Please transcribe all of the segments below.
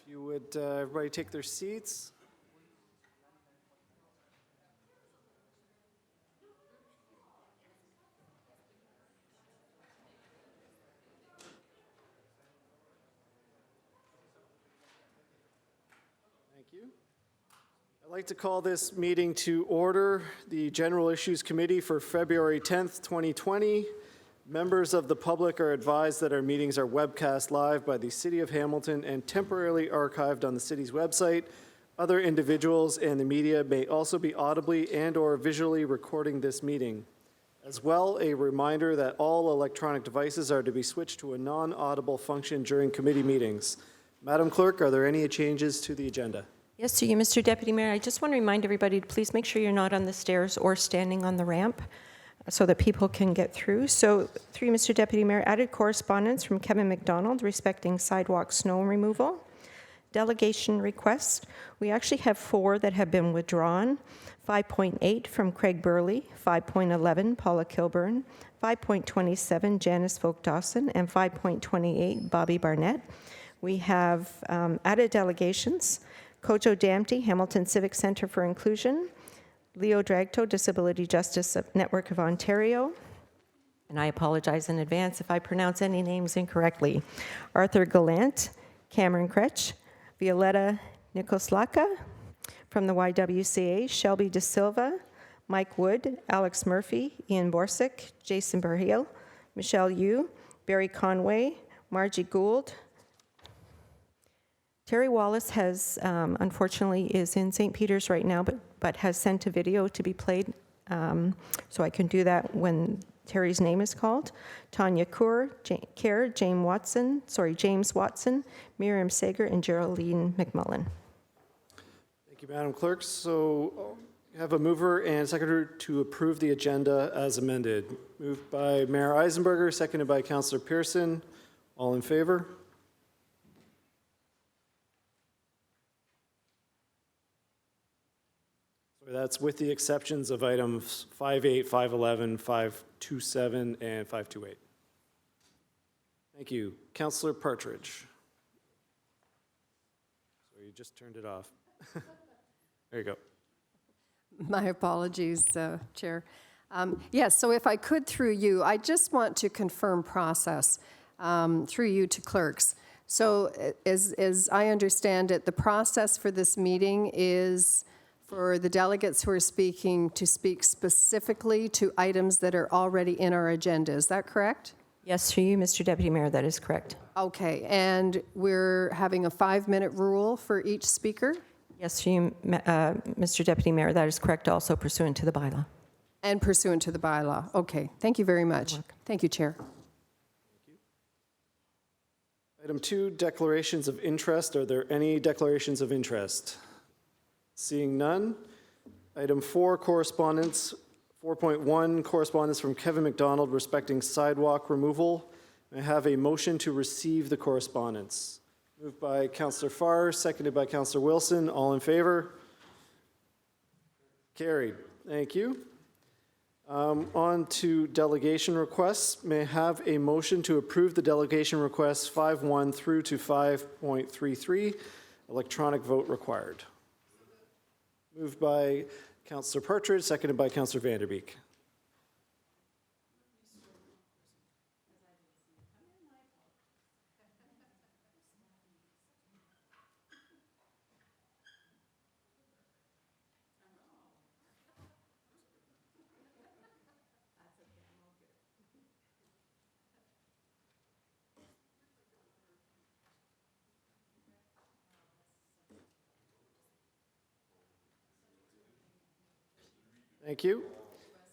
If you would, everybody take their seats. Thank you. I'd like to call this meeting to order. The General Issues Committee for February 10th, 2020. Members of the public are advised that our meetings are webcast live by the City of Hamilton and temporarily archived on the city's website. Other individuals and the media may also be audibly and/or visually recording this meeting. As well, a reminder that all electronic devices are to be switched to a non-audible function during committee meetings. Madam Clerk, are there any changes to the agenda? Yes, to you, Mr. Deputy Mayor. I just want to remind everybody to please make sure you're not on the stairs or standing on the ramp so that people can get through. So, through you, Mr. Deputy Mayor, added correspondence from Kevin McDonald respecting sidewalk snow removal. Delegation request. We actually have 4 that have been withdrawn. 5.8 from Craig Burley, 5.11 Paula Kilburn, 5.27 Janice Folk-Dawson, and 5.28 Bobby Barnett. We have added delegations. Kojo Damty, Hamilton Civic Centre for Inclusion. Leo Dragto, Disability Justice Network of Ontario. And I apologize in advance if I pronounce any names incorrectly. Arthur Gallant, Cameron Kretsch, Violetta Nikoslaka from the YWCA, Shelby De Silva, Mike Wood, Alex Murphy, Ian Borsick, Jason Burhill, Michelle Yu, Barry Conway, Margie Gould. Terry Wallace has, unfortunately, is in St. Peter's right now, but has sent a video to be played, so I can do that when Terry's name is called. Tanya Kerr, James Watson, Miriam Sager, and Geraldine McMullen. Thank you, Madam Clerk. So I have a mover and seconder to approve the agenda as amended. Moved by Mayor Eisenberger, seconded by Councillor Pearson. All in favor? That's with the exceptions of items 5.8, 5.11, 5.27, and 5.28. Thank you. Councillor Partridge. So you just turned it off. There you go. My apologies, Chair. Yes, so if I could, through you, I just want to confirm process through you to clerks. So as I understand it, the process for this meeting is for the delegates who are speaking to speak specifically to items that are already in our agenda. Is that correct? Yes, to you, Mr. Deputy Mayor, that is correct. Okay, and we're having a 5-minute rule for each speaker? Yes, to you, Mr. Deputy Mayor, that is correct, also pursuant to the bylaw. And pursuant to the bylaw. Okay, thank you very much. Thank you, Chair. Thank you. Item 2, declarations of interest. Are there any declarations of interest? Seeing none. Item 4, correspondence. 4.1, correspondence from Kevin McDonald respecting sidewalk removal. I have a motion to receive the correspondence. Moved by Councillor Farr, seconded by Councillor Wilson. All in favor? Carried. Thank you. On to delegation requests. May I have a motion to approve the delegation requests 5.1 through to 5.33, electronic vote required. Moved by Councillor Partridge, seconded by Councillor Vanderbeek. Thank you.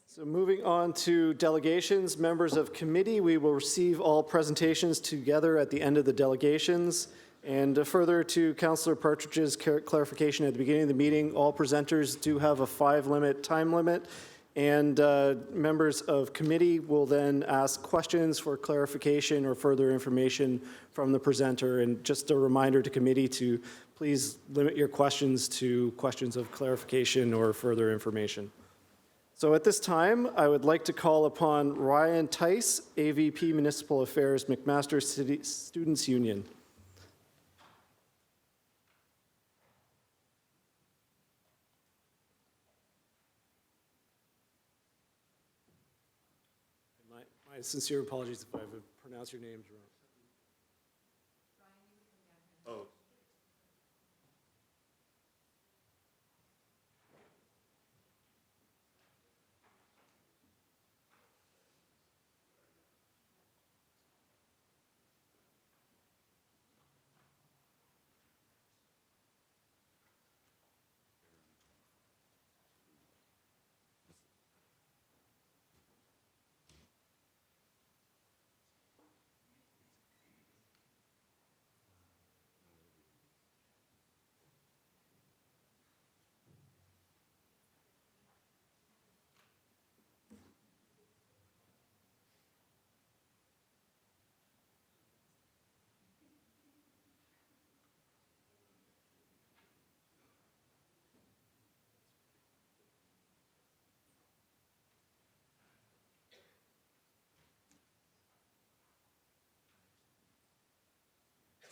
So moving on to delegations, members of committee, we will receive all presentations together at the end of the delegations. And further to Councillor Partridge's clarification at the beginning of the meeting, all presenters do have a 5-minute time limit, and members of committee will then ask questions for clarification or further information from the presenter. And just a reminder to committee to please limit your questions to questions of clarification or further information. So at this time, I would like to call upon Ryan Tice, AVP Municipal Affairs, McMaster City Students Union. My sincere apologies if I've pronounced your names wrong.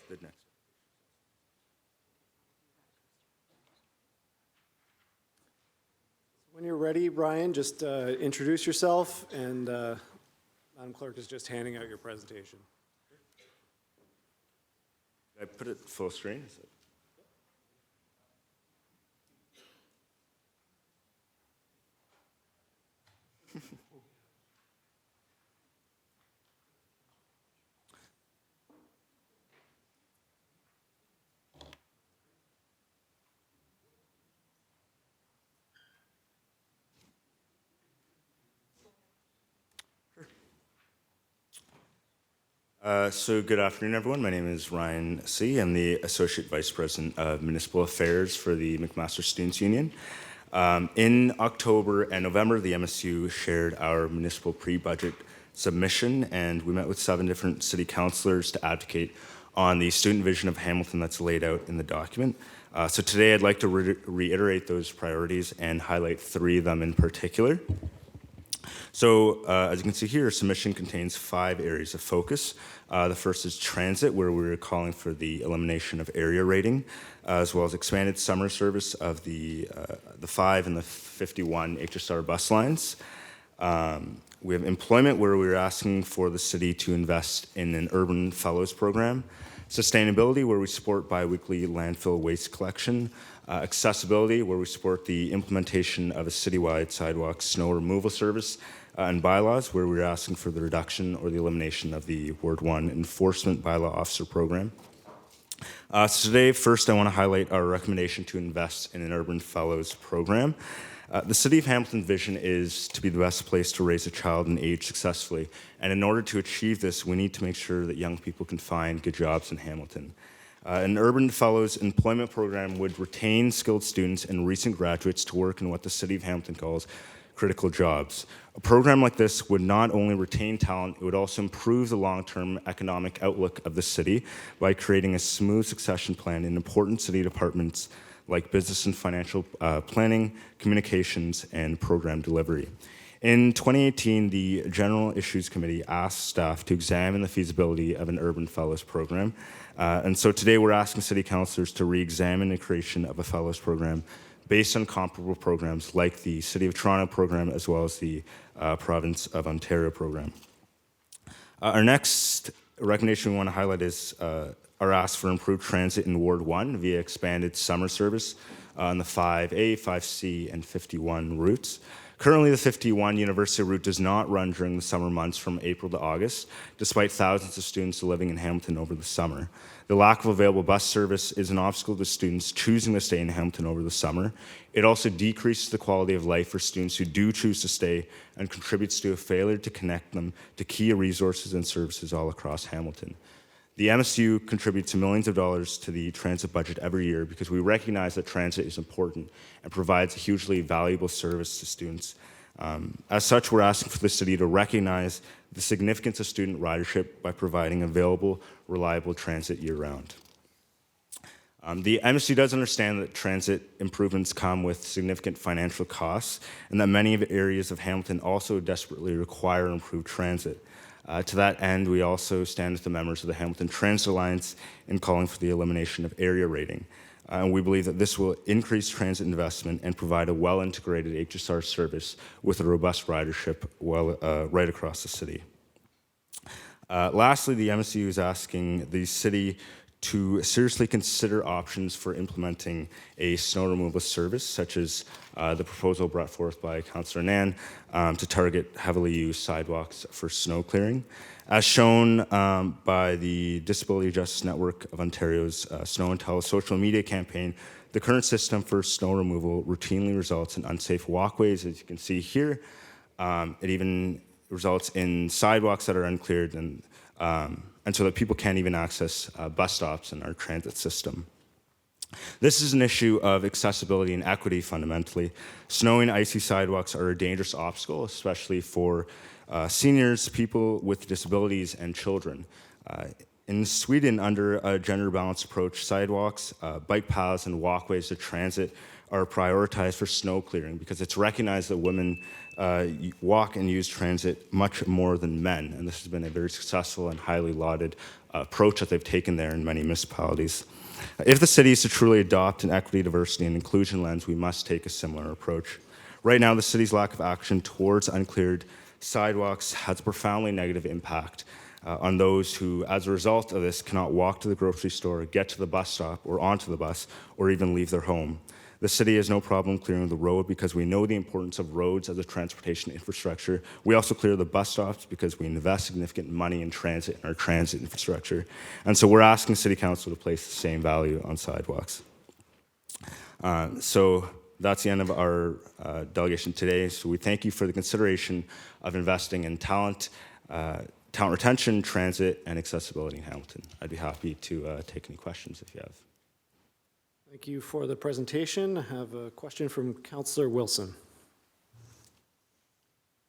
Good next. When you're ready, Brian, just introduce yourself, and Madam Clerk is just handing out your presentation. Did I put it full screen? Is it- So good afternoon, everyone. My name is Ryan C. I'm the Associate Vice President of Municipal Affairs for the McMaster Students' Union. In October and November, the MSU shared our municipal pre-budget submission, and we met with 7 different city councilors to advocate on the student vision of Hamilton that's laid out in the document. So today I'd like to reiterate those priorities and highlight 3 of them in particular. So as you can see here, our submission contains 5 areas of focus. The first is transit, where we're calling for the elimination of area rating, as well as expanded summer service of the 5 and the 51 HSR bus lines. We have employment, where we're asking for the city to invest in an urban fellows program. Sustainability, where we support biweekly landfill waste collection. Accessibility, where we support the implementation of a citywide sidewalk snow removal service. And bylaws, where we're asking for the reduction or the elimination of the Ward 1 Enforcement Bylaw Officer Program. So today, first, I want to highlight our recommendation to invest in an Urban Fellows Program. The City of Hamilton's vision is to be the best place to raise a child and age successfully. And in order to achieve this, we need to make sure that young people can find good jobs in Hamilton. An Urban Fellows employment program would retain skilled students and recent graduates to work in what the City of Hamilton calls critical jobs. A program like this would not only retain talent, it would also improve the long-term economic outlook of the city by creating a smooth succession plan in important city departments like business and financial planning, communications, and program delivery. In 2018, the General Issues Committee asked staff to examine the feasibility of an Urban Fellows program. And so today we're asking city councilors to re-examine the creation of a Fellows program based on comparable programs like the City of Toronto program as well as the Province of Ontario program. Our next recommendation we want to highlight is our ask for improved transit in Ward 1 via expanded summer service on the 5A, 5C, and 51 routes. Currently, the 51 University route does not run during the summer months from April to August, despite thousands of students living in Hamilton over the summer. The lack of available bus service is an obstacle to students choosing to stay in Hamilton over the summer. It also decreases the quality of life for students who do choose to stay and contributes to a failure to connect them to key resources and services all across Hamilton. The MSU contributes millions of dollars to the transit budget every year because we recognize that transit is important and provides a hugely valuable service to students. As such, we're asking for the city to recognize the significance of student ridership by providing available, reliable transit year-round. The MSU does understand that transit improvements come with significant financial costs and that many areas of Hamilton also desperately require improved transit. To that end, we also stand with the members of the Hamilton Transit Alliance in calling for the elimination of area rating. And we believe that this will increase transit investment and provide a well-integrated HSR service with a robust ridership right across the city. Lastly, the MSU is asking the city to seriously consider options for implementing a snow removal service, such as the proposal brought forth by Councillor Nan to target heavily used sidewalks for snow clearing. As shown by the Disability Justice Network of Ontario's Snow and Tell social media campaign, the current system for snow removal routinely results in unsafe walkways, as you can see here. It even results in sidewalks that are uncleared and so that people can't even access bus stops in our transit system. This is an issue of accessibility and equity fundamentally. Snowy and icy sidewalks are a dangerous obstacle, especially for seniors, people with disabilities, and children. In Sweden, under a gender-balanced approach, sidewalks, bike paths, and walkways to transit are prioritized for snow clearing because it's recognized that women walk and use transit much more than men, and this has been a very successful and highly lauded approach that they've taken there in many municipalities. If the city is to truly adopt an equity, diversity, and inclusion lens, we must take a similar approach. Right now, the city's lack of action towards uncleared sidewalks has a profoundly negative impact on those who, as a result of this, cannot walk to the grocery store, get to the bus stop, or onto the bus, or even leave their home. The city has no problem clearing the road because we know the importance of roads as a transportation infrastructure. We also clear the bus stops because we invest significant money in transit and our transit infrastructure. And so we're asking City Council to place the same value on sidewalks. So that's the end of our delegation today. So we thank you for the consideration of investing in talent, talent retention, transit, and accessibility in Hamilton. I'd be happy to take any questions if you have. Thank you for the presentation. I have a question from Councillor Wilson.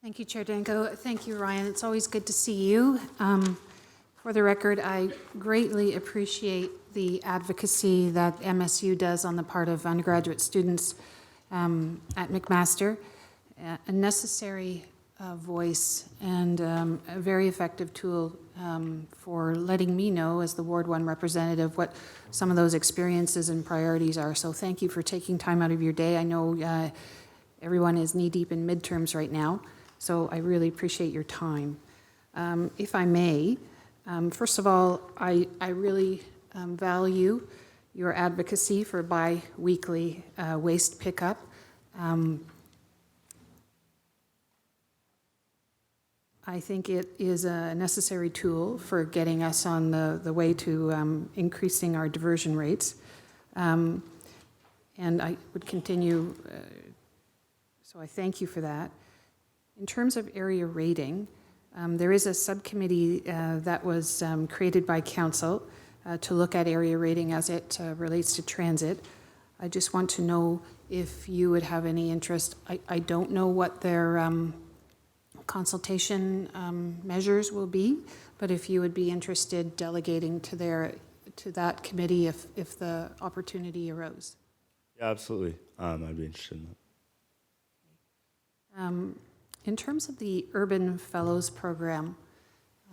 Thank you, Chair Danko. Thank you, Ryan. It's always good to see you. For the record, I greatly appreciate the advocacy that MSU does on the part of undergraduate students at McMaster. A necessary voice and a very effective tool for letting me know as the Ward 1 representative what some of those experiences and priorities are. So thank you for taking time out of your day. I know everyone is knee-deep in midterms right now, so I really appreciate your time. If I may, first of all, I really value your advocacy for bi-weekly waste pickup. I think it is a necessary tool for getting us on the way to increasing our diversion rates. And I would continue, so I thank you for that. In terms of area rating, there is a subcommittee that was created by council to look at area rating as it relates to transit. I just want to know if you would have any interest. I don't know what their consultation measures will be, but if you would be interested delegating to that committee if the opportunity arose. Yeah, absolutely. I'd be interested in that. In terms of the Urban Fellows Program,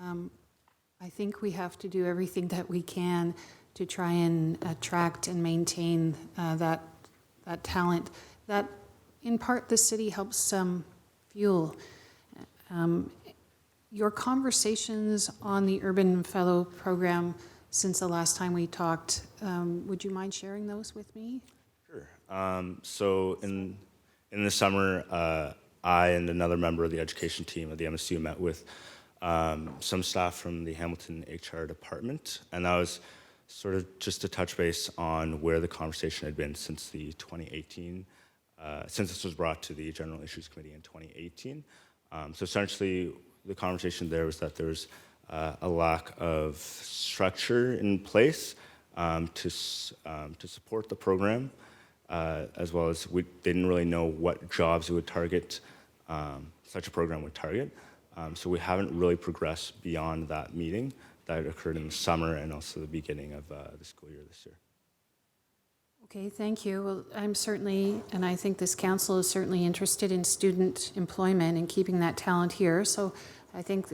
I think we have to do everything that we can to try and attract and maintain that talent. That, in part, the city helps fuel. Your conversations on the Urban Fellow Program since the last time we talked, would you mind sharing those with me? Sure. So in the summer, I and another member of the education team at the MSU met with some staff from the Hamilton HR department, and that was sort of just to touch base on where the conversation had been since the 2018, since this was brought to the General Issues Committee in 2018. So essentially, the conversation there was that there was a lack of structure in place to support the program, as well as they didn't really know what jobs it would target, such a program would target. So we haven't really progressed beyond that meeting that occurred in the summer and also the beginning of the school year this year. Okay, thank you. Well, I'm certainly, and I think this council is certainly interested in student employment and keeping that talent here. So I think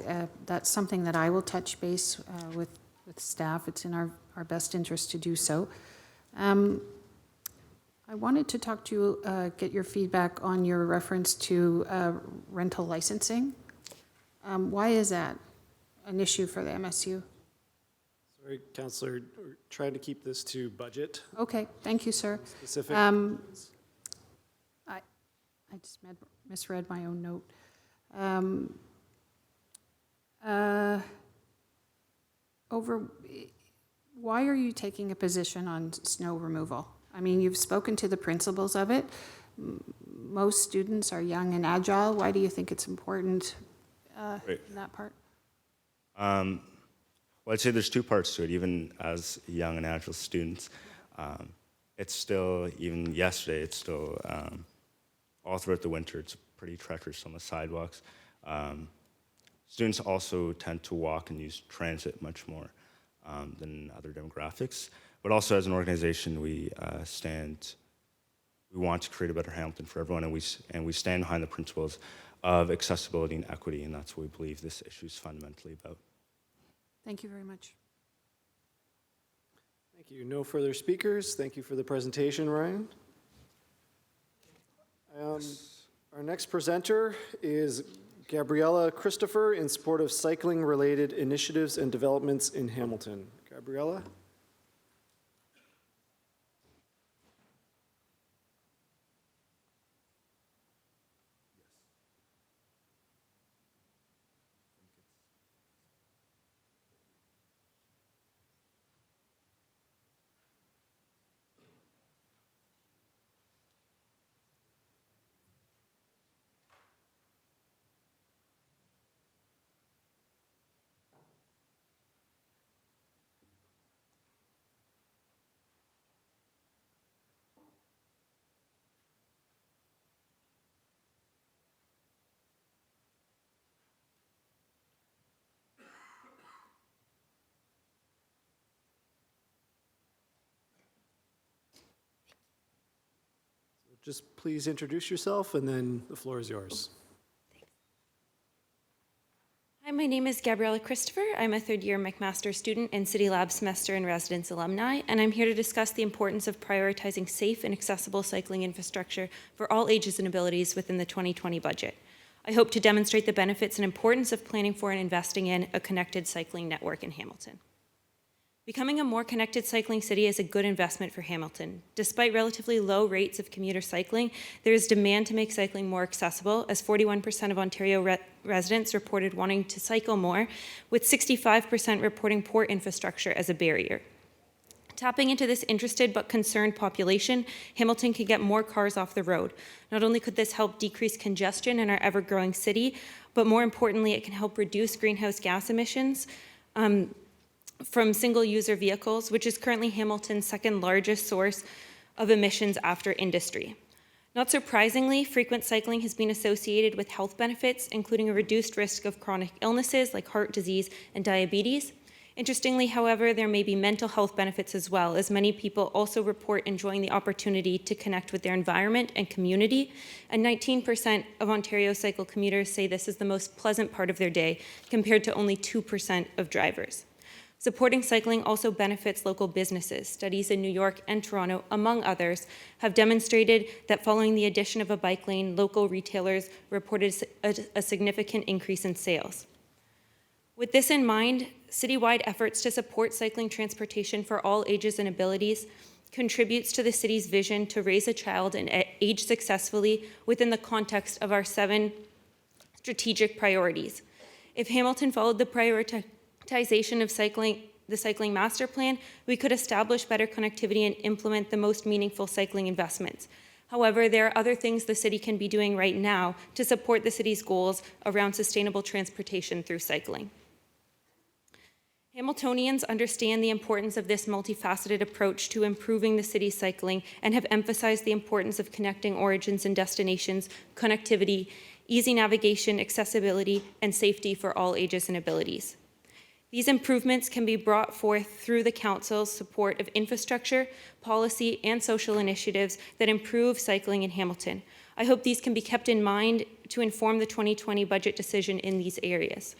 that's something that I will touch base with staff. It's in our best interest to do so. I wanted to talk to you, get your feedback on your reference to rental licensing. Why is that? an issue for the MSU. Sorry, Counselor, we're trying to keep this to budget Okay, thank you, sir. specific. I just misread my own note. Why are you taking a position on snow removal? I mean, you've spoken to the principals of it. Most students are young and agile. Why do you think it's important Right. in that part? Well, I'd say there's two parts to it. Even as young and agile students, it's still, even yesterday, it's still, all throughout the winter, it's pretty treacherous on the sidewalks. Students also tend to walk and use transit much more than other demographics. But also as an organization, we want to create a better Hamilton for everyone, and we stand behind the principles of accessibility and equity, and that's what we believe this issue is fundamentally about. Thank you very much. Thank you. No further speakers. Thank you for the presentation, Ryan. Our next presenter is Gabriella Christopher in support of cycling-related initiatives and developments in Hamilton. Gabriella? Just please introduce yourself, and then the floor is yours. Hi, my name is Gabriella Christopher. I'm a third-year McMaster student and City Lab Semester in Residence alumni, and I'm here to discuss the importance of prioritizing safe and accessible cycling infrastructure for all ages and abilities within the 2020 budget. I hope to demonstrate the benefits and importance of planning for and investing in a connected cycling network in Hamilton. Becoming a more connected cycling city is a good investment for Hamilton. Despite relatively low rates of commuter cycling, there is demand to make cycling more accessible, as 41% of Ontario residents reported wanting to cycle more, with 65% reporting poor infrastructure as a barrier. Tapping into this interested but concerned population, Hamilton can get more cars off the road. Not only could this help decrease congestion in our ever-growing city, but more importantly, it can help reduce greenhouse gas emissions from single-user vehicles, which is currently Hamilton's second largest source of emissions after industry. Not surprisingly, frequent cycling has been associated with health benefits, including a reduced risk of chronic illnesses like heart disease and diabetes. Interestingly, however, there may be mental health benefits as well, as many people also report enjoying the opportunity to connect with their environment and community, and 19% of Ontario cycle commuters say this is the most pleasant part of their day, compared to only 2% of drivers. Supporting cycling also benefits local businesses. Studies in New York and Toronto, among others, have demonstrated that following the addition of a bike lane, local retailers reported a significant increase in sales. With this in mind, citywide efforts to support cycling transportation for all ages and abilities contributes to the city's vision to raise a child and age successfully within the context of our 7 strategic priorities. If Hamilton followed the prioritization of the cycling master plan, we could establish better connectivity and implement the most meaningful cycling investments. However, there are other things the city can be doing right now to support the city's goals around sustainable transportation through cycling. Hamiltonians understand the importance of this multifaceted approach to improving the city's cycling and have emphasized the importance of connecting origins and destinations, connectivity, easy navigation, accessibility, and safety for all ages and abilities. These improvements can be brought forth through the Council's support of infrastructure, policy, and social initiatives that improve cycling in Hamilton. I hope these can be kept in mind to inform the 2020 budget decision in these areas.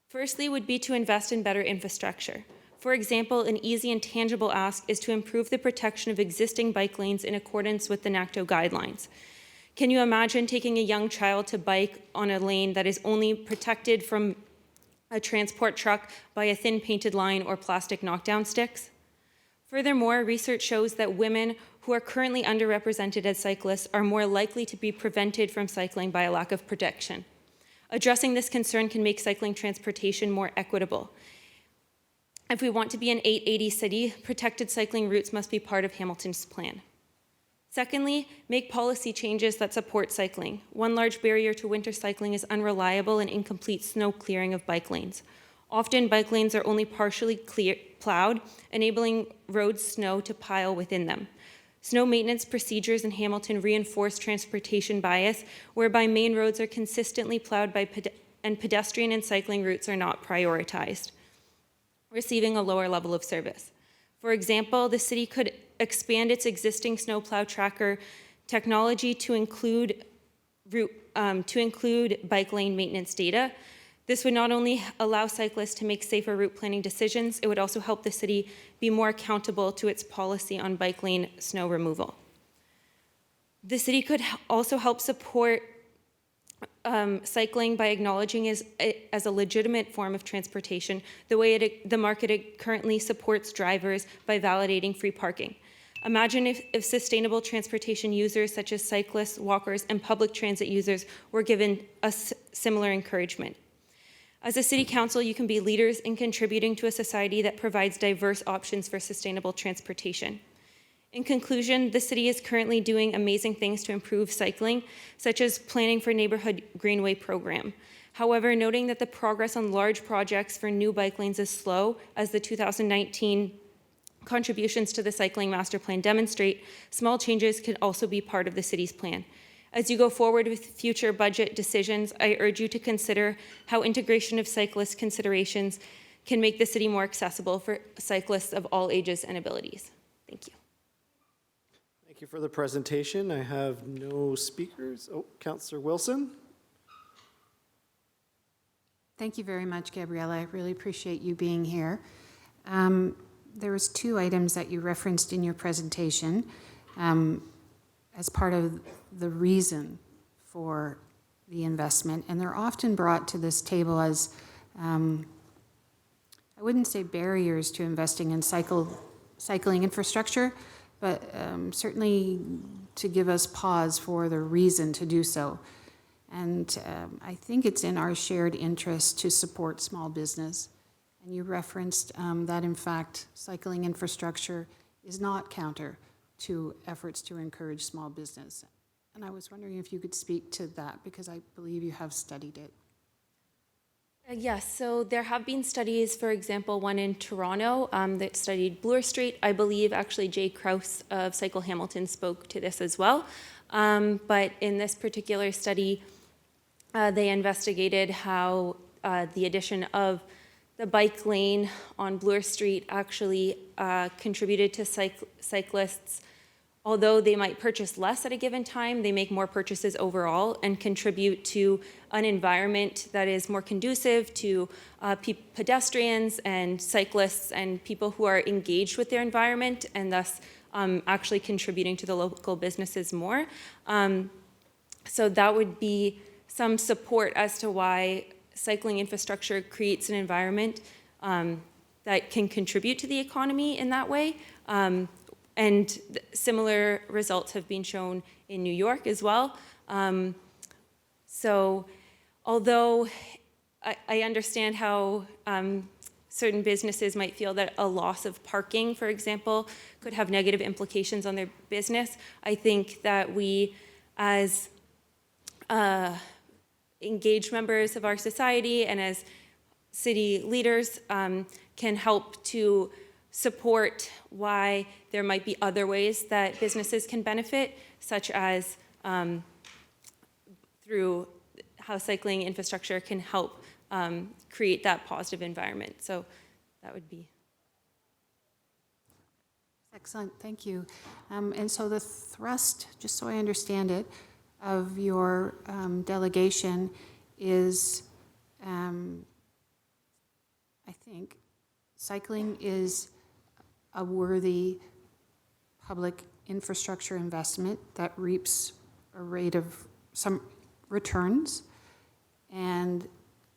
Firstly would be to invest in better infrastructure. For example, an easy and tangible ask is to improve the protection of existing bike lanes in accordance with the NACTO guidelines. Can you imagine taking a young child to bike on a lane that is only protected from a transport truck by a thin painted line or plastic knockdown sticks? Furthermore, research shows that women who are currently underrepresented as cyclists are more likely to be prevented from cycling by a lack of protection. Addressing this concern can make cycling transportation more equitable. If we want to be an 880 city, protected cycling routes must be part of Hamilton's plan. Secondly, make policy changes that support cycling. One large barrier to winter cycling is unreliable and incomplete snow clearing of bike lanes. Often, bike lanes are only partially plowed, enabling road snow to pile within them. Snow maintenance procedures in Hamilton reinforce transportation bias, whereby main roads are consistently plowed and pedestrian and cycling routes are not prioritized, receiving a lower level of service. For example, the city could expand its existing snowplow tracker technology to include bike lane maintenance data. This would not only allow cyclists to make safer route planning decisions, it would also help the city be more accountable to its policy on bike lane snow removal. The city could also help support cycling by acknowledging it as a legitimate form of transportation, the way the market currently supports drivers by validating free parking. Imagine if sustainable transportation users such as cyclists, walkers, and public transit users were given a similar encouragement. As a city council, you can be leaders in contributing to a society that provides diverse options for sustainable transportation. In conclusion, the city is currently doing amazing things to improve cycling, such as planning for neighborhood greenway program. However, noting that the progress on large projects for new bike lanes is slow, as the 2019 contributions to the cycling master plan demonstrate, small changes can also be part of the city's plan. As you go forward with future budget decisions, I urge you to consider how integration of cyclist considerations can make the city more accessible for cyclists of all ages and abilities. Thank you. Thank you for the presentation. I have no speakers. Oh, Councillor Wilson. Thank you very much, Gabriella. I really appreciate you being here. There was 2 items that you referenced in your presentation as part of the reason for the investment, and they're often brought to this table as, I wouldn't say barriers to investing in cycling infrastructure, but certainly to give us pause for the reason to do so. And I think it's in our shared interest to support small business. And you referenced that, in fact, cycling infrastructure is not counter to efforts to encourage small business. And I was wondering if you could speak to that, because I believe you have studied it. Yes, so there have been studies, for example, one in Toronto that studied Bloor Street. I believe actually Jay Krause of Cycle Hamilton spoke to this as well. But in this particular study, they investigated how the addition of the bike lane on Bloor Street actually contributed to cyclists. Although they might purchase less at a given time, they make more purchases overall and contribute to an environment that is more conducive to pedestrians and cyclists and people who are engaged with their environment, and thus actually contributing to the local businesses more. So that would be some support as to why cycling infrastructure creates an environment that can contribute to the economy in that way. And similar results have been shown in New York as well. So although I understand how certain businesses might feel that a loss of parking, for example, could have negative implications on their business, I think that we, as engaged members of our society and as city leaders, can help to support why there might be other ways that businesses can benefit, such as through how cycling infrastructure can help create that positive environment. So that would be. Excellent, thank you. And so the thrust, just so I understand it, of your delegation is, I think, cycling is a worthy public infrastructure investment that reaps a rate of some returns. And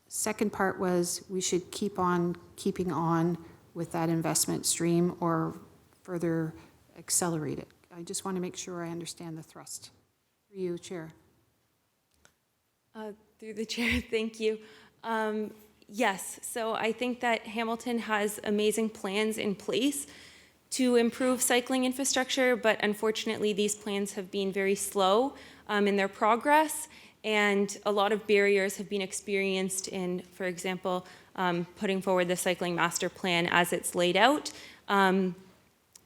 second part was we should keep on keeping on with that investment stream or further accelerate it. I just want to make sure I understand the thrust. For you, Chair. Through the chair, thank you. Yes, so I think that Hamilton has amazing plans in place to improve cycling infrastructure, but unfortunately, these plans have been very slow in their progress, and a lot of barriers have been experienced in, for example, putting forward the cycling master plan as it's laid out, and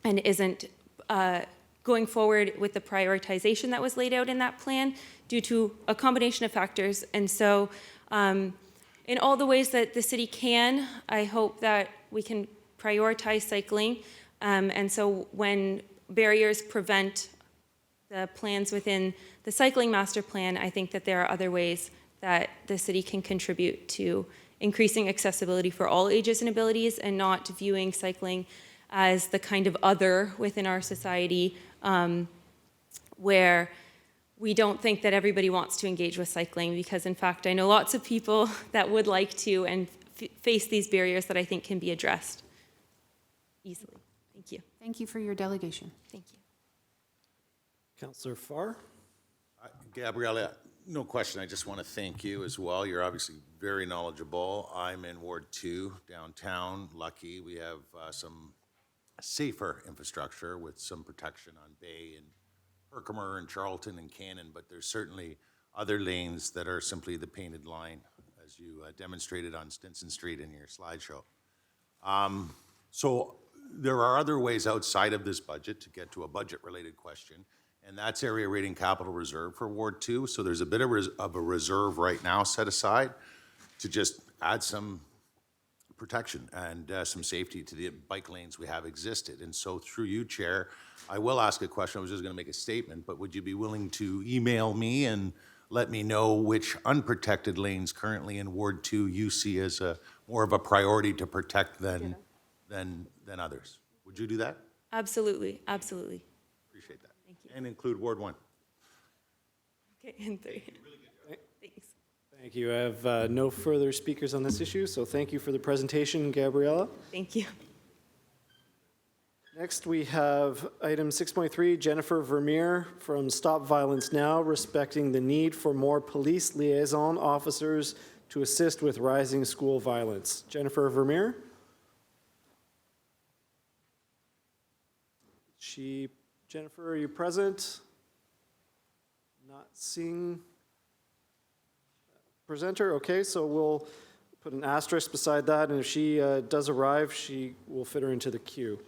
isn't going forward with the prioritization that was laid out in that plan due to a combination of factors. And so in all the ways that the city can, I hope that we can prioritize cycling. And so when barriers prevent the plans within the cycling master plan, I think that there are other ways that the city can contribute to increasing accessibility for all ages and abilities and not viewing cycling as the kind of other within our society where we don't think that everybody wants to engage with cycling, because in fact I know lots of people that would like to and face these barriers that I think can be addressed easily. Thank you. Thank you for your delegation. Thank you. Councillor Farr? Gabriella, no question. I just want to thank you as well. You're obviously very knowledgeable. I'm in Ward 2 downtown. Lucky we have some safer infrastructure with some protection on Bay and Herkimer and Charlton and Cannon, but there's certainly other lanes that are simply the painted line, as you demonstrated on Stinson Street in your slideshow. So there are other ways outside of this budget to get to a budget-related question, and that's area rating capital reserve for Ward 2. So there's a bit of a reserve right now set aside to just add some protection and some safety to the bike lanes we have existed. And so through you, Chair, I will ask a question. I was just going to make a statement, but would you be willing to email me and let me know which unprotected lanes currently in Ward 2 you see as more of a priority to protect than others? Would you do that? Absolutely, absolutely. Appreciate that. Thank you. And include Ward 1. Okay, and 3. Thanks. Thank you. I have no further speakers on this issue, so thank you for the presentation, Gabriella. Thank you. Next, we have item 6.3, Jennifer Vermeer from Stop Violence Now, respecting the need for more police liaison officers to assist with rising school violence. Jennifer Vermeer? Jennifer, are you present? Not seeing presenter. Okay, so we'll put an asterisk beside that, and if she does arrive, we'll fit her into the queue.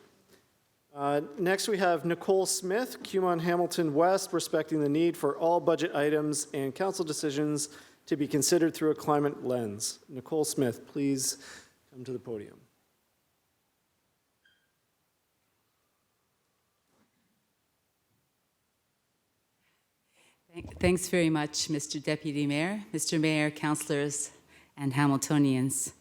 Next, we have Nicole Smith, Cumon Hamilton West, respecting the need for all budget items and council decisions to be considered through a climate lens. Nicole Smith, please come to the podium. Thanks very much, Mr. Deputy Mayor, Mr. Mayor, councillors, and Hamiltonians.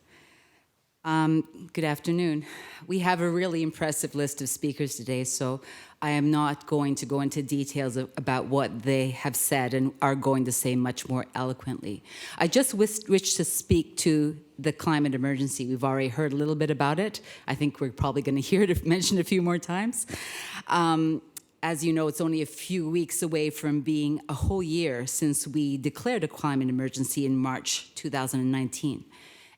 Good afternoon. We have a really impressive list of speakers today, so I am not going to go into details about what they have said and are going to say much more eloquently. I just wish to speak to the climate emergency. We've already heard a little bit about it. I think we're probably going to hear it mentioned a few more times. As you know, it's only a few weeks away from being a whole year since we declared a climate emergency in March 2019.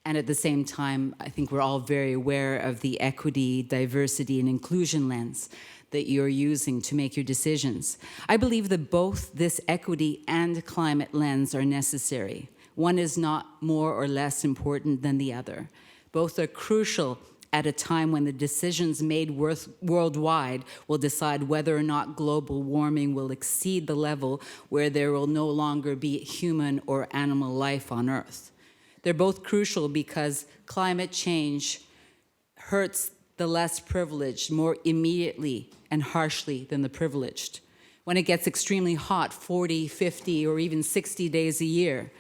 And at the same time, I think we're all very aware of the equity, diversity, and inclusion lens that you're using to make your decisions. I believe that both this equity and climate lens are necessary. One is not more or less important than the other. Both are crucial at a time when the decisions made worldwide will decide whether or not global warming will exceed the level where there will no longer be human or animal life on Earth. They're both crucial because climate change hurts the less privileged more immediately and harshly than the privileged. When it gets extremely hot, 40, 50, or even 60 days a year,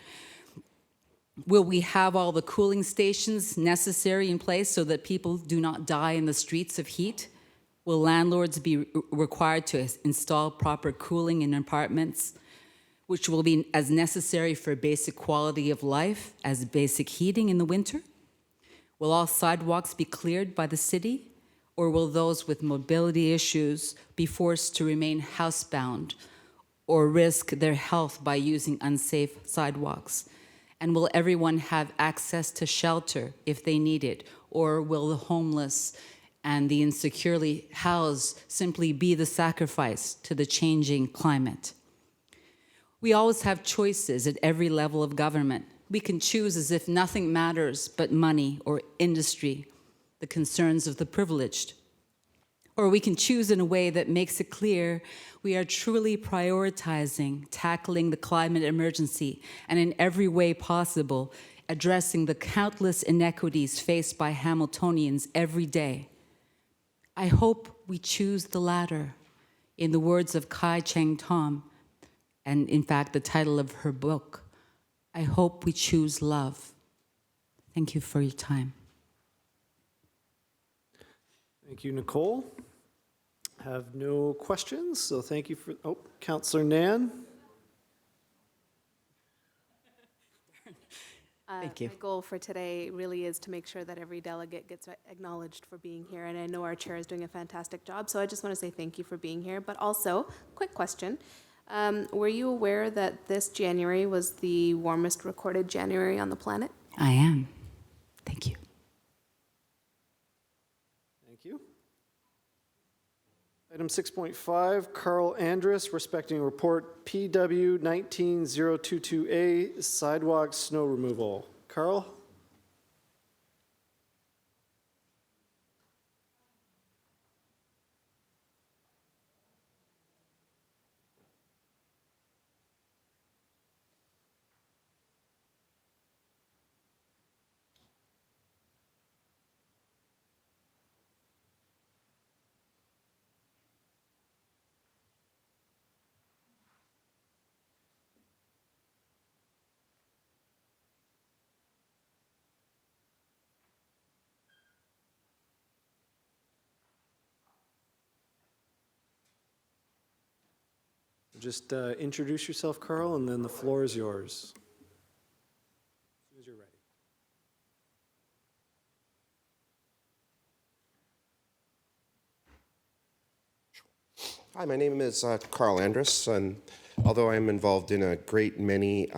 will we have all the cooling stations necessary in place so that people do not die in the streets of heat? Will landlords be required to install proper cooling in apartments? which will be as necessary for basic quality of life as basic heating in the winter? Will all sidewalks be cleared by the city, or will those with mobility issues be forced to remain housebound or risk their health by using unsafe sidewalks? And will everyone have access to shelter if they need it, or will the homeless and the insecurely housed simply be the sacrifice to the changing climate? We always have choices at every level of government. We can choose as if nothing matters but money or industry, the concerns of the privileged. Or we can choose in a way that makes it clear we are truly prioritizing tackling the climate emergency and in every way possible addressing the countless inequities faced by Hamiltonians every day. I hope we choose the latter. In the words of Kai Cheng Thom, and in fact the title of her book, I hope we choose love. Thank you for your time. Thank you, Nicole. Have no questions, so thank you for, Councillor Nan. Thank you. My goal for today really is to make sure that every delegate gets acknowledged for being here, and I know our chair is doing a fantastic job, so I just want to say thank you for being here. But also, quick question, were you aware that this January was the warmest recorded January on the planet? I am. Thank you. Thank you. Item 6.5, Carl Andrus, respecting report PW 19022A, sidewalk snow removal. Carl? Just introduce yourself, Carl, and then the floor is yours. As soon as you're ready. Hi, my name is Carl Andrus, and although I'm involved in a great many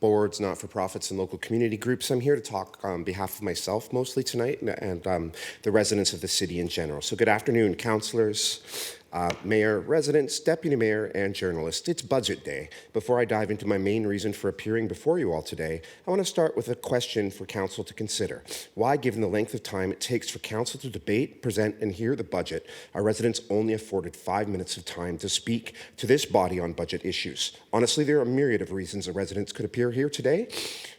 boards, not-for-profits, and local community groups, I'm here to talk on behalf of myself mostly tonight and the residents of the city in general. So good afternoon, councillors, mayor, residents, deputy mayor, and journalists. It's budget day. Before I dive into my main reason for appearing before you all today, I want to start with a question for council to consider. Why, given the length of time it takes for council to debate, present, and hear the budget, are residents only afforded 5 minutes of time to speak to this body on budget issues? Honestly, there are a myriad of reasons that residents could appear here today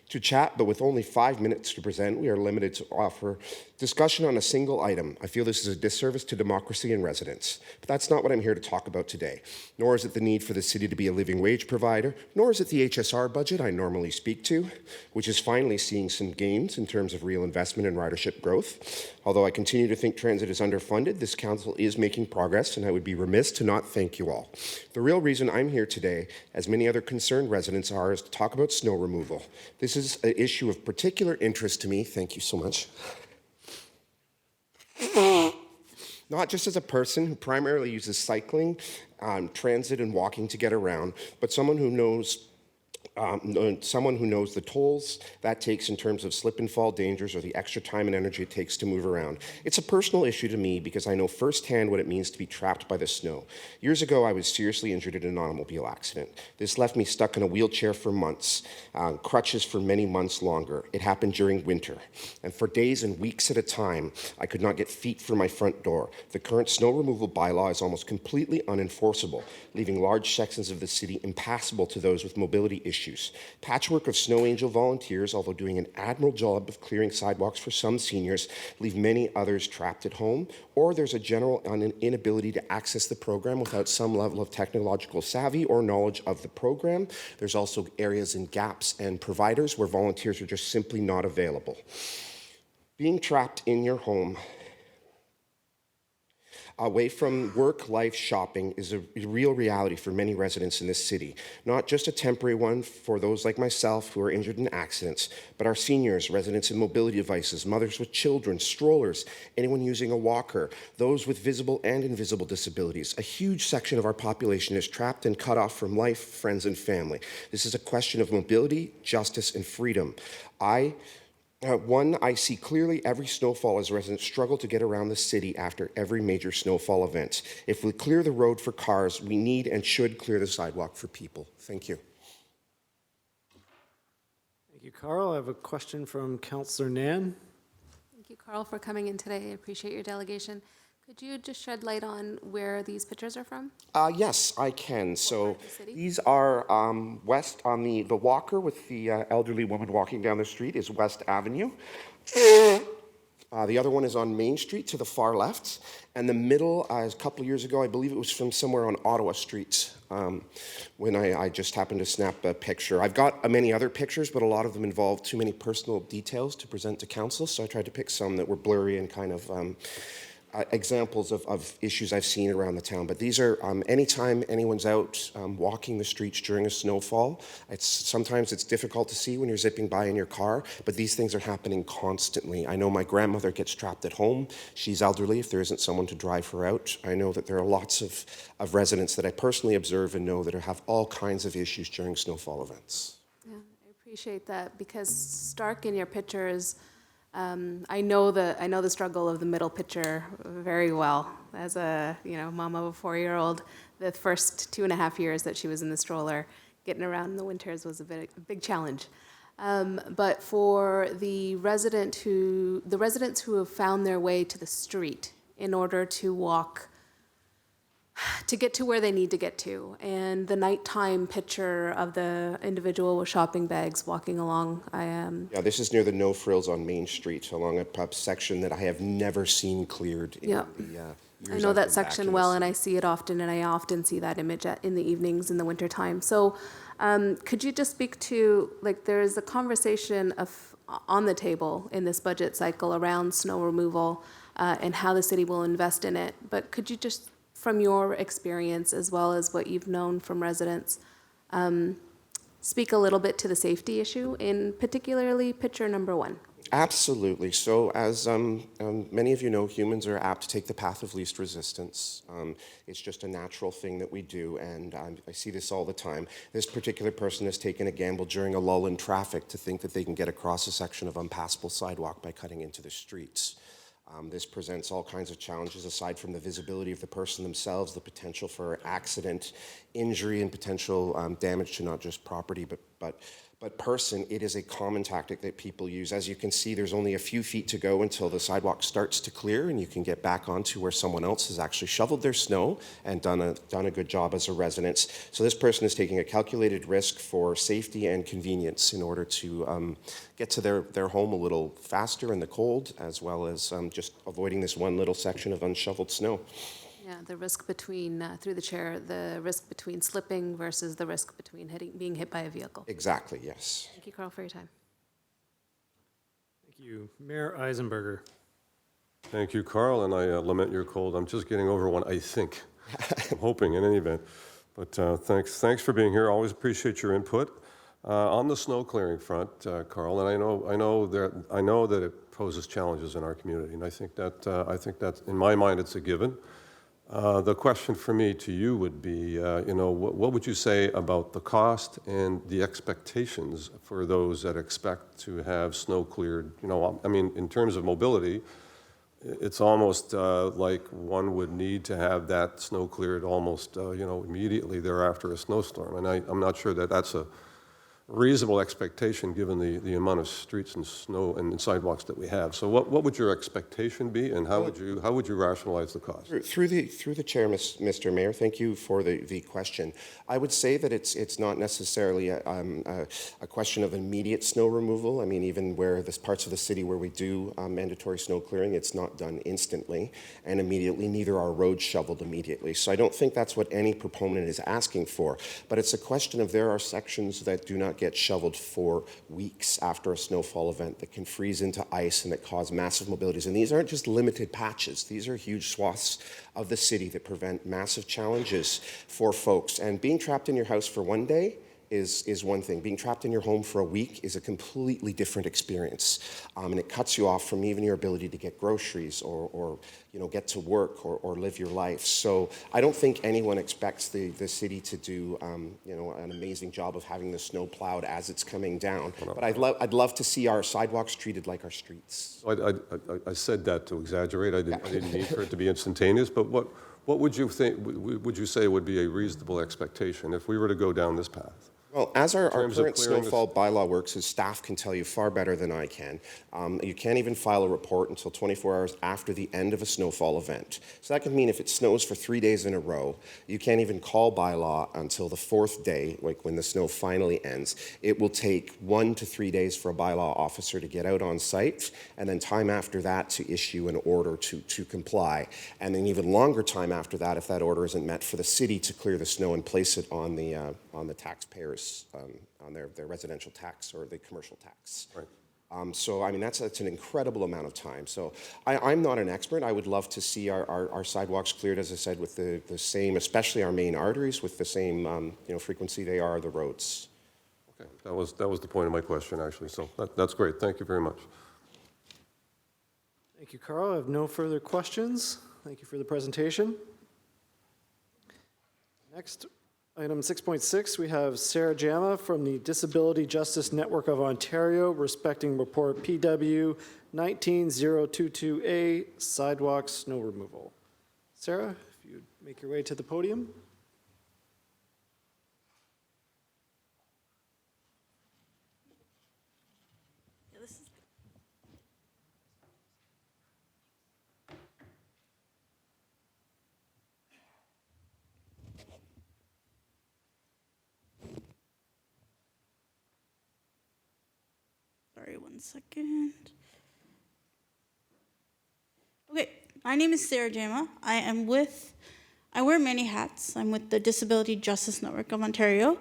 to chat, but with only 5 minutes to present, we are limited to offer discussion on a single item. I feel this is a disservice to democracy and residents. But that's not what I'm here to talk about today. Nor is it the need for the city to be a living wage provider, nor is it the HSR budget I normally speak to, which is finally seeing some gains in terms of real investment and ridership growth. Although I continue to think transit is underfunded, this council is making progress, and I would be remiss to not thank you all. The real reason I'm here today, as many other concerned residents are, is to talk about snow removal. This is an issue of particular interest to me. Thank you so much. Not just as a person who primarily uses cycling, transit, and walking to get around, but someone who knows the tolls that takes in terms of slip and fall dangers or the extra time and energy it takes to move around. It's a personal issue to me because I know firsthand what it means to be trapped by the snow. Years ago, I was seriously injured in an automobile accident. This left me stuck in a wheelchair for months, crutches for many months longer. It happened during winter. And for days and weeks at a time, I could not get feet from my front door. The current snow removal bylaw is almost completely unenforceable, leaving large sections of the city impassable to those with mobility issues. Patchwork of Snow Angel volunteers, although doing an admirable job of clearing sidewalks for some seniors, leave many others trapped at home, or there's a general inability to access the program without some level of technological savvy or knowledge of the program. There's also areas and gaps and providers where volunteers are just simply not available. Being trapped in your home away from work, life, shopping is a real reality for many residents in this city. Not just a temporary one for those like myself who are injured in accidents, but our seniors, residents in mobility devices, mothers with children, strollers, anyone using a walker, those with visible and invisible disabilities. A huge section of our population is trapped and cut off from life, friends, and family. This is a question of mobility, justice, and freedom. I see clearly every snowfall as residents struggle to get around the city after every major snowfall event. If we clear the road for cars, we need and should clear the sidewalk for people. Thank you. Thank you, Carl. I have a question from Councillor Nan. Thank you, Carl, for coming in today. I appreciate your delegation. Could you just shed light on where these pictures are from? Yes, I can. So part of the city? these are west on the walker with the elderly woman walking down the street is West Avenue. The other one is on Main Street to the far left. And the middle, a couple of years ago, I believe it was from somewhere on Ottawa Street when I just happened to snap a picture. I've got many other pictures, but a lot of them involve too many personal details to present to council. So I tried to pick some that were blurry and kind of examples of issues I've seen around the town. But these are anytime anyone's out walking the streets during a snowfall, sometimes it's difficult to see when you're zipping by in your car, but these things are happening constantly. I know my grandmother gets trapped at home. She's elderly if there isn't someone to drive her out. I know that there are lots of residents that I personally observe and know that have all kinds of issues during snowfall events. Yeah, I appreciate that because Stark in your pictures, I know the struggle of the middle picture very well. As a mom of a 4-year-old, the first 2.5 years that she was in the stroller, getting around in the winters was a big challenge. But for the residents who have found their way to the street in order to walk to get to where they need to get to, and the nighttime picture of the individual with shopping bags walking along, Yeah, this is near the No Frills on Main Street, along a pub section that I have never seen cleared in Yeah. the years I know I've that been section back in well, this. and I see it often, and I often see that image in the evenings in the wintertime. So could you just speak to, there is a conversation on the table in this budget cycle around snow removal and how the city will invest in it. But could you just, from your experience as well as what you've known from residents, speak a little bit to the safety issue in particularly picture number 1? Absolutely. So as many of you know, humans are apt to take the path of least resistance. It's just a natural thing that we do, and I see this all the time. This particular person has taken a gamble during a lull in traffic to think that they can get across a section of unpassable sidewalk by cutting into the streets. This presents all kinds of challenges aside from the visibility of the person themselves, the potential for accident, injury, and potential damage to not just property but person. It is a common tactic that people use. As you can see, there's only a few feet to go until the sidewalk starts to clear and you can get back onto where someone else has actually shoveled their snow and done a good job as a resident. So this person is taking a calculated risk for safety and convenience in order to get to their home a little faster in the cold, as well as just avoiding this one little section of unshoveled snow. Yeah, the risk between, through the chair, the risk between slipping versus the risk between being hit by a vehicle. Exactly, yes. Thank you, Carl, for your time. Thank you. Mayor Eisenberger. Thank you, Carl, and I lament your cold. I'm just getting over one, I think. I'm hoping in any event. But thanks for being here. Always appreciate your input. On the snow clearing front, Carl, and I know that it poses challenges in our community, and I think that in my mind it's a given. The question for me to you would be, what would you say about the cost and the expectations for those that expect to have snow cleared? I mean, in terms of mobility, it's almost like one would need to have that snow cleared almost, immediately thereafter a snowstorm. And I'm not sure that that's a reasonable expectation given the amount of streets and snow and sidewalks that we have. So what would your expectation be, and how would you rationalize the cost? Through the chair, Mr. Mayor, thank you for the question. I would say that it's not necessarily a question of immediate snow removal. I mean, even where there's parts of the city where we do mandatory snow clearing, it's not done instantly and immediately. Neither are roads shoveled immediately. So I don't think that's what any proponent is asking for. But it's a question of there are sections that do not get shoveled for weeks after a snowfall event that can freeze into ice and that cause massive mobilities. And these aren't just limited patches. These are huge swaths of the city that prevent massive challenges for folks. And being trapped in your house for one day is one thing. Being trapped in your home for a week is a completely different experience. And it cuts you off from even your ability to get groceries or get to work or live your life. So I don't think anyone expects the city to do an amazing job of having the snow plowed as it's coming down. But I'd love to see our sidewalks treated like our streets. I said that to exaggerate. I didn't need for it to be instantaneous, but what would you think, would you say would be a reasonable expectation if we were to go down this path? Well, as our terms of current clearing snowfall bylaw works, as staff can tell you far better than I can, you can't even file a report until 24 hours after the end of a snowfall event. So that could mean if it snows for 3 days in a row, you can't even call bylaw until the 4th day, like when the snow finally ends. It will take 1 to 3 days for a bylaw officer to get out on site, and then time after that to issue an order to comply. And then even longer time after that, if that order isn't met, for the city to clear the snow and place it on the taxpayers, on their residential tax or the commercial tax. Right. So, I mean, that's an incredible amount of time. So I'm not an expert. I would love to see our sidewalks cleared, as I said, with the same, especially our main arteries, with the same frequency they are the roads. Okay, that was the point of my question, actually. So that's great. Thank you very much. Thank you, Carl. I have no further questions. Thank you for the presentation. Next, item 6.6, we have Sarah Jama from the Disability Justice Network of Ontario, respecting report PW 19022A, sidewalk snow removal. Sarah, if you'd make your way to the podium. Sorry, 1 second. Okay, my name is Sarah Jama. I wear many hats. I'm with the Disability Justice Network of Ontario.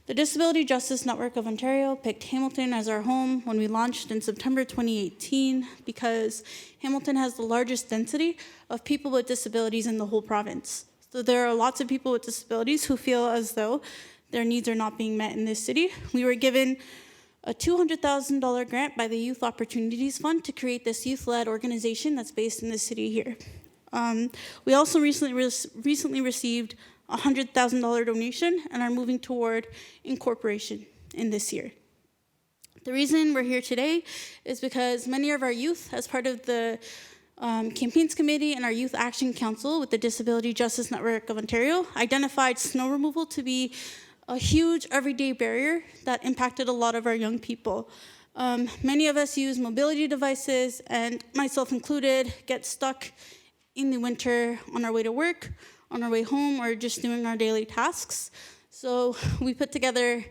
The Disability Justice Network of Ontario picked Hamilton as our home when we launched in September 2018 because Hamilton has the largest density of people with disabilities in the whole province. So there are lots of people with disabilities who feel as though their needs are not being met in this city. We were given a $200,000 grant by the Youth Opportunities Fund to create this youth-led organization that's based in the city here. We also recently received a $100,000 donation and are moving toward incorporation in this year. The reason we're here today is because many of our youth, as part of the Campaigns Committee and our Youth Action Council with the Disability Justice Network of Ontario, identified snow removal to be a huge everyday barrier that impacted a lot of our young people. Many of us use mobility devices, and myself included, get stuck in the winter on our way to work, on our way home, or just doing our daily tasks. So we put together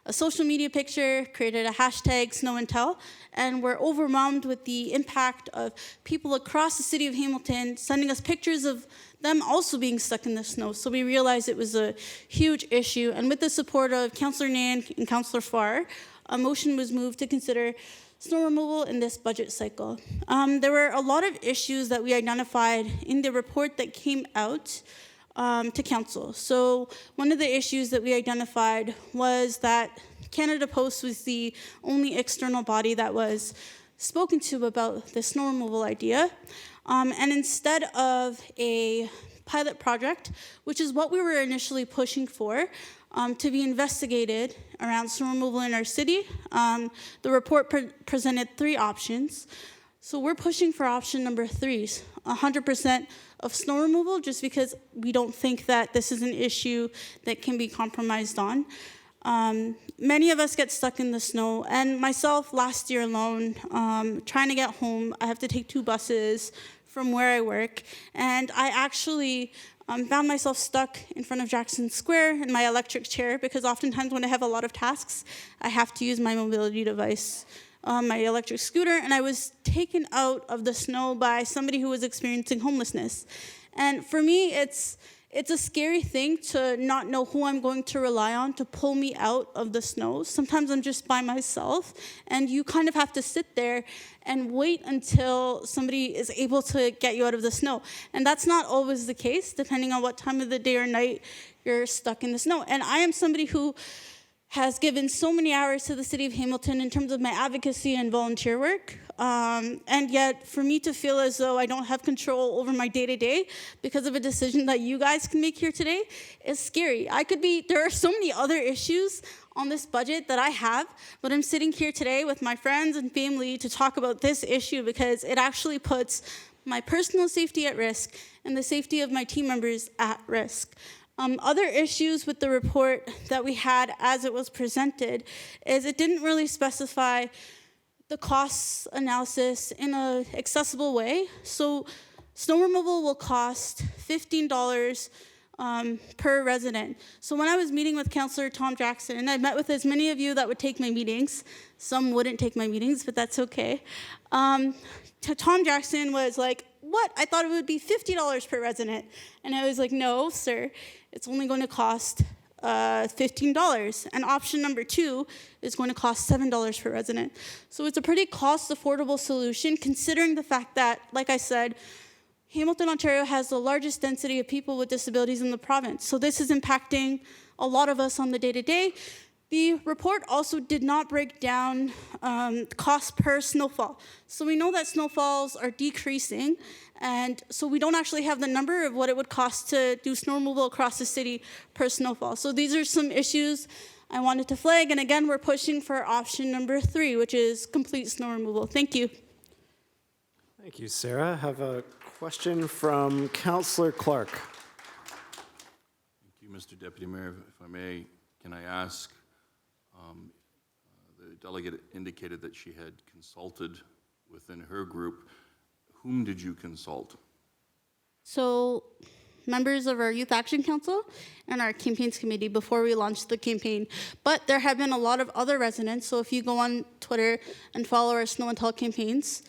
a social media picture, created a hashtag Snow and Tell, and we're overwhelmed with the impact of people across the city of Hamilton sending us pictures of them also being stuck in the snow. So we realized it was a huge issue. And with the support of Councillor Nan and Councillor Farr, a motion was moved to consider snow removal in this budget cycle. There were a lot of issues that we identified in the report that came out to council. So one of the issues that we identified was that Canada Post was the only external body that was spoken to about the snow removal idea. And instead of a pilot project, which is what we were initially pushing for, to be investigated around snow removal in our city, the report presented 3 options. So we're pushing for option number 3, 100% of snow removal, just because we don't think that this is an issue that can be compromised on. Many of us get stuck in the snow, and myself, last year alone, trying to get home, I have to take 2 buses from where I work, and I actually found myself stuck in front of Jackson Square in my electric chair, because oftentimes when I have a lot of tasks, I have to use my mobility device, my electric scooter, and I was taken out of the snow by somebody who was experiencing homelessness. And for me, it's it's a scary thing to not know who I'm going to rely on to pull me out of the snow. Sometimes I'm just by myself, and you kind of have to sit there and wait until somebody is able to get you out of the snow. And that's not always the case, depending on what time of the day or night you're stuck in the snow. And I am somebody who has given so many hours to the city of Hamilton in terms of my advocacy and volunteer work. And yet, for me to feel as though I don't have control over my day-to-day because of a decision that you guys can make here today is scary. There are so many other issues on this budget that I have, but I'm sitting here today with my friends and family to talk about this issue because it actually puts my personal safety at risk and the safety of my team members at risk. Other issues with the report that we had as it was presented is it didn't really specify the cost analysis in an accessible way. So snow removal will cost $15 per resident. So when I was meeting with Councillor Tom Jackson, I met with as many of you that would take my meetings. Some wouldn't take my meetings, but that's okay. Tom Jackson was like, what? I thought it would be $50 per resident. And I was like, no, sir, it's only going to cost $15. And option number 2 is going to cost $7 per resident. So it's a pretty cost-affordable solution, considering the fact that, like I said, Hamilton, Ontario has the largest density of people with disabilities in the province. So this is impacting a lot of us on the day-to-day. The report also did not break down cost per snowfall. So we know that snowfalls are decreasing, and so we don't actually have the number of what it would cost to do snow removal across the city per snowfall. So these are some issues I wanted to flag, and again, we're pushing for option number 3, which is complete snow removal. Thank you. Thank you, Sarah. I have a question from Councillor Clark. Thank you, Mr. Deputy Mayor. If I may, can I ask, the delegate indicated that she had consulted within her group. Whom did you consult? So members of our Youth Action Council and our campaigns committee before we launched the campaign. But there have been a lot of other residents, so if you go on Twitter and follow our Snow and Tell campaigns,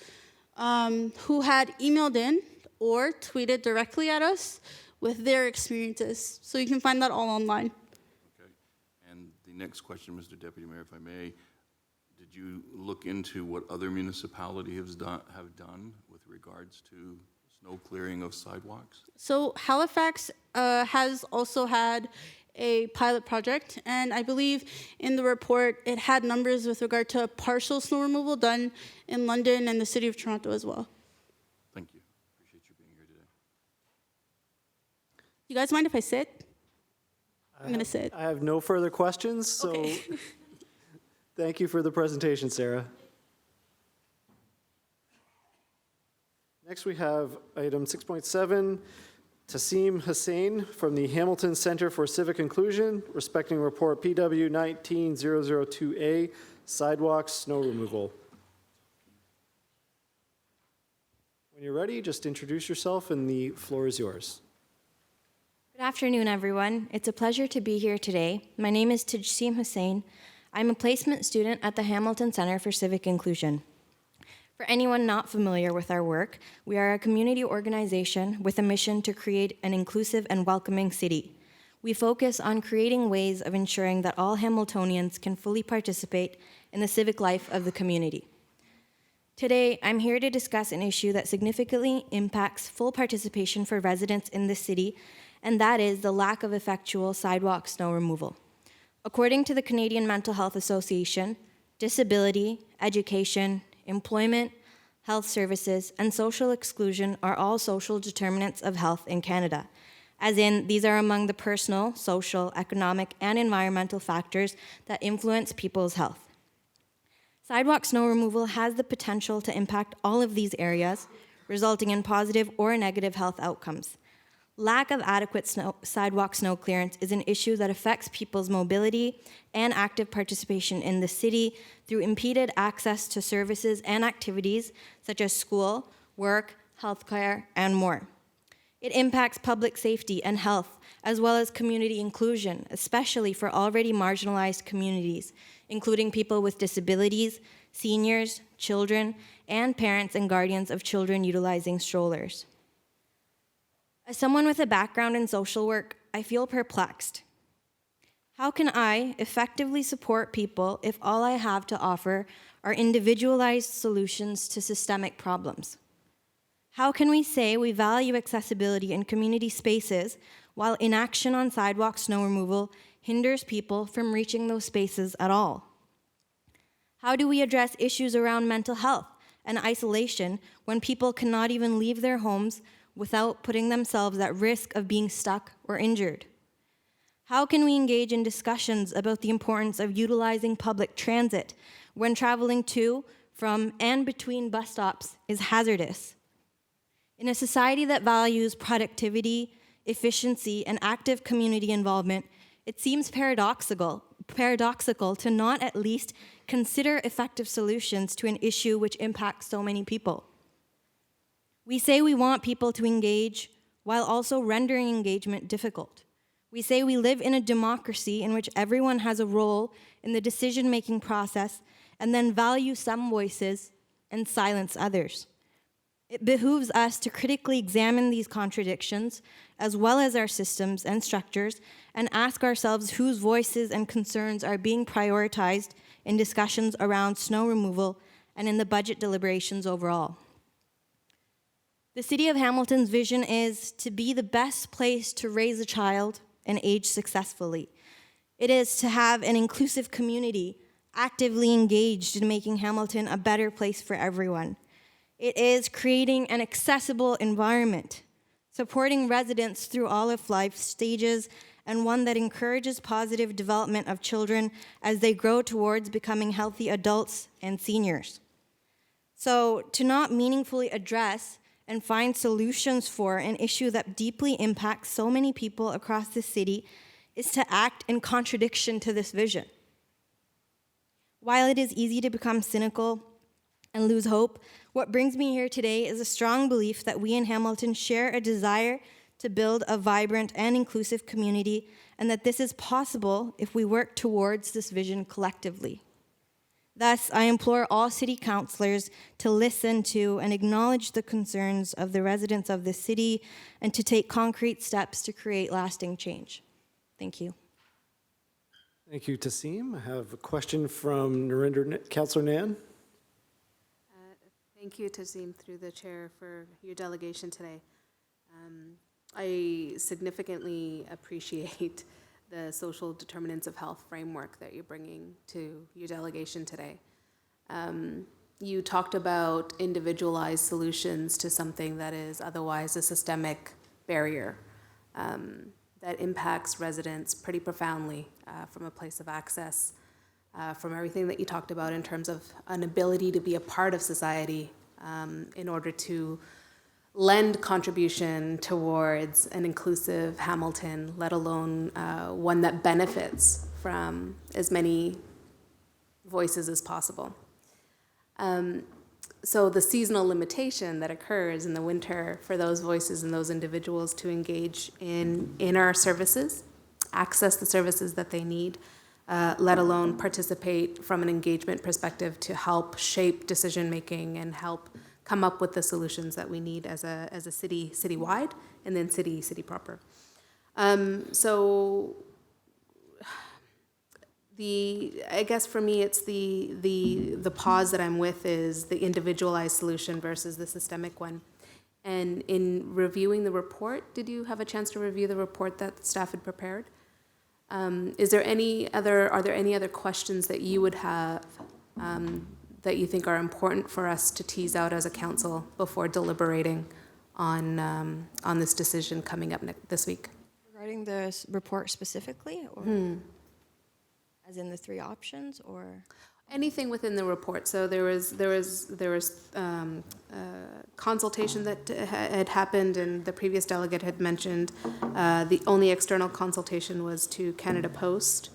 who had emailed in or tweeted directly at us with their experiences. So you can find that all online. Okay. And the next question, Mr. Deputy Mayor, if I may, did you look into what other municipalities have done with regards to snow clearing of sidewalks? So Halifax has also had a pilot project, and I believe in the report it had numbers with regard to partial snow removal done in London and the City of Toronto as well. Thank you. Appreciate you being here today. You guys mind if I sit? I'm going to sit. I have no further questions, so Okay. thank you for the presentation, Sarah. Next, we have item 6.7, Tassim Hussain from the Hamilton Center for Civic Inclusion, respecting report PW 19002A, sidewalk snow removal. When you're ready, just introduce yourself and the floor is yours. Good afternoon, everyone. It's a pleasure to be here today. My name is Tassim Hussain. I'm a placement student at the Hamilton Center for Civic Inclusion. For anyone not familiar with our work, we are a community organization with a mission to create an inclusive and welcoming city. We focus on creating ways of ensuring that all Hamiltonians can fully participate in the civic life of the community. Today, I'm here to discuss an issue that significantly impacts full participation for residents in the city, and that is the lack of effectual sidewalk snow removal. According to the Canadian Mental Health Association, disability, education, employment, health services, and social exclusion are all social determinants of health in Canada, as in these are among the personal, social, economic, and environmental factors that influence people's health. Sidewalk snow removal has the potential to impact all of these areas, resulting in positive or negative health outcomes. Lack of adequate sidewalk snow clearance is an issue that affects people's mobility and active participation in the city through impeded access to services and activities such as school, work, healthcare, and more. It impacts public safety and health, as well as community inclusion, especially for already marginalized communities, including people with disabilities, seniors, children, and parents and guardians of children utilizing strollers. As someone with a background in social work, I feel perplexed. How can I effectively support people if all I have to offer are individualized solutions to systemic problems? How can we say we value accessibility in community spaces while inaction on sidewalk snow removal hinders people from reaching those spaces at all? How do we address issues around mental health and isolation when people cannot even leave their homes without putting themselves at risk of being stuck or injured? How can we engage in discussions about the importance of utilizing public transit when traveling to, from, and between bus stops is hazardous? In a society that values productivity, efficiency, and active community involvement, it seems paradoxical to not at least consider effective solutions to an issue which impacts so many people. We say we want people to engage while also rendering engagement difficult. We say we live in a democracy in which everyone has a role in the decision-making process and then value some voices and silence others. It behooves us to critically examine these contradictions, as well as our systems and structures, and ask ourselves whose voices and concerns are being prioritized in discussions around snow removal and in the budget deliberations overall. The City of Hamilton's vision is to be the best place to raise a child and age successfully. It is to have an inclusive community actively engaged in making Hamilton a better place for everyone. It is creating an accessible environment, supporting residents through all of life's stages, and one that encourages positive development of children as they grow towards becoming healthy adults and seniors. So, to not meaningfully address and find solutions for an issue that deeply impacts so many people across the city is to act in contradiction to this vision. While it is easy to become cynical and lose hope, what brings me here today is a strong belief that we in Hamilton share a desire to build a vibrant and inclusive community, and that this is possible if we work towards this vision collectively. Thus, I implore all city councilors to listen to and acknowledge the concerns of the residents of the city and to take concrete steps to create lasting change. Thank you. Thank you, Tassim. I have a question from Councillor Nan. Thank you, Tazim, through the chair, for your delegation today. I significantly appreciate the social determinants of health framework that you're bringing to your delegation today. You talked about individualized solutions to something that is otherwise a systemic barrier that impacts residents pretty profoundly from a place of access, from everything that you talked about in terms of an ability to be a part of society in order to lend contribution towards an inclusive Hamilton, let alone one that benefits from as many voices as possible. So the seasonal limitation that occurs in the winter for those voices and those individuals to engage in our services, access the services that they need, let alone participate from an engagement perspective to help shape decision-making and help come up with the solutions that we need as a city, citywide, and then city proper. So I guess for me, it's the pause that I'm with is the individualized solution versus the systemic one. And in reviewing the report, did you have a chance to review the report that staff had prepared? Are there any other questions that you would have that you think are important for us to tease out as a council before deliberating on this decision coming up this week? Regarding the report specifically, or as in the three options, or anything within the report? So there was consultation that had happened, and the previous delegate had mentioned the only external consultation was to Canada Post.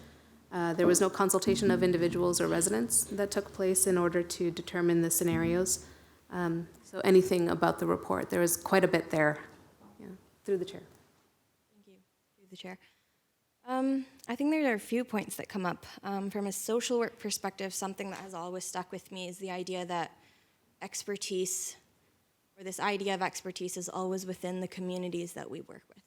There was no consultation of individuals or residents that took place in order to determine the scenarios. So anything about the report, there was quite a bit there. Yeah, through the chair. Thank you. Through the chair. I think there are a few points that come up. From a social work perspective, something that has always stuck with me is the idea that expertise or this idea of expertise is always within the communities that we work with.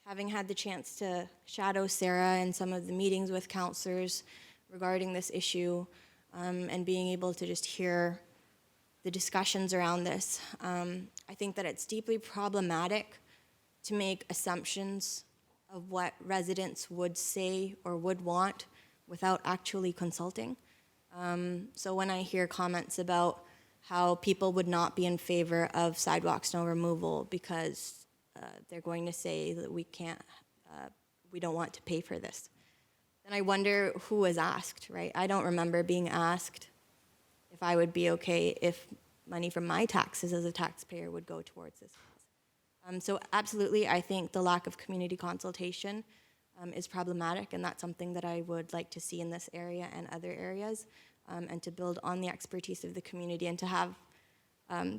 Having had the chance to shadow Sarah in some of the meetings with counselors regarding this issue, and being able to just hear the discussions around this, I think that it's deeply problematic to make assumptions of what residents would say or would want without actually consulting. So when I hear comments about how people would not be in favor of sidewalk snow removal because they're going to say that we don't want to pay for this, then I wonder who was asked, right? I don't remember being asked if I would be okay if money from my taxes as a taxpayer would go towards this. So absolutely, I think the lack of community consultation is problematic, and that's something that I would like to see in this area and other areas, and to build on the expertise of the community and to have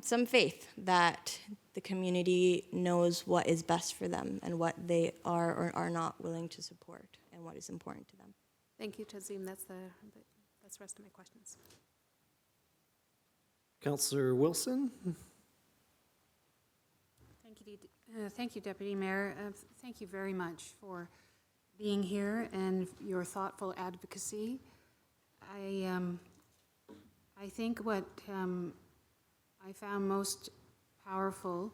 some faith that the community knows what is best for them and what they are or are not willing to support and what is important to them. Thank you, Tazim. That's the rest of my questions. Councillor Wilson? Thank you, Deputy Mayor. Thank you very much for being here and your thoughtful advocacy. I think what I found most powerful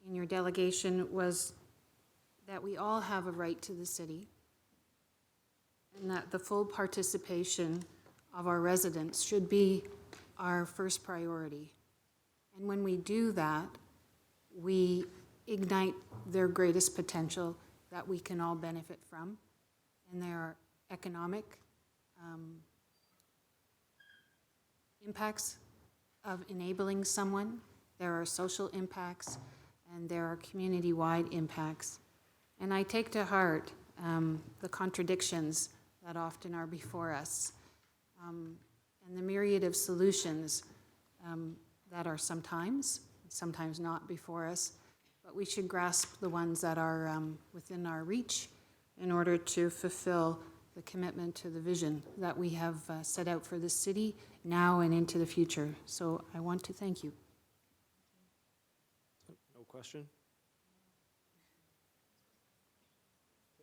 in your delegation was that we all have a right to the city, and that the full participation of our residents should be our first priority. And when we do that, we ignite their greatest potential that we can all benefit from. And there are economic impacts of enabling someone, there are social impacts, and there are community-wide impacts. And I take to heart the contradictions that often are before us, and the myriad of solutions that are sometimes not before us, but we should grasp the ones that are within our reach in order to fulfill the commitment to the vision that we have set out for this city now and into the future. So I want to thank you. No question?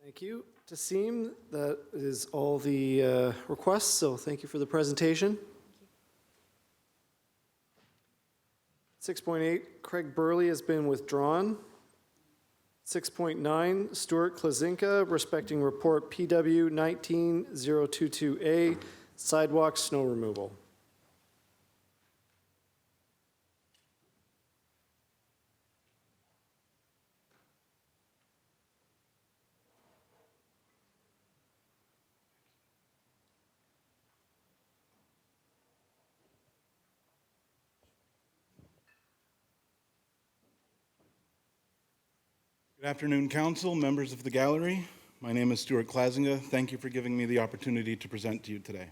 Thank you. Tasim, that is all the requests, so thank you for the presentation. 6.8, Craig Burley has been withdrawn. 6.9, Stuart Klazinka, respecting report PW 19022A, sidewalk snow removal. Good afternoon, Council, members of the gallery. My name is Stuart Klazinga. Thank you for giving me the opportunity to present to you today.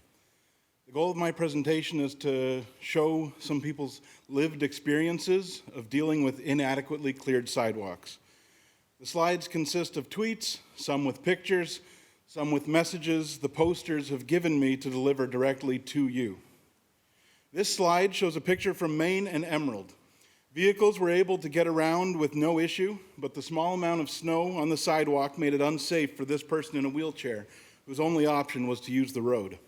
The goal of my presentation is to show some people's lived experiences of dealing with inadequately cleared sidewalks. The slides consist of tweets, some with pictures, some with messages the posters have given me to deliver directly to you. This slide shows a picture from Maine and Emerald. Vehicles were able to get around with no issue, but the small amount of snow on the sidewalk made it unsafe for this person in a wheelchair, whose only option was to use the road.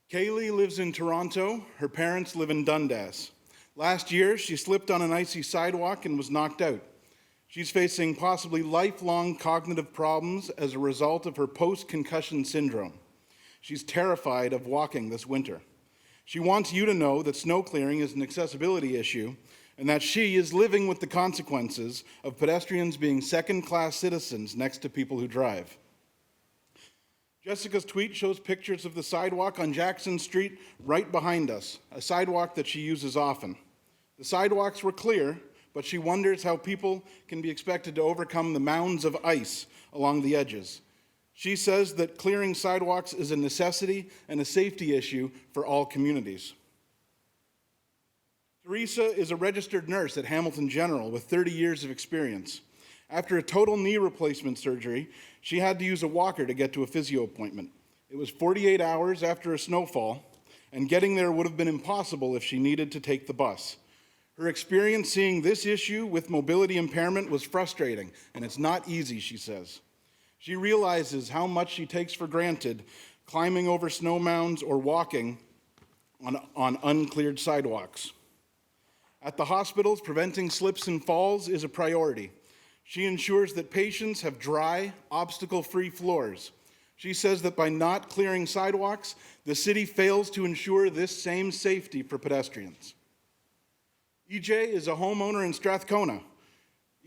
Kaylee lives in Toronto. Her parents live in Dundas. Last year, she slipped on an icy sidewalk and was knocked out. She's facing possibly lifelong cognitive problems as a result of her post-concussion syndrome. She's terrified of walking this winter. She wants you to know that snow clearing is an accessibility issue and that she is living with the consequences of pedestrians being second-class citizens next to people who drive. Jessica's tweet shows pictures of the sidewalk on Jackson Street right behind us, a sidewalk that she uses often. The sidewalks were clear, but she wonders how people can be expected to overcome the mounds of ice along the edges. She says that clearing sidewalks is a necessity and a safety issue for all communities. Teresa is a registered nurse at Hamilton General with 30 years of experience. After a total knee replacement surgery, she had to use a walker to get to a physio appointment. It was 48 hours after a snowfall, and getting there would have been impossible if she needed to take the bus. Her experience seeing this issue with mobility impairment was frustrating, and it's not easy, she says. She realizes how much she takes for granted climbing over snow mounds or walking on uncleared sidewalks. At the hospitals, preventing slips and falls is a priority. She ensures that patients have dry, obstacle-free floors. She says that by not clearing sidewalks, the city fails to ensure this same safety for pedestrians. EJ is a homeowner in Strathcona.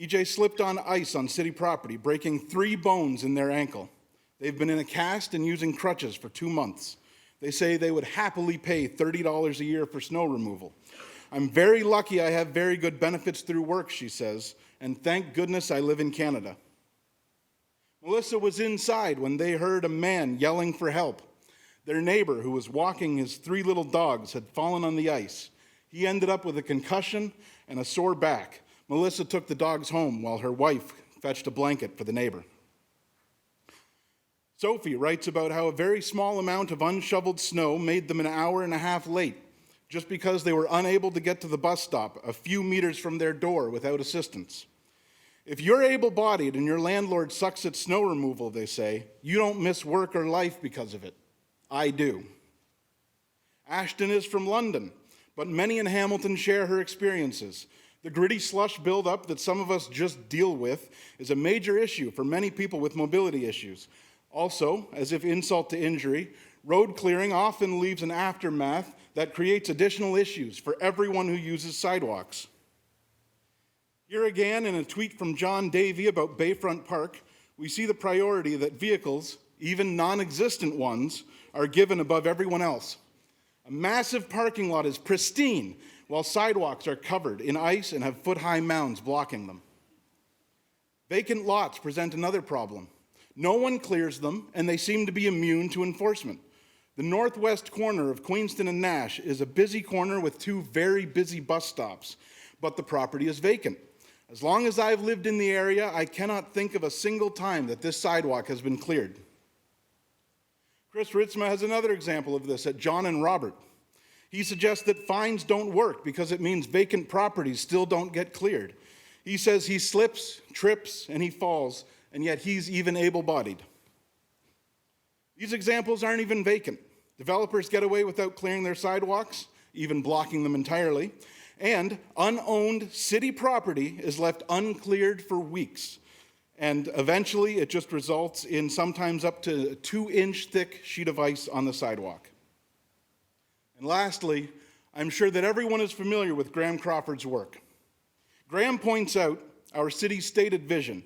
EJ slipped on ice on city property, breaking 3 bones in their ankle. They've been in a cast and using crutches for 2 months. They say they would happily pay $30 a year for snow removal. I'm very lucky I have very good benefits through work, she says, and thank goodness I live in Canada. Melissa was inside when they heard a man yelling for help. Their neighbor, who was walking his 3 little dogs, had fallen on the ice. He ended up with a concussion and a sore back. Melissa took the dogs home while her wife fetched a blanket for the neighbor. Sophie writes about how a very small amount of unshoveled snow made them an hour and a half late, just because they were unable to get to the bus stop a few meters from their door without assistance. If you're able-bodied and your landlord sucks at snow removal, they say, you don't miss work or life because of it. I do. Ashton is from London, but many in Hamilton share her experiences. The gritty slush buildup that some of us just deal with is a major issue for many people with mobility issues. Also, as if insult to injury, road clearing often leaves an aftermath that creates additional issues for everyone who uses sidewalks. Here again, in a tweet from John Davey about Bayfront Park, we see the priority that vehicles, even non-existent ones, are given above everyone else. A massive parking lot is pristine, while sidewalks are covered in ice and have foot-high mounds blocking them. Vacant lots present another problem. No one clears them, and they seem to be immune to enforcement. The northwest corner of Queenston and Nash is a busy corner with 2 very busy bus stops, but the property is vacant. As long as I've lived in the area, I cannot think of a single time that this sidewalk has been cleared. Chris Ritzma has another example of this at John and Robert. He suggests that fines don't work because it means vacant properties still don't get cleared. He says he slips, trips, and he falls, and yet he's even able-bodied. These examples aren't even vacant. Developers get away without clearing their sidewalks, even blocking them entirely, and unowned city property is left uncleared for weeks. And eventually it just results in sometimes up to a 2-inch thick sheet of ice on the sidewalk. And lastly, I'm sure that everyone is familiar with Graham Crawford's work. Graham points out our city's stated vision,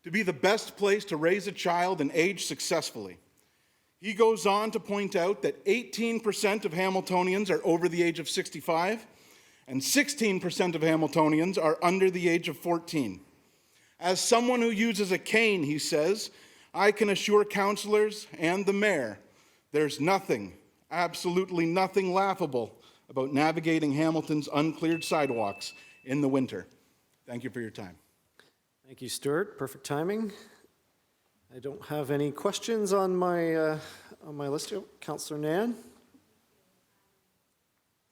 to be the best place to raise a child and age successfully. He goes on to point out that 18% of Hamiltonians are over the age of 65, and 16% of Hamiltonians are under the age of 14. As someone who uses a cane, he says, I can assure councillors and the mayor there's nothing, absolutely nothing laughable about navigating Hamilton's uncleared sidewalks in the winter. Thank you for your time. Thank you, Stuart. Perfect timing. I don't have any questions on my list. Oh, Councillor Nan.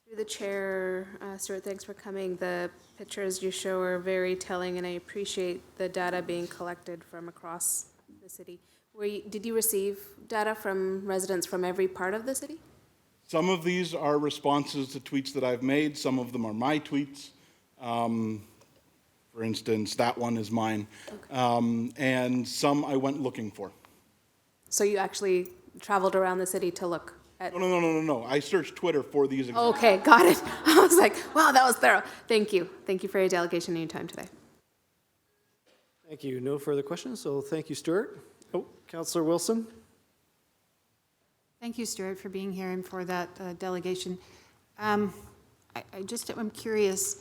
Through the chair, Stuart, thanks for coming. The pictures you show are very telling, and I appreciate the data being collected from across the city. Did you receive data from residents from every part of the city? Some of these are responses to tweets that I've made. Some of them are my tweets. For instance, that one is mine. Okay. And some I went looking for. So you actually traveled around the city to look at? No. I searched Twitter for these examples. Okay, got it. I was like, wow, that was thorough. Thank you. Thank you for your delegation and your time today. Thank you. No further questions, so thank you, Stuart. Oh, Councillor Wilson. Thank you, Stuart, for being here and for that delegation. I'm curious,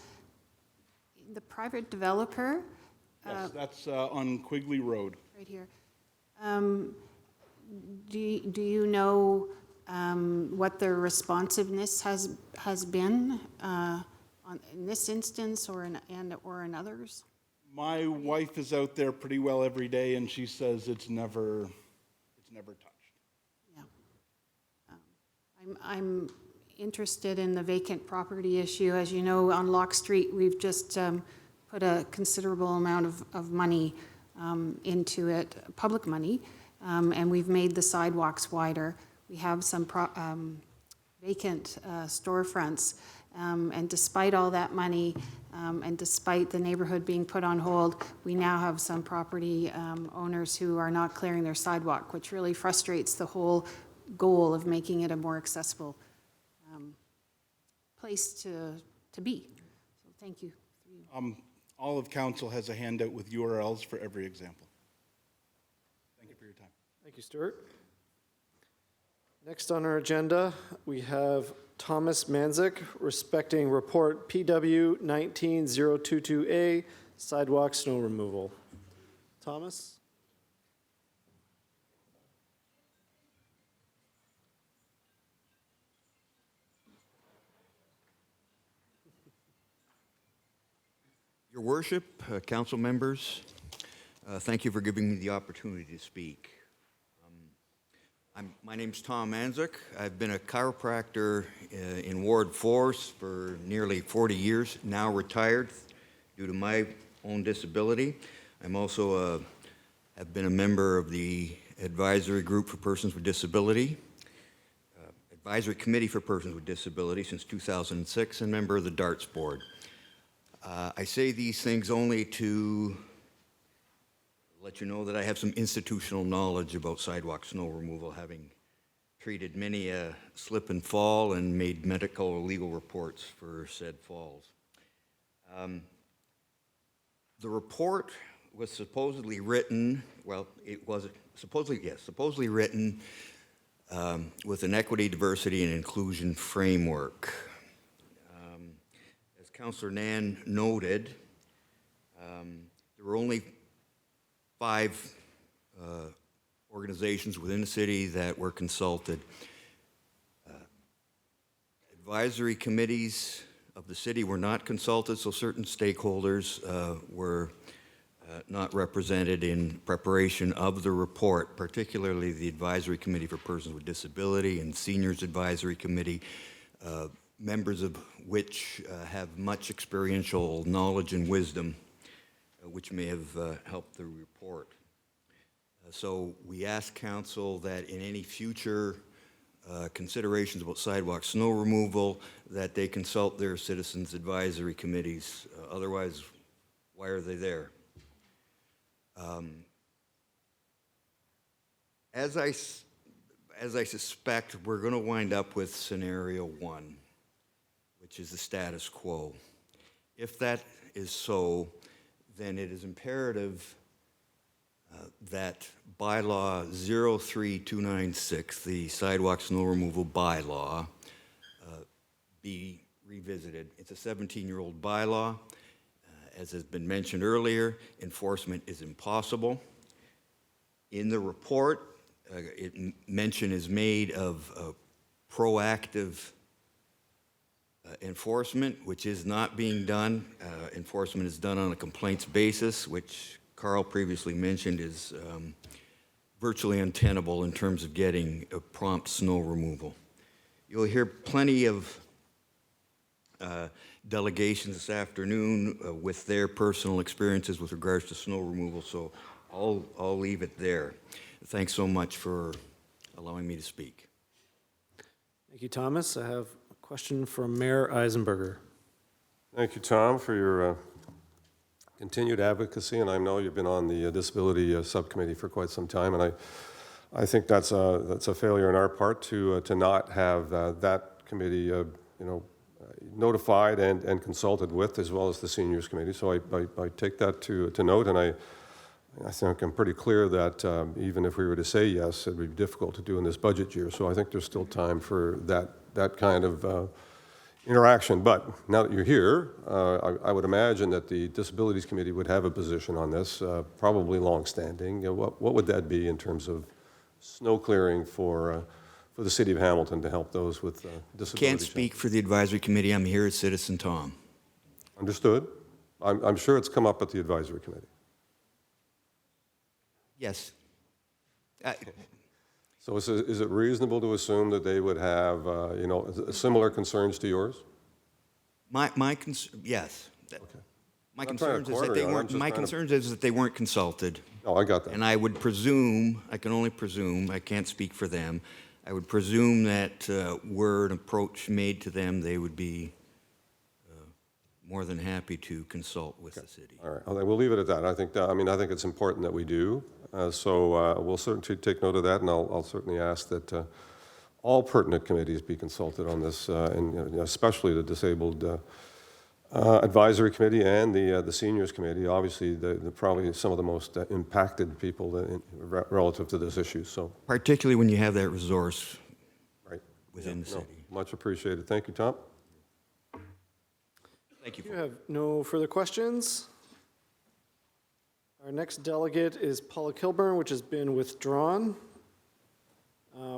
the private developer? Yes, that's on Quigley Road. Right here. Do you know what their responsiveness has been in this instance or in others? My wife is out there pretty well every day, and she says it's never touched. Yeah. I'm interested in the vacant property issue. As you know, on Locke Street, we've just put a considerable amount of money into it, public money, and we've made the sidewalks wider. We have some vacant storefronts, and despite all that money, and despite the neighborhood being put on hold, we now have some property owners who are not clearing their sidewalk, which really frustrates the whole goal of making it a more accessible place to be. So thank you. All of council has a handout with URLs for every example. Thank you for your time. Thank you, Stuart. Next on our agenda, we have Thomas Manzik, respecting report PW 19022A, sidewalk snow removal. Thomas? Your Worship, council members, thank you for giving me the opportunity to speak. My name's Tom Manzik. I've been a chiropractor in Ward 4 for nearly 40 years, now retired due to my own disability. I'm also have been a member of the Advisory Group for Persons with Disability, Advisory Committee for Persons with Disability since 2006, and member of the Darts Board. I say these things only to let you know that I have some institutional knowledge about sidewalk snow removal, having treated many a slip and fall and made medical or legal reports for said falls. The report was supposedly written, well, it was supposedly written with an equity, diversity, and inclusion framework. As Councillor Nan noted, there were only 5 organizations within the city that were consulted. Advisory committees of the city were not consulted, so certain stakeholders were not represented in preparation of the report, particularly the Advisory Committee for Persons with Disability and Seniors Advisory Committee, members of which have much experiential knowledge and wisdom, which may have helped the report. So we ask council that in any future considerations about sidewalk snow removal, that they consult their citizens advisory committees. Otherwise, why are they there? As I suspect, we're going to wind up with scenario 1, which is the status quo. If that is so, then it is imperative that bylaw 03296, the sidewalk snow removal bylaw, be revisited. It's a 17-year-old bylaw. As has been mentioned earlier, enforcement is impossible. In the report, mention is made of proactive enforcement, which is not being done. Enforcement is done on a complaints basis, which Carl previously mentioned is virtually untenable in terms of getting a prompt snow removal. You'll hear plenty of delegations this afternoon with their personal experiences with regards to snow removal, so I'll leave it there. Thanks so much for allowing me to speak. Thank you, Thomas. I have a question from Mayor Eisenberger. Thank you, Tom, for your continued advocacy, and I know you've been on the disability subcommittee for quite some time, and I think that's a failure on our part to not have that committee notified and consulted with, as well as the seniors committee. So I take that to note, and I think I'm pretty clear that even if we were to say yes, it would be difficult to do in this budget year. So I think there's still time for that kind of interaction. But now that you're here, I would imagine that the Disabilities Committee would have a position on this, probably longstanding. What would that be in terms of snow clearing for the city of Hamilton to help those with disabilities? Can't speak for the advisory committee. I'm here as Citizen Tom. Understood. I'm sure it's come up at the advisory committee. Yes. So is it reasonable to assume that they would have, similar concerns to yours? Yes. My I'm not trying concerns to is that corner they you, I'm weren't, just my trying to- concerns is that they weren't consulted. Oh, I got that. And I would presume, I can only presume, I can't speak for them, I would presume that were an approach made to them, they would be more than happy to consult with the city. All right, we'll leave it at that. I think it's important that we do. So we'll certainly take note of that, and I'll certainly ask that all pertinent committees be consulted on this, and especially the Disabled Advisory Committee and the Seniors Committee. Obviously, they're probably some of the most impacted people relative to this issue. So Particularly when you have that resource within the no, city. much appreciated. Thank you, Tom. Thank you. You have no further questions? Our next delegate is Paula Kilburn, which has been withdrawn.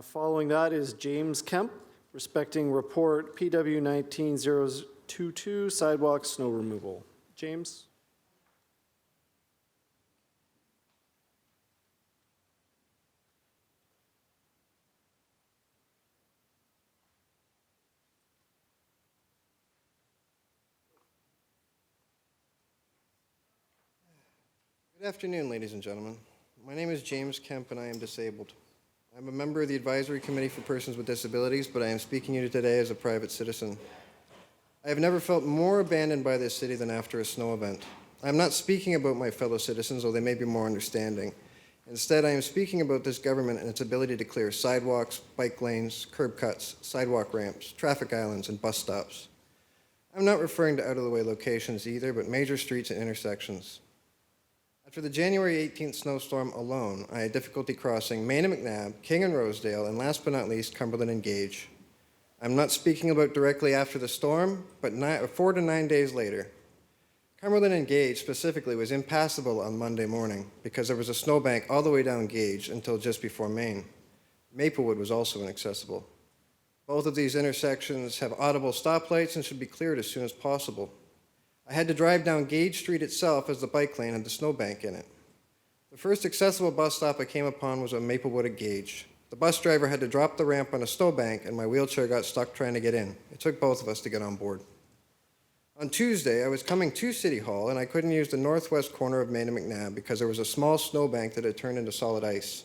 Following that is James Kemp, respecting report PW 19022, sidewalk snow removal. James? Good afternoon, ladies and gentlemen. My name is James Kemp, and I am disabled. I'm a member of the Advisory Committee for Persons with Disabilities, but I am speaking to you today as a private citizen. I have never felt more abandoned by this city than after a snow event. I am not speaking about my fellow citizens, though they may be more understanding. Instead, I am speaking about this government and its ability to clear sidewalks, bike lanes, curb cuts, sidewalk ramps, traffic islands, and bus stops. I'm not referring to out-of-the-way locations either, but major streets and intersections. After the January 18th snowstorm alone, I had difficulty crossing Main and McNabb, King and Rosedale, and last but not least, Cumberland and Gage. I'm not speaking about directly after the storm, but 4 to 9 days later. Cumberland and Gage specifically was impassable on Monday morning because there was a snowbank all the way down Gage until just before Main. Maplewood was also inaccessible. Both of these intersections have audible stoplights and should be cleared as soon as possible. I had to drive down Gage Street itself as the bike lane had the snowbank in it. The first accessible bus stop I came upon was on Maplewood at Gage. The bus driver had to drop the ramp on a snowbank, and my wheelchair got stuck trying to get in. It took both of us to get on board. On Tuesday, I was coming to City Hall, and I couldn't use the northwest corner of Main and McNabb because there was a small snowbank that had turned into solid ice.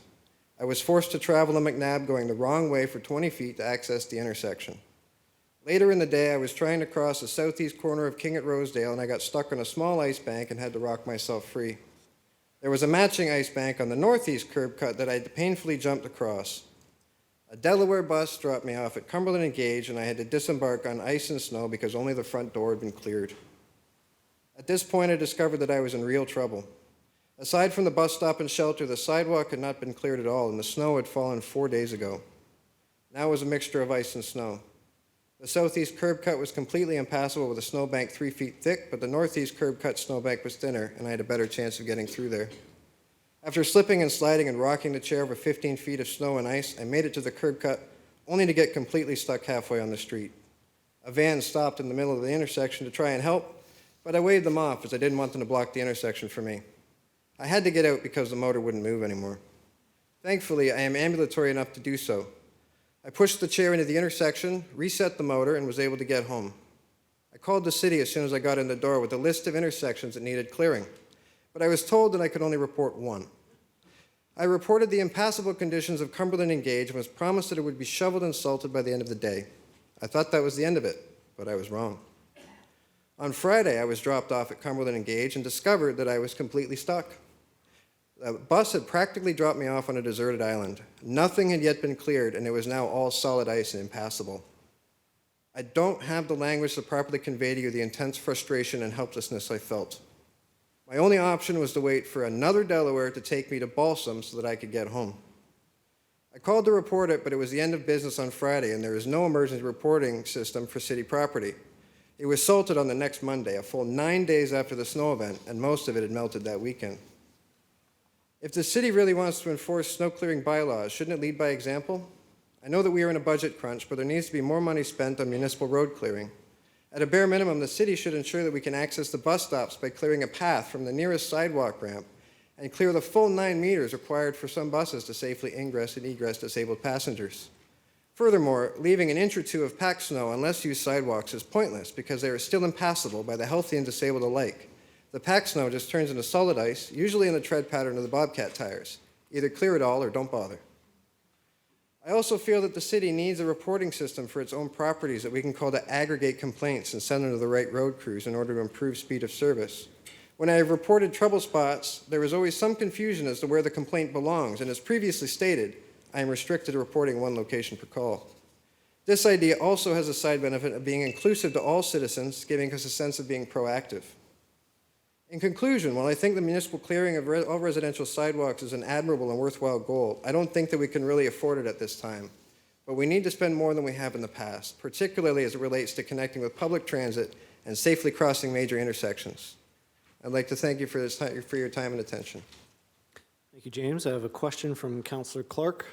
I was forced to travel to McNabb going the wrong way for 20 feet to access the intersection. Later in the day, I was trying to cross the southeast corner of King at Rosedale, and I got stuck on a small ice bank and had to rock myself free. There was a matching ice bank on the northeast curb cut that I had painfully jumped across. A Delaware bus dropped me off at Cumberland and Gage, and I had to disembark on ice and snow because only the front door had been cleared. At this point, I discovered that I was in real trouble. Aside from the bus stop and shelter, the sidewalk had not been cleared at all, and the snow had fallen 4 days ago. Now it was a mixture of ice and snow. The southeast curb cut was completely impassable with a snowbank 3 feet thick, but the northeast curb cut snowbank was thinner, and I had a better chance of getting through there. After slipping and sliding and rocking the chair over 15 feet of snow and ice, I made it to the curb cut, only to get completely stuck halfway on the street. A van stopped in the middle of the intersection to try and help, but I waved them off as I didn't want them to block the intersection for me. I had to get out because the motor wouldn't move anymore. Thankfully, I am ambulatory enough to do so. I pushed the chair into the intersection, reset the motor, and was able to get home. I called the city as soon as I got in the door with a list of intersections that needed clearing, but I was told that I could only report one. I reported the impassable conditions of Cumberland and Gage and was promised that it would be shoveled and salted by the end of the day. I thought that was the end of it, but I was wrong. On Friday, I was dropped off at Cumberland and Gage and discovered that I was completely stuck. The bus had practically dropped me off on a deserted island. Nothing had yet been cleared, and it was now all solid ice and impassable. I don't have the language to properly convey to you the intense frustration and helplessness I felt. My only option was to wait for another Delaware to take me to Balsam so that I could get home. I called to report it, but it was the end of business on Friday, and there is no emergency reporting system for city property. It was salted on the next Monday, a full 9 days after the snow event, and most of it had melted that weekend. If the city really wants to enforce snow clearing bylaws, shouldn't it lead by example? I know that we are in a budget crunch, but there needs to be more money spent on municipal road clearing. At a bare minimum, the city should ensure that we can access the bus stops by clearing a path from the nearest sidewalk ramp and clear the full 9 meters required for some buses to safely ingress and egress disabled passengers. Furthermore, leaving an inch or two of packed snow on less used sidewalks is pointless because they are still impassable by the healthy and disabled alike. The packed snow just turns into solid ice, usually in the tread pattern of the Bobcat tires. Either clear it all or don't bother. I also feel that the city needs a reporting system for its own properties that we can call to aggregate complaints and send them to the right road crews in order to improve speed of service. When I have reported trouble spots, there is always some confusion as to where the complaint belongs, and as previously stated, I am restricted to reporting one location per call. This idea also has a side benefit of being inclusive to all citizens, giving us a sense of being proactive. In conclusion, while I think the municipal clearing of all residential sidewalks is an admirable and worthwhile goal, I don't think that we can really afford it at this time. But we need to spend more than we have in the past, particularly as it relates to connecting with public transit and safely crossing major intersections. I'd like to thank you for your time and attention. Thank you, James. I have a question from Councillor Clark.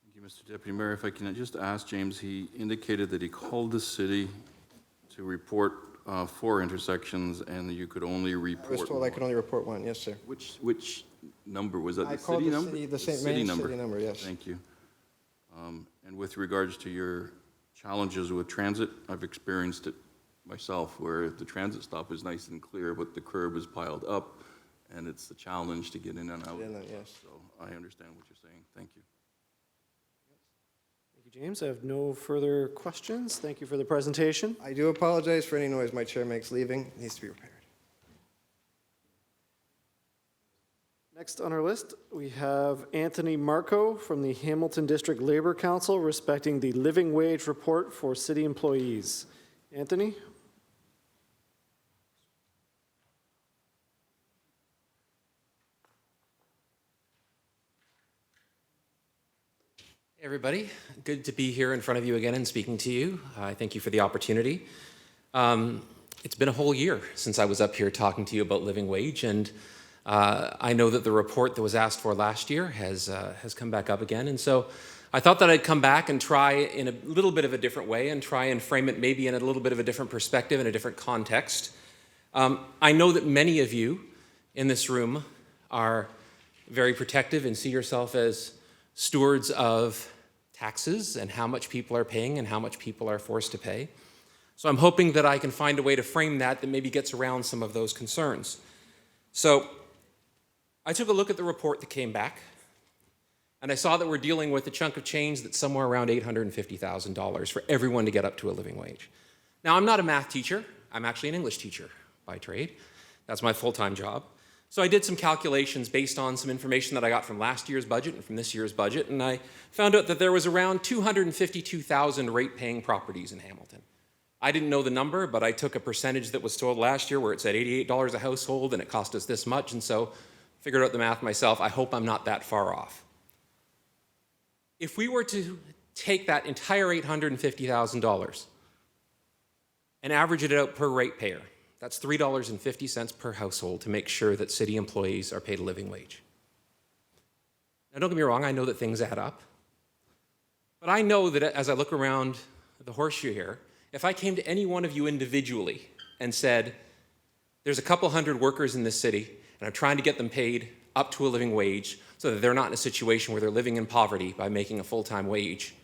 Thank you, Mr. Deputy Mayor. If I can just ask James, he indicated that he called the city to report 4 intersections and that you could only report. I was told I could only report one, yes, sir. Which number? Was that I the called city the number? city, the St. city Mary's number. city number, yes. Thank you. And with regards to your challenges with transit, I've experienced it myself where the transit stop is nice and clear, but the curb is piled up and it's a challenge to get in and out. Yes. So I understand what you're saying. Thank you. Thank you, James. I have no further questions. Thank you for the presentation. I do apologize for any noise my chair makes leaving. It needs to be repaired. Next on our list, we have Anthony Marco from the Hamilton District Labor Council respecting the living wage report for city employees. Anthony? Hey everybody, good to be here in front of you again and speaking to you. I thank you for the opportunity. It's been a whole year since I was up here talking to you about living wage, and I know that the report that was asked for last year has come back up again, and so I thought that I'd come back and try in a little bit of a different way and try and frame it maybe in a little bit of a different perspective, in a different context. I know that many of you in this room are very protective and see yourself as stewards of taxes and how much people are paying and how much people are forced to pay. So I'm hoping that I can find a way to frame that maybe gets around some of those concerns. So I took a look at the report that came back, and I saw that we're dealing with a chunk of change that's somewhere around $850,000 for everyone to get up to a living wage. Now, I'm not a math teacher. I'm actually an English teacher by trade. That's my full-time job. So I did some calculations based on some information that I got from last year's budget and from this year's budget, and I found out that there was around 252,000 rate-paying properties in Hamilton. I didn't know the number, but I took a percentage that was told last year where it said $88 a household and it cost us this much, and so figured out the math myself. I hope I'm not that far off. If we were to take that entire $850,000 and average it out per ratepayer, that's $3.50 per household to make sure that city employees are paid a living wage. Now, don't get me wrong, I know that things add up. But I know that as I look around the horseshoe here, if I came to any one of you individually and said, there's a couple hundred workers in this city, and I'm trying to get them paid up to a living wage so that they're not in a situation where they're living in poverty by making a full-time wage,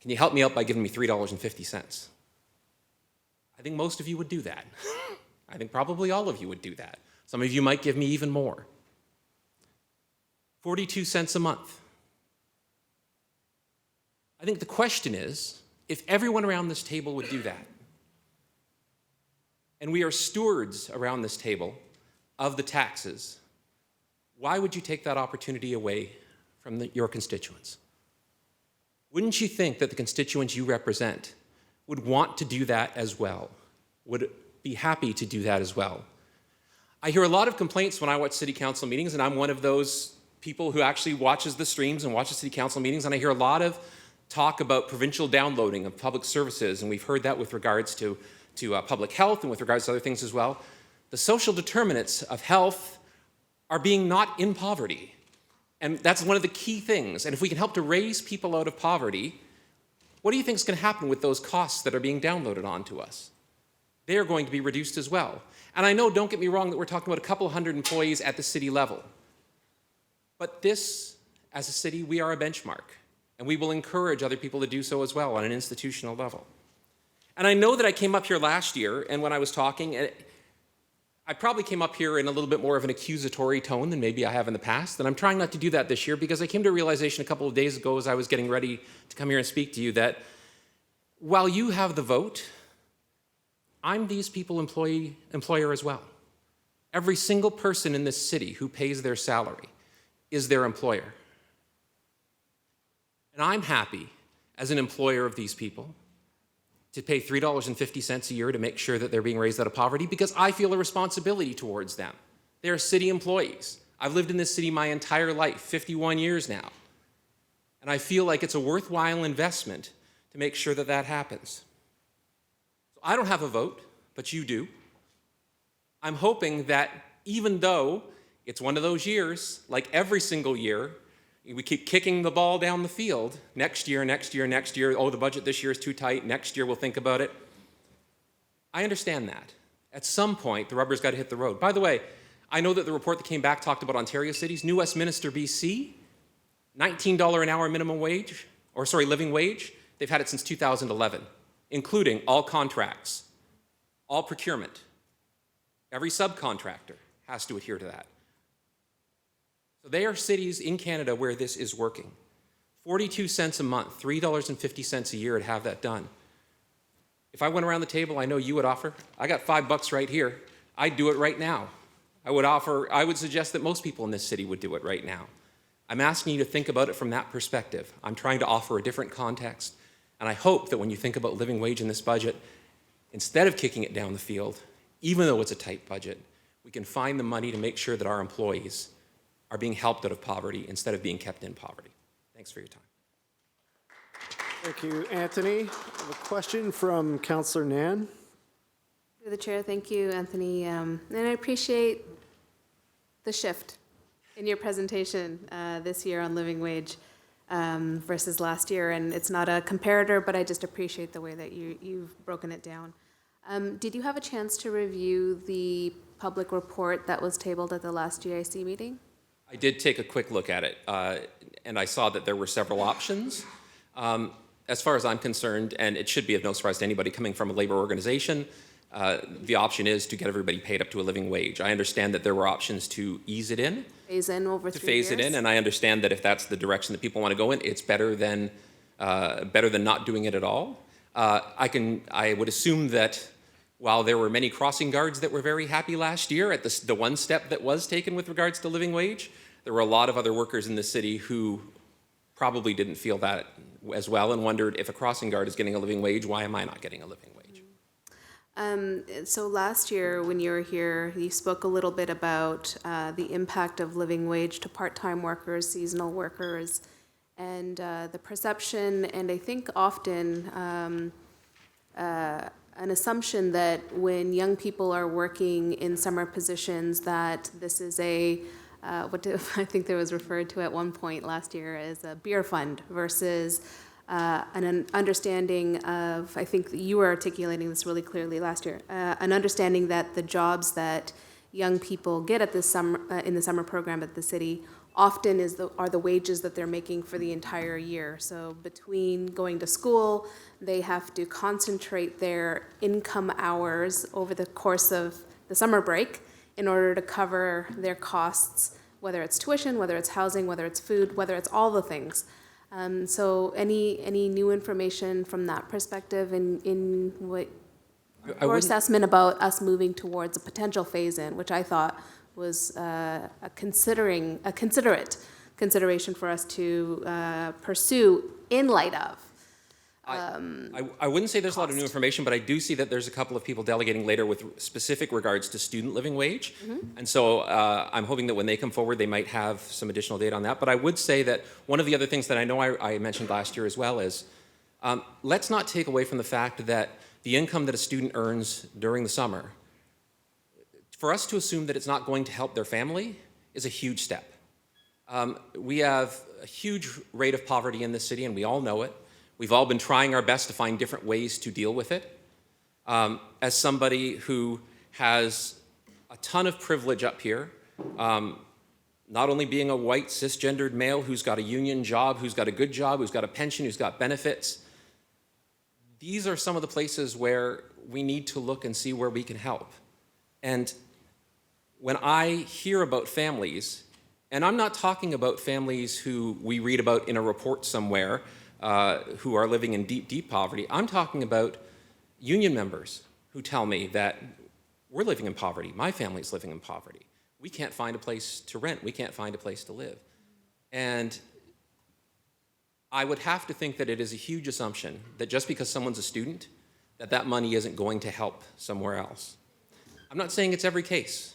can you help me out by giving me $3.50? I think most of you would do that. I think probably all of you would do that. Some of you might give me even more. 42 cents a month. I think the question is, if everyone around this table would do that, and we are stewards around this table of the taxes, why would you take that opportunity away from your constituents? Wouldn't you think that the constituents you represent would want to do that as well, would be happy to do that as well? I hear a lot of complaints when I watch city council meetings, and I'm one of those people who actually watches the streams and watches city council meetings, and I hear a lot of talk about provincial downloading of public services, and we've heard that with regards to public health and with regards to other things as well. The social determinants of health are being not in poverty, and that's one of the key things. And if we can help to raise people out of poverty, what do you think is going to happen with those costs that are being downloaded onto us? they are going to be reduced as well. And I know, don't get me wrong, that we're talking about a couple hundred employees at the city level. But this, as a city, we are a benchmark, and we will encourage other people to do so as well on an institutional level. And I know that I came up here last year, and when I was talking, I probably came up here in a little bit more of an accusatory tone than maybe I have in the past, and I'm trying not to do that this year because I came to a realization a couple of days ago as I was getting ready to come here and speak to you that while you have the vote, I'm these people employer as well. Every single person in this city who pays their salary is their employer. And I'm happy as an employer of these people to pay $3.50 a year to make sure that they're being raised out of poverty because I feel a responsibility towards them. They're city employees. I've lived in this city my entire life, 51 years now. And I feel like it's a worthwhile investment to make sure that that happens. So I don't have a vote, but you do. I'm hoping that even though it's one of those years, like every single year, we keep kicking the ball down the field, next year, oh, the budget this year is too tight, next year we'll think about it. I understand that. At some point, the rubber's got to hit the road. By the way, I know that the report that came back talked about Ontario cities. New Westminster, BC, $19 an hour minimum wage, living wage. They've had it since 2011, including all contracts, all procurement. Every subcontractor has to adhere to that. So they are cities in Canada where this is working. 42 cents a month, $3.50 a year to have that done. If I went around the table, I know you would offer, I got $5 right here. I'd do it right now. I would suggest that most people in this city would do it right now. I'm asking you to think about it from that perspective. I'm trying to offer a different context. And I hope that when you think about living wage in this budget, instead of kicking it down the field, even though it's a tight budget, we can find the money to make sure that our employees are being helped out of poverty instead of being kept in poverty. Thanks for your time. Thank you, Anthony. I have a question from Councillor Nan. Through the chair, thank you, Anthony. And I appreciate the shift in your presentation this year on living wage versus last year. And it's not a comparator, but I just appreciate the way that you've broken it down. Did you have a chance to review the public report that was tabled at the last GIC meeting? I did take a quick look at it, and I saw that there were several options. As far as I'm concerned, and it should be of no surprise to anybody coming from a labor organization, the option is to get everybody paid up to a living wage. I understand that there were options to ease it in. Phase in over 3 years? To phase it in, and I understand that if that's the direction that people want to go in, it's better than not doing it at all. I would assume that while there were many crossing guards that were very happy last year at the one step that was taken with regards to living wage, there were a lot of other workers in the city who probably didn't feel that as well and wondered, if a crossing guard is getting a living wage, why am I not getting a living wage? So last year, when you were here, you spoke a little bit about the impact of living wage to part-time workers, seasonal workers, and the perception, and I think often an assumption that when young people are working in summer positions that this is I think there was referred to at one point last year as a beer fund versus an understanding of, I think you were articulating this really clearly last year, an understanding that the jobs that young people get at this summer, in the summer program at the city often are the wages that they're making for the entire year. So between going to school, they have to concentrate their income hours over the course of the summer break in order to cover their costs, whether it's tuition, whether it's housing, whether it's food, whether it's all the things. So any new information from that perspective in what your assessment about us moving towards a potential phase-in, which I thought was a considerate consideration for us to pursue in light of. I wouldn't say there's a lot of new information, but I do see that there's a couple of people delegating later with specific regards to student living wage. And so I'm hoping that when they come forward, they might have some additional data on that. But I would say that one of the other things that I know I mentioned last year as well is let's not take away from the fact that the income that a student earns during the summer, for us to assume that it's not going to help their family is a huge step. We have a huge rate of poverty in this city, and we all know it. We've all been trying our best to find different ways to deal with it. As somebody who has a ton of privilege up here, not only being a white cisgendered male who's got a union job, who's got a good job, who's got a pension, who's got benefits, these are some of the places where we need to look and see where we can help. And when I hear about families, and I'm not talking about families who we read about in a report somewhere who are living in deep, deep poverty, I'm talking about union members who tell me that we're living in poverty, my family's living in poverty. We can't find a place to rent, we can't find a place to live. And I would have to think that it is a huge assumption that just because someone's a student, that that money isn't going to help somewhere else. I'm not saying it's every case,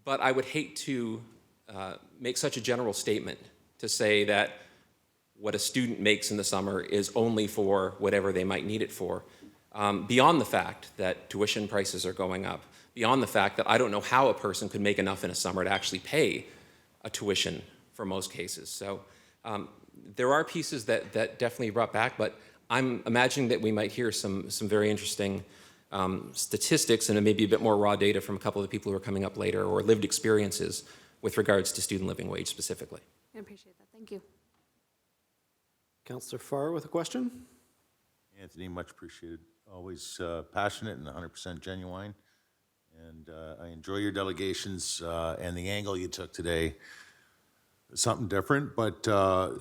but I would hate to make such a general statement to say that what a student makes in the summer is only for whatever they might need it for, beyond the fact that tuition prices are going up, beyond the fact that I don't know how a person could make enough in a summer to actually pay a tuition for most cases. So there are pieces that definitely brought back, but I'm imagining that we might hear some very interesting statistics and maybe a bit more raw data from a couple of the people who are coming up later, or lived experiences with regards to student living wage specifically. I appreciate that. Thank you. Councillor Farr with a question? Anthony, much appreciated. Always passionate and 100% genuine. And I enjoy your delegations and the angle you took today. Something different, but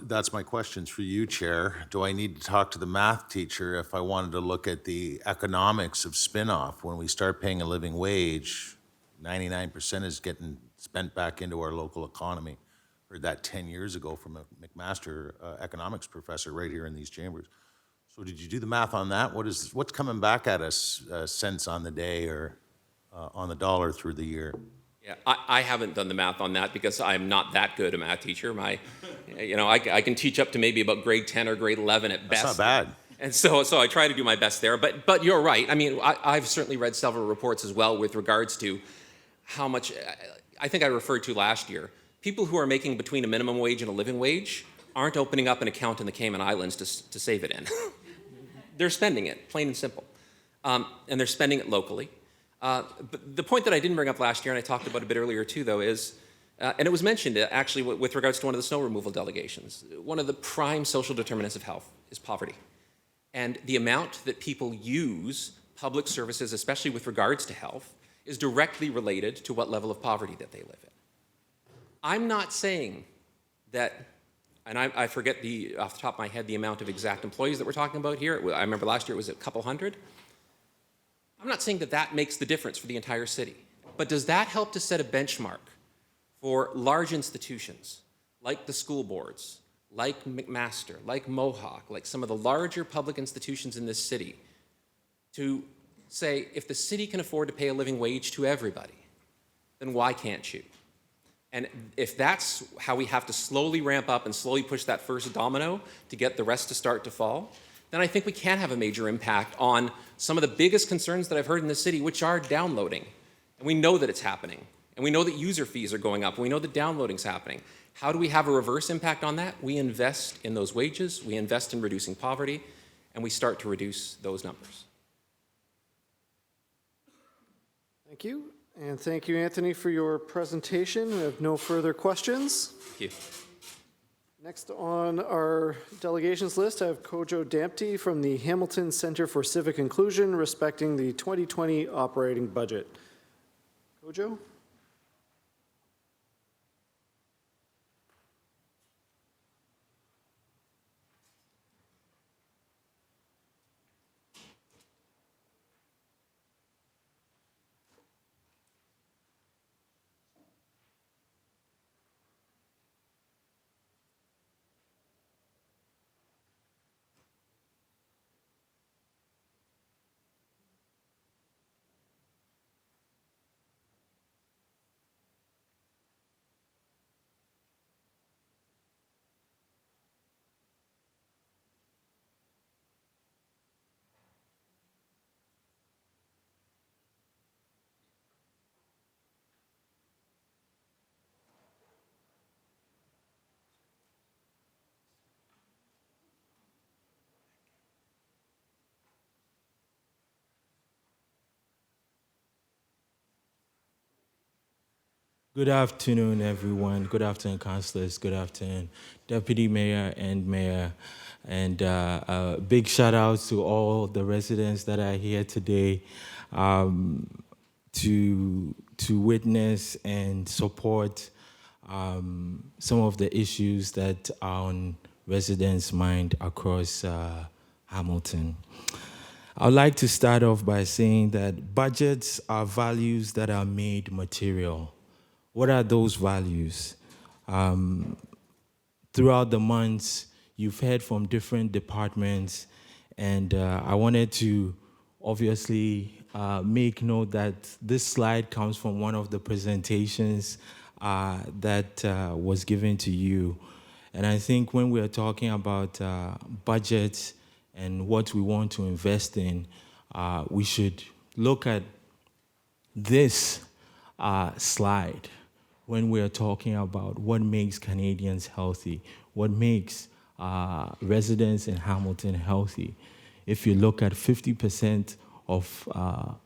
that's my questions for you, Chair. Do I need to talk to the math teacher if I wanted to look at the economics of spin-off? When we start paying a living wage, 99% is getting spent back into our local economy. Heard that 10 years ago from a McMaster economics professor right here in these chambers. So did you do the math on that? What's coming back at us cents on the day or on the dollar through the year? Yeah, I haven't done the math on that because I'm not that good a math teacher. I can teach up to maybe about grade 10 or grade 11 at best. That's not bad. And so I try to do my best there. But you're right. I mean, I've certainly read several reports as well with regards to how much, I think I referred to last year, people who are making between a minimum wage and a living wage aren't opening up an account in the Cayman Islands to save it in. They're spending it, plain and simple. And they're spending it locally. But the point that I didn't bring up last year, and I talked about a bit earlier too, though, is, and it was mentioned actually with regards to one of the snow removal delegations, one of the prime social determinants of health is poverty. And the amount that people use public services, especially with regards to health, is directly related to what level of poverty that they live in. I'm not saying that, and I forget off the top of my head the amount of exact employees that we're talking about here. I remember last year it was a couple hundred. I'm not saying that that makes the difference for the entire city, but does that help to set a benchmark for large institutions like the school boards, like McMaster, like Mohawk, like some of the larger public institutions in this city, to say if the city can afford to pay a living wage to everybody, then why can't you? And if that's how we have to slowly ramp up and slowly push that first domino to get the rest to start to fall, then I think we can have a major impact on some of the biggest concerns that I've heard in the city, which are downloading. And we know that it's happening. And we know that user fees are going up. And we know that downloading's happening. How do we have a reverse impact on that? We invest in those wages, we invest in reducing poverty, and we start to reduce those numbers. Thank you. And thank you, Anthony, for your presentation. We have no further questions. Thank you. Next on our delegations list, I have Kojo Damptey from the Hamilton Center for Civic Inclusion respecting the 2020 operating budget. Kojo? Good afternoon, everyone. Good afternoon, councillors. Good afternoon, Deputy Mayor and Mayor. And a big shout out to all the residents that are here today to witness and support some of the issues that are on residents' mind across Hamilton. I'd like to start off by saying that budgets are values that are made material. What are those values? Throughout the months, you've heard from different departments, and I wanted to obviously make note that this slide comes from one of the presentations that was given to you. And I think when we're talking about budgets and what we want to invest in, we should look at this slide when we're talking about what makes Canadians healthy, what makes residents in Hamilton healthy. If you look at 50% of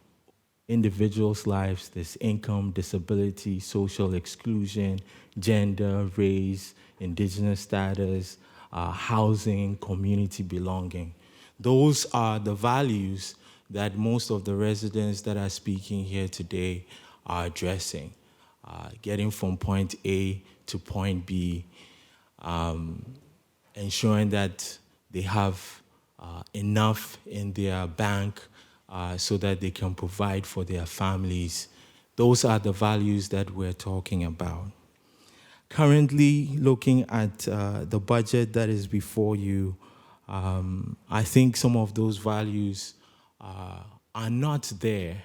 individuals' lives, there's income, disability, social exclusion, gender, race, indigenous status, housing, community belonging. Those are the values that most of the residents that are speaking here today are addressing. Getting from point A to point B, ensuring that they have enough in their bank so that they can provide for their families. Those are the values that we're talking about. Currently, looking at the budget that is before you, I think some of those values are not there.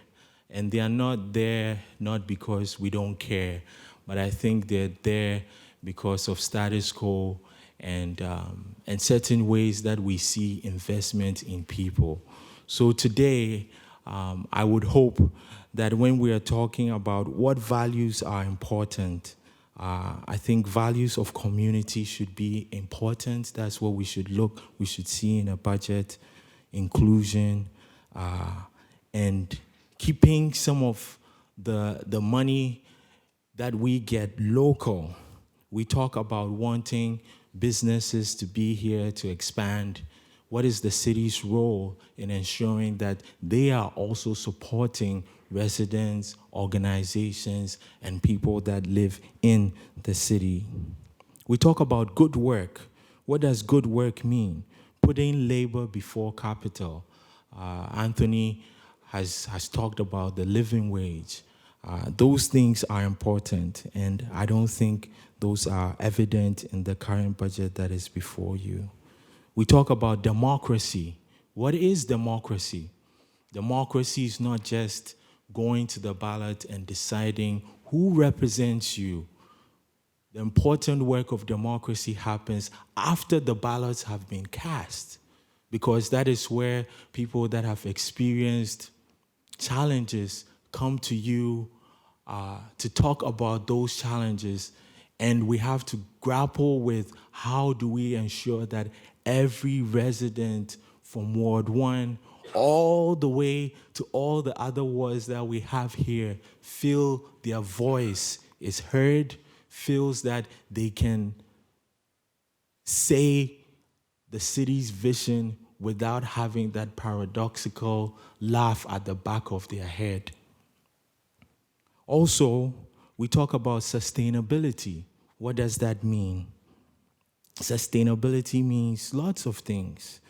And they are not there not because we don't care, but I think they're there because of status quo and certain ways that we see investment in people. So today, I would hope that when we are talking about what values are important, I think values of community should be important. That's what we should see in a budget, inclusion, and keeping some of the money that we get local. We talk about wanting businesses to be here to expand. What is the city's role in ensuring that they are also supporting residents, organizations, and people that live in the city? We talk about good work. What does good work mean? Putting labor before capital. Anthony has talked about the living wage. Those things are important, and I don't think those are evident in the current budget that is before you. We talk about democracy. What is democracy? Democracy is not just going to the ballot and deciding who represents you. The important work of democracy happens after the ballots have been cast, because that is where people that have experienced challenges come to you to talk about those challenges, and we have to grapple with how do we ensure that every resident from Ward 1 all the way to all the other wards that we have here feel their voice is heard, feels that they can say the city's vision without having that paradoxical laugh at the back of their head. Also, we talk about sustainability. What does that mean? Sustainability means lots of things.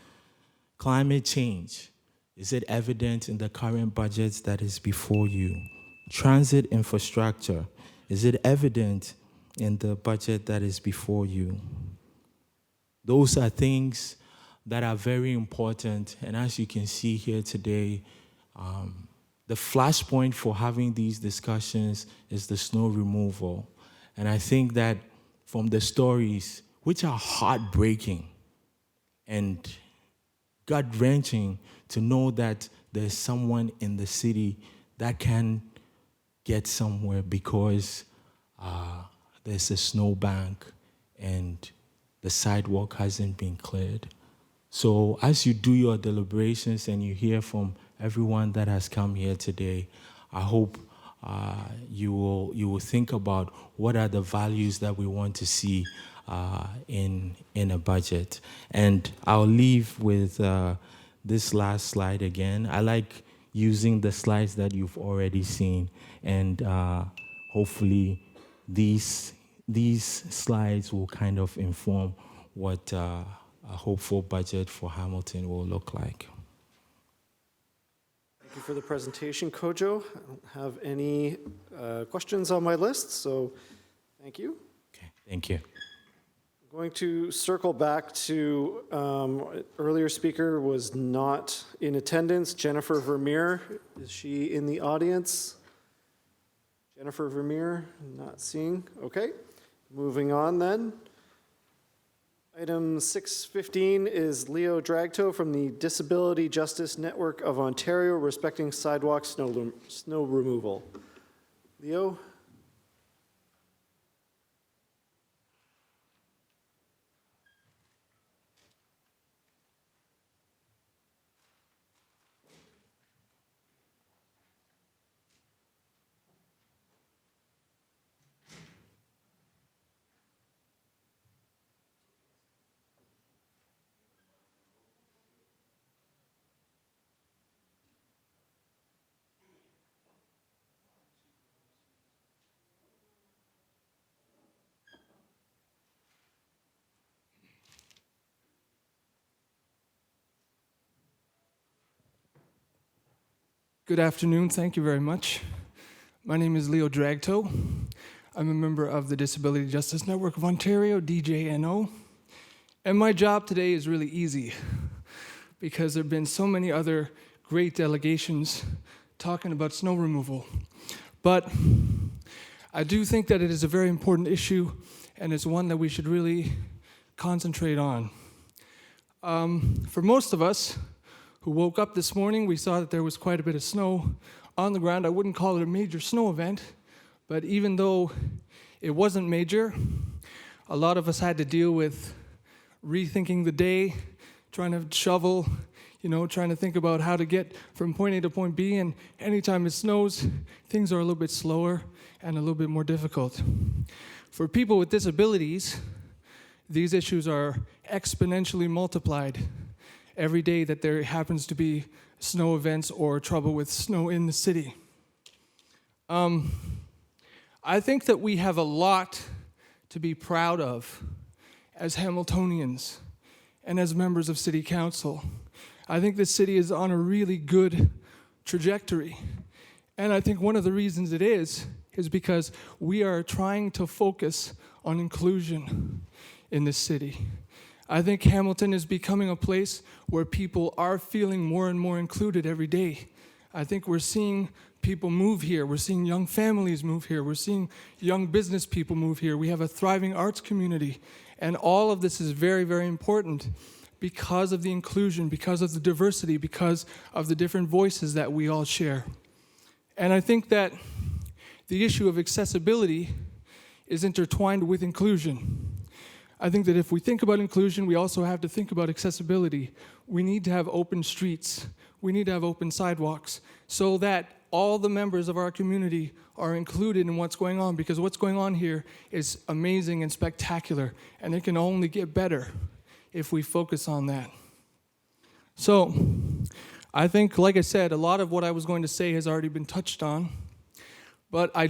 Climate change. Is it evident in the current budget that is before you? Transit infrastructure. Is it evident in the budget that is before you? Those are things that are very important, and as you can see here today, the flashpoint for having these discussions is the snow removal. And I think that from the stories, which are heartbreaking and gut-wrenching, to know that there's someone in the city that can get somewhere because there's a snowbank and the sidewalk hasn't been cleared. So as you do your deliberations and you hear from everyone that has come here today, I hope you will think about what are the values that we want to see in a budget. And I'll leave with this last slide again. I like using the slides that you've already seen, and hopefully these slides will kind of inform what a hopeful budget for Hamilton will look like. Thank you for the presentation, Kojo. I don't have any questions on my list, so thank you. Okay, thank you. I'm going to circle back to earlier speaker was not in attendance, Jennifer Vermeer. Is she in the audience? Jennifer Vermeer, not seeing. Okay, moving on then. Item 615 is Leo Dragto from the Disability Justice Network of Ontario respecting sidewalk snow removal. Leo? Good afternoon, thank you very much. My name is Leo Dragto. I'm a member of the Disability Justice Network of Ontario, DJNO. And my job today is really easy because there have been so many other great delegations talking about snow removal. But I do think that it is a very important issue and it's one that we should really concentrate on. For most of us, who woke up this morning, we saw that there was quite a bit of snow on the ground. I wouldn't call it a major snow event, but even though it wasn't major, a lot of us had to deal with rethinking the day, trying to shovel, trying to think about how to get from point A to point B, and anytime it snows, things are a little bit slower and a little bit more difficult. For people with disabilities, these issues are exponentially multiplied every day that there happens to be snow events or trouble with snow in the city. I think that we have a lot to be proud of as Hamiltonians and as members of City Council. I think the city is on a really good trajectory. And I think one of the reasons it is because we are trying to focus on inclusion in this city. I think Hamilton is becoming a place where people are feeling more and more included every day. I think we're seeing people move here. We're seeing young families move here. We're seeing young business people move here. We have a thriving arts community. And all of this is very, very important because of the inclusion, because of the diversity, because of the different voices that we all share. And I think that the issue of accessibility is intertwined with inclusion. I think that if we think about inclusion, we also have to think about accessibility. We need to have open streets. We need to have open sidewalks so that all the members of our community are included in what's going on, because what's going on here is amazing and spectacular, and it can only get better if we focus on that. So I think, like I said, a lot of what I was going to say has already been touched on, but I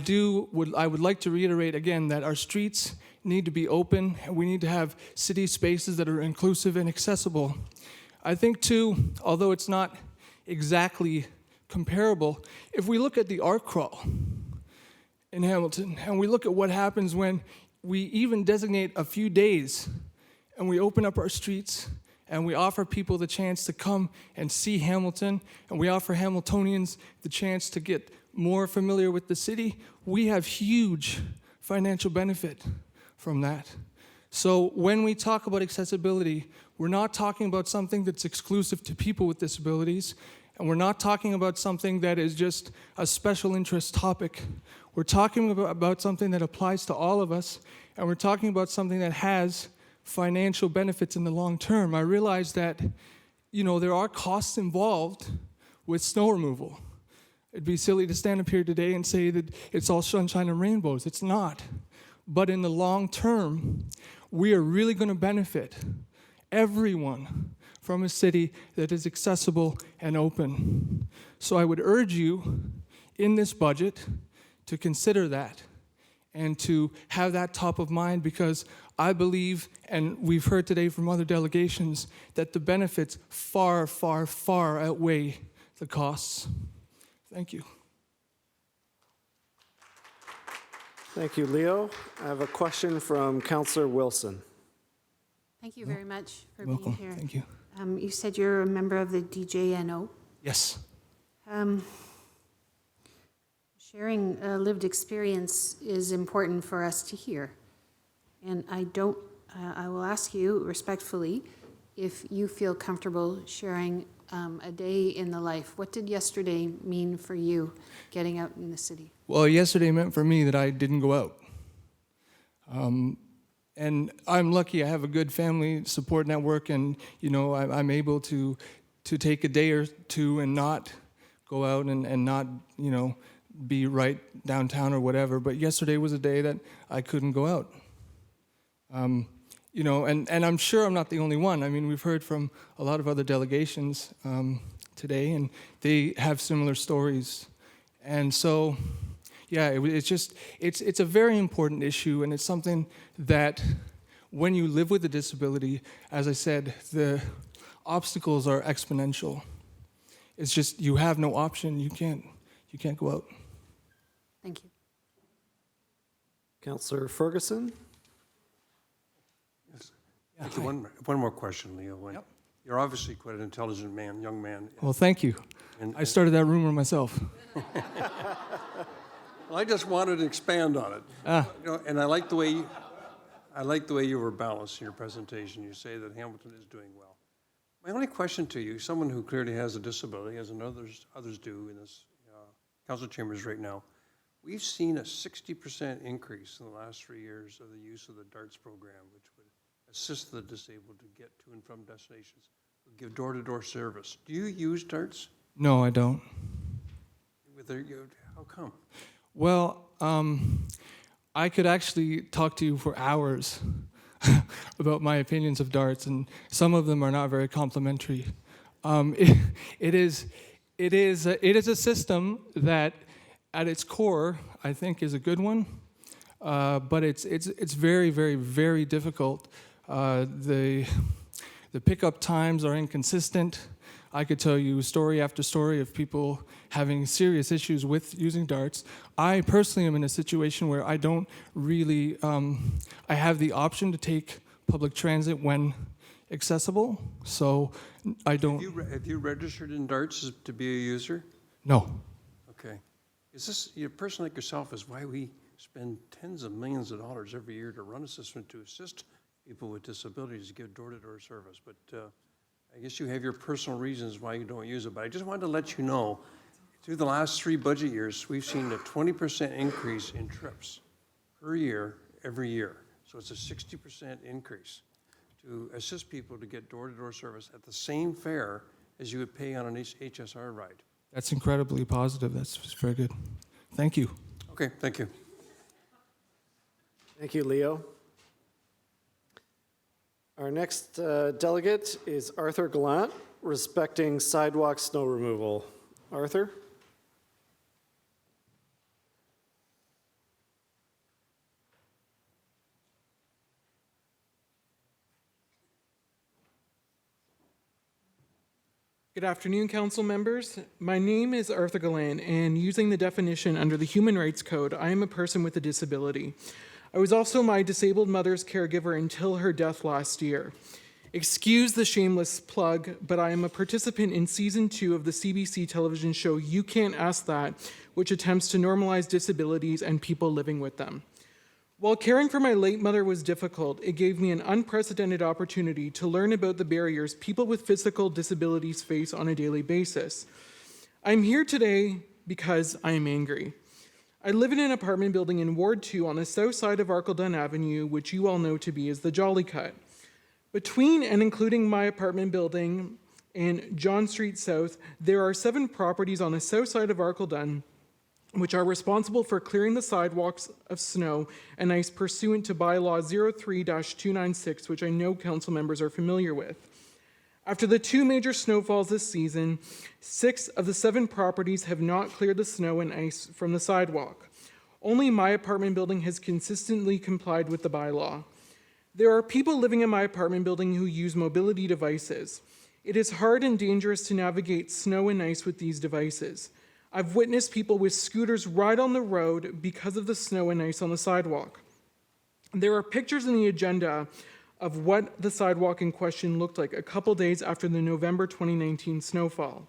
would like to reiterate again that our streets need to be open, and we need to have city spaces that are inclusive and accessible. I think too, although it's not exactly comparable, if we look at the art crawl in Hamilton, and we look at what happens when we even designate a few days, and we open up our streets, and we offer people the chance to come and see Hamilton, and we offer Hamiltonians the chance to get more familiar with the city, we have huge financial benefit from that. So when we talk about accessibility, we're not talking about something that's exclusive to people with disabilities, and we're not talking about something that is just a special interest topic. We're talking about something that applies to all of us, and we're talking about something that has financial benefits in the long term. I realize that, there are costs involved with snow removal. It'd be silly to stand up here today and say that it's all sunshine and rainbows. It's not. But in the long term, we are really going to benefit, everyone, from a city that is accessible and open. So I would urge you in this budget to consider that and to have that top of mind, because I believe, and we've heard today from other delegations, that the benefits far, far, far outweigh the costs. Thank you. Thank you, Leo. I have a question from Councillor Wilson. Thank you very much for Welcome. being here. Thank you. You said you're a member of the DJNO. Yes. Sharing a lived experience is important for us to hear. And I will ask you respectfully if you feel comfortable sharing a day in the life. What did yesterday mean for you getting out in the city? Well, yesterday meant for me that I didn't go out. And I'm lucky I have a good family support network, and I'm able to take a day or two and not go out and not be right downtown or whatever. But yesterday was a day that I couldn't go out. And I'm sure I'm not the only one. I mean, we've heard from a lot of other delegations today, and they have similar stories. And so, yeah, it's a very important issue, and it's something that when you live with a disability, as I said, the obstacles are exponential. It's just you have no option. You can't go out. Thank you. Councillor Ferguson. Thank you. One more question, Leo. You're obviously quite an intelligent man, young man. Well, thank you. I started that rumor myself. Well, I just wanted to expand on it. And I like the way you were balanced in your presentation. You say that Hamilton is doing well. My only question to you, someone who clearly has a disability, as others do in this council chambers right now, we've seen a 60% increase in the last 3 years of the use of the DARTS program, which would assist the disabled to get to and from destinations, give door-to-door service. Do you use DARTS? No, I don't. How come? Well, I could actually talk to you for hours about my opinions of DARTS, and some of them are not very complimentary. It is a system that, at its core, I think is a good one, but it's very, very, very difficult. The pickup times are inconsistent. I could tell you story after story of people having serious issues with using DARTS. I personally am in a situation where I don't really, I have the option to take public transit when accessible, so I don't. Have you registered in DARTS to be a user? No. Okay. Is this, a person like yourself, is why we spend tens of millions of dollars every year to run a system to assist people with disabilities to give door-to-door service. But I guess you have your personal reasons why you don't use it. But I just wanted to let you know, through the last 3 budget years, we've seen a 20% increase in trips per year, every year. So it's a 60% increase to assist people to get door-to-door service at the same fare as you would pay on an HSR ride. That's incredibly positive. That's very good. Thank you. Okay, thank you. Thank you, Leo. Our next delegate is Arthur Gallant, respecting sidewalk snow removal. Arthur? Good afternoon, council members. My name is Arthur Gallant, and using the definition under the Human Rights Code, I am a person with a disability. I was also my disabled mother's caregiver until her death last year. Excuse the shameless plug, but I am a participant in season 2 of the CBC television show You Can't Ask That, which attempts to normalize disabilities and people living with them. While caring for my late mother was difficult, it gave me an unprecedented opportunity to learn about the barriers people with physical disabilities face on a daily basis. I'm here today because I am angry. I live in an apartment building in Ward 2 on the south side of Arkledon Avenue, which you all know to be as the Jolly Cut. Between and including my apartment building and John Street South, there are 7 properties on the south side of Arkledun which are responsible for clearing the sidewalks of snow and ice pursuant to bylaw 03-296, which I know council members are familiar with. After the 2 major snowfalls this season, 6 of the 7 properties have not cleared the snow and ice from the sidewalk. Only my apartment building has consistently complied with the bylaw. There are people living in my apartment building who use mobility devices. It is hard and dangerous to navigate snow and ice with these devices. I've witnessed people with scooters ride on the road because of the snow and ice on the sidewalk. There are pictures in the agenda of what the sidewalk in question looked like a couple days after the November 2019 snowfall.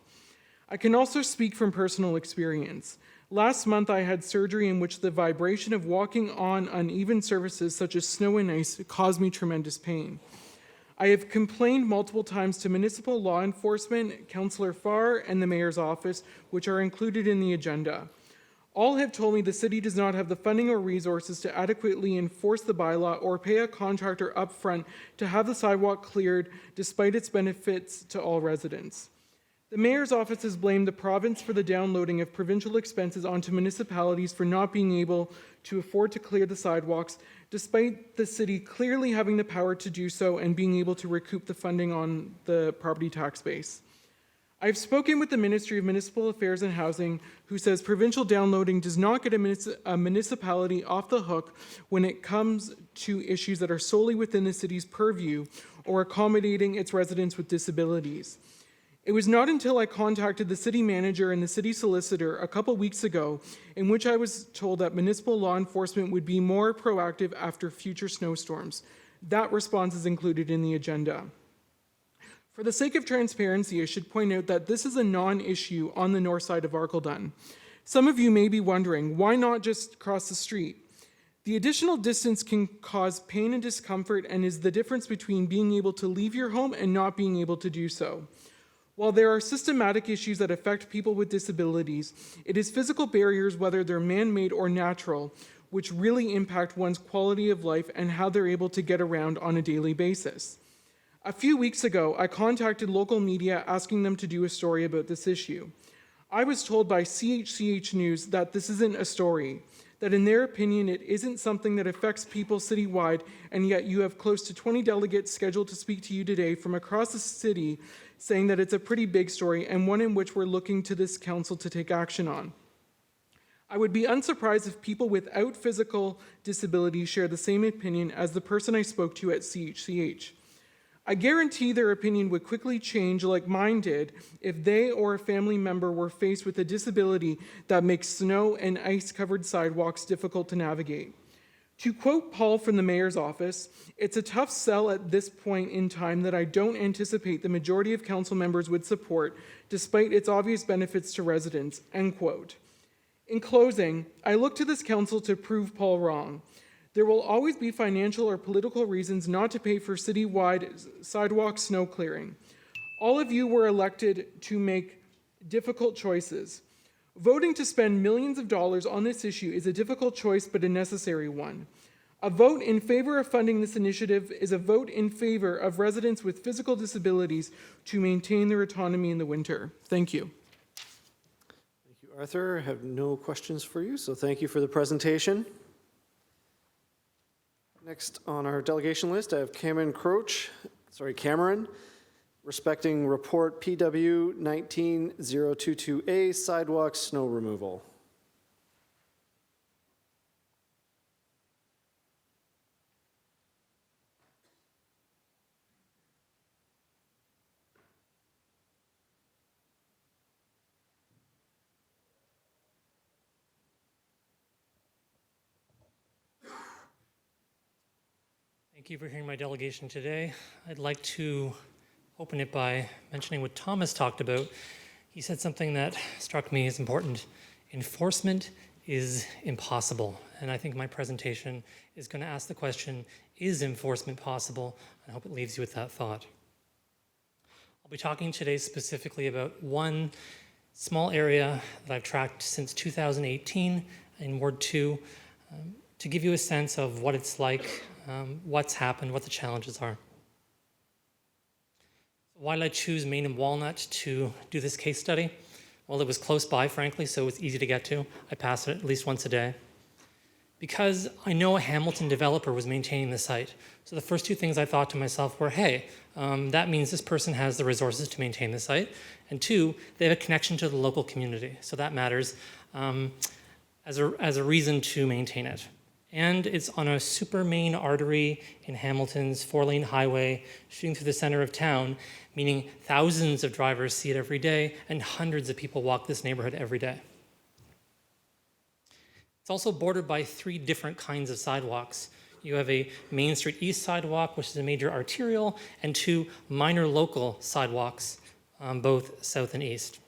I can also speak from personal experience. Last month, I had surgery in which the vibration of walking on uneven surfaces such as snow and ice caused me tremendous pain. I have complained multiple times to municipal law enforcement, Councillor Farr, and the mayor's office, which are included in the agenda. All have told me the city does not have the funding or resources to adequately enforce the bylaw or pay a contractor upfront to have the sidewalk cleared, despite its benefits to all residents. The mayor's office has blamed the province for the downloading of provincial expenses onto municipalities for not being able to afford to clear the sidewalks, despite the city clearly having the power to do so and being able to recoup the funding on the property tax base. I've spoken with the Ministry of Municipal Affairs and Housing, who says provincial downloading does not get a municipality off the hook when it comes to issues that are solely within the city's purview or accommodating its residents with disabilities. It was not until I contacted the city manager and the city solicitor a couple weeks ago in which I was told that municipal law enforcement would be more proactive after future snowstorms. That response is included in the agenda. For the sake of transparency, I should point out that this is a non-issue on the north side of Arkledun. Some of you may be wondering, why not just cross the street? The additional distance can cause pain and discomfort and is the difference between being able to leave your home and not being able to do so. While there are systematic issues that affect people with disabilities, it is physical barriers, whether they're man-made or natural, which really impact one's quality of life and how they're able to get around on a daily basis. A few weeks ago, I contacted local media asking them to do a story about this issue. I was told by CHCH News that this isn't a story, that in their opinion it isn't something that affects people citywide, and yet you have close to 20 delegates scheduled to speak to you today from across the city saying that it's a pretty big story and one in which we're looking to this council to take action on. I would be unsurprised if people without physical disabilities share the same opinion as the person I spoke to at CHCH. I guarantee their opinion would quickly change like mine did if they or a family member were faced with a disability that makes snow and ice-covered sidewalks difficult to navigate. To quote Paul from the mayor's office, it's a tough sell at this point in time that I don't anticipate the majority of council members would support, despite its obvious benefits to residents, end quote. In closing, I look to this council to prove Paul wrong. There will always be financial or political reasons not to pay for citywide sidewalk snow clearing. All of you were elected to make difficult choices. Voting to spend millions of dollars on this issue is a difficult choice, but a necessary one. A vote in favor of funding this initiative is a vote in favor of residents with physical disabilities to maintain their autonomy in the winter. Thank you. Thank you, Arthur. I have no questions for you, so thank you for the presentation. Next on our delegation list, I have Cameron, respecting report PW 19022A, sidewalk snow removal. Thank you for hearing my delegation today. I'd like to open it by mentioning what Thomas talked about. He said something that struck me as important. Enforcement is impossible. And I think my presentation is going to ask the question, is enforcement possible? I hope it leaves you with that thought. I'll be talking today specifically about one small area that I've tracked since 2018 in Ward 2 to give you a sense of what it's like, what's happened, what the challenges are. Why did I choose Maine and Walnut to do this case study? Well, it was close by, frankly, so it was easy to get to. I pass it at least once a day. Because I know a Hamilton developer was maintaining the site. So the first two things I thought to myself were, hey, that means this person has the resources to maintain the site. And two, they have a connection to the local community. So that matters as a reason to maintain it. And it's on a super main artery in Hamilton's 4-lane highway shooting through the center of town, meaning thousands of drivers see it every day and hundreds of people walk this neighborhood every day. It's also bordered by 3 different kinds of sidewalks. You have a Main Street East sidewalk, which is a major arterial, and 2 minor local sidewalks, both south and east.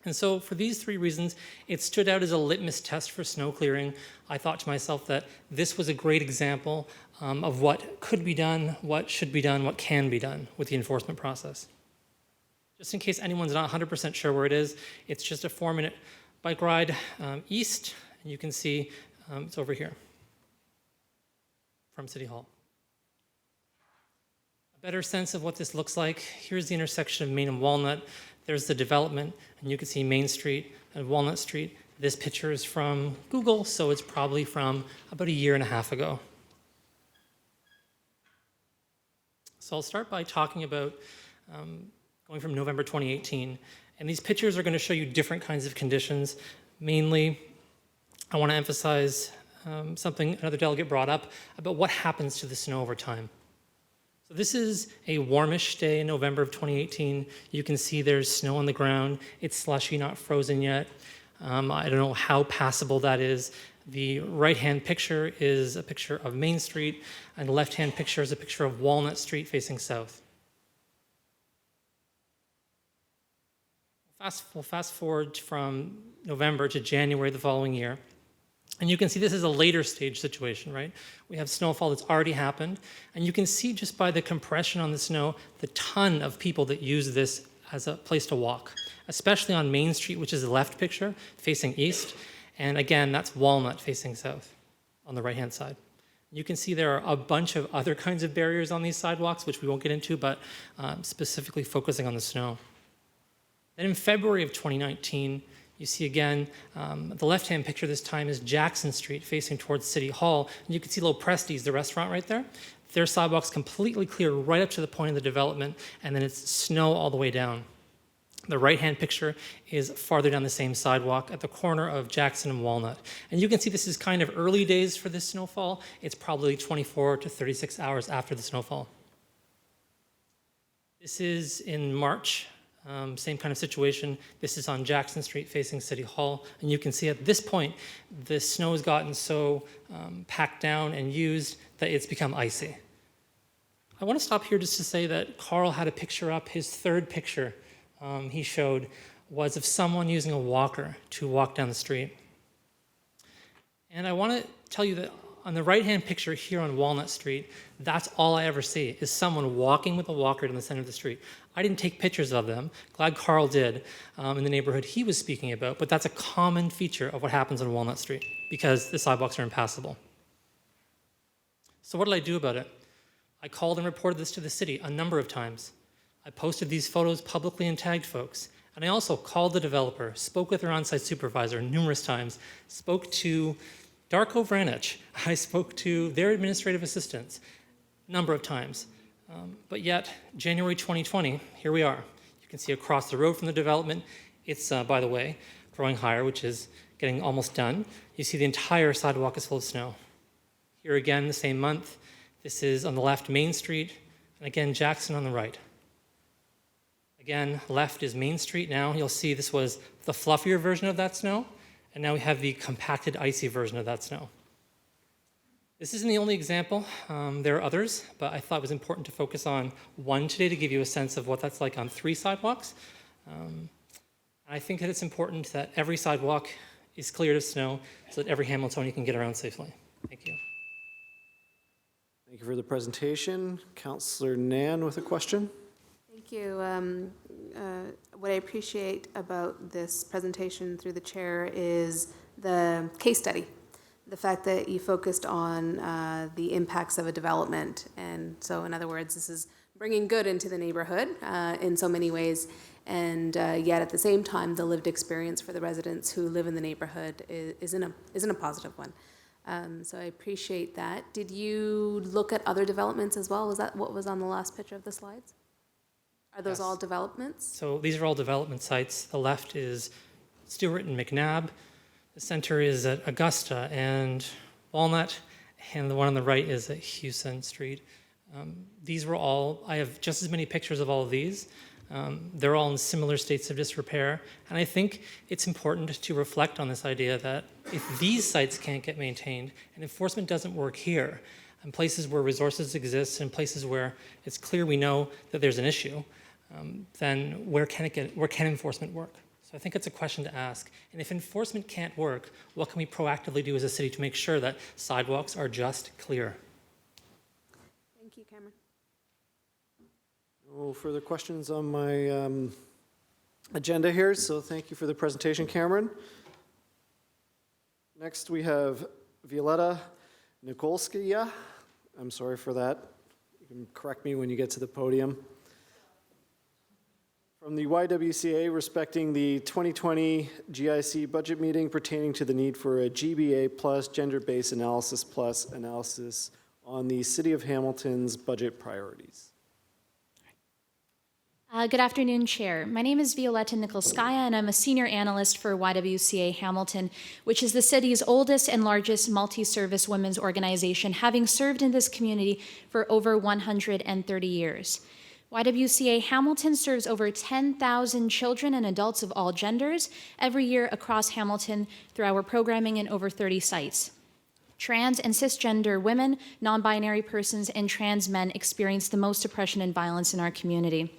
And so for these 3 reasons, it stood out as a litmus test for snow clearing. I thought to myself that this was a great example of what could be done, what should be done, what can be done with the enforcement process. Just in case anyone's not 100% sure where it is, it's just a 4-minute bike ride east, and you can see it's over here from City Hall. A better sense of what this looks like, here's the intersection of Main and Walnut. There's the development, and you can see Main Street and Walnut Street. This picture is from Google, so it's probably from about a year and a half ago. So I'll start by talking about going from November 2018. And these pictures are going to show you different kinds of conditions. Mainly, I want to emphasize something another delegate brought up about what happens to the snow over time. So this is a warmish day in November of 2018. You can see there's snow on the ground. It's slushy, not frozen yet. I don't know how passable that is. The right-hand picture is a picture of Main Street, and the left-hand picture is a picture of Walnut Street facing south. We'll fast forward from November to January the following year. And you can see this is a later stage situation, right? We have snowfall that's already happened. And you can see just by the compression on the snow, the ton of people that use this as a place to walk, especially on Main Street, which is the left picture, facing east. And again, that's Walnut facing south on the right-hand side. You can see there are a bunch of other kinds of barriers on these sidewalks, which we won't get into, but specifically focusing on the snow. Then in February of 2019, you see again, the left-hand picture this time is Jackson Street facing towards City Hall. And you can see Little Presti's, the restaurant right there. Their sidewalk's completely clear right up to the point of the development, and then it's snow all the way down. The right-hand picture is farther down the same sidewalk at the corner of Jackson and Walnut. And you can see this is kind of early days for this snowfall. It's probably 24 to 36 hours after the snowfall. This is in March. Same kind of situation. This is on Jackson Street facing City Hall. And you can see at this point, the snow has gotten so packed down and used that it's become icy. I want to stop here just to say that Carl had a picture up. His 3rd picture he showed was of someone using a walker to walk down the street. And I want to tell you that on the right-hand picture here on Walnut Street, that's all I ever see, is someone walking with a walker in the center of the street. I didn't take pictures of them. Glad Carl did in the neighborhood he was speaking about, but that's a common feature of what happens on Walnut Street because the sidewalks are impassable. So what did I do about it? I called and reported this to the city a number of times. I posted these photos publicly and tagged folks. And I also called the developer, spoke with their on-site supervisor numerous times, spoke to Darko Vranich. I spoke to their administrative assistants a number of times. But yet, January 2020, here we are. You can see across the road from the development, it's, by the way, growing higher, which is getting almost done. You see the entire sidewalk is full of snow. Here again, the same month. This is on the left, Main Street, and again, Jackson on the right. Again, left is Main Street now. You'll see this was the fluffier version of that snow, and now we have the compacted, icy version of that snow. This isn't the only example. There are others, but I thought it was important to focus on one today to give you a sense of what that's like on 3 sidewalks. I think that it's important that every sidewalk is cleared of snow so that every Hamiltonian can get around safely. Thank you. Thank you for the presentation. Councillor Nan with a question. Thank you. What I appreciate about this presentation through the chair is the case study. The fact that you focused on the impacts of a development. And so in other words, this is bringing good into the neighborhood in so many ways. And yet at the same time, the lived experience for the residents who live in the neighborhood isn't a positive one. So I appreciate that. Did you look at other developments as well? Was that what was on the last picture of the slides? Are those Yes. all developments? So these are all development sites. The left is Stewart and McNabb. The center is at Augusta and Walnut, and the one on the right is at Houston Street. These were all, I have just as many pictures of all of these. They're all in similar states of disrepair. And I think it's important to reflect on this idea that if these sites can't get maintained and enforcement doesn't work here, in places where resources exist, in places where it's clear we know that there's an issue, then where can enforcement work? So I think it's a question to ask. And if enforcement can't work, what can we proactively do as a city to make sure that sidewalks are just clear? Thank you, Cameron. No further questions on my agenda here, so thank you for the presentation, Cameron. Next, we have Violetta Nikolskaya. I'm sorry for that. You can correct me when you get to the podium. From the YWCA respecting the 2020 GIC budget meeting pertaining to the need for a GBA plus gender-based analysis plus analysis on the City of Hamilton's budget priorities. Good afternoon, Chair. My name is Violetta Nikolskaya, and I'm a senior analyst for YWCA Hamilton, which is the city's oldest and largest multi-service women's organization, having served in this community for over 130 years. YWCA Hamilton serves over 10,000 children and adults of all genders every year across Hamilton through our programming in over 30 sites. Trans and cisgender women, non-binary persons, and trans men experience the most oppression and violence in our community.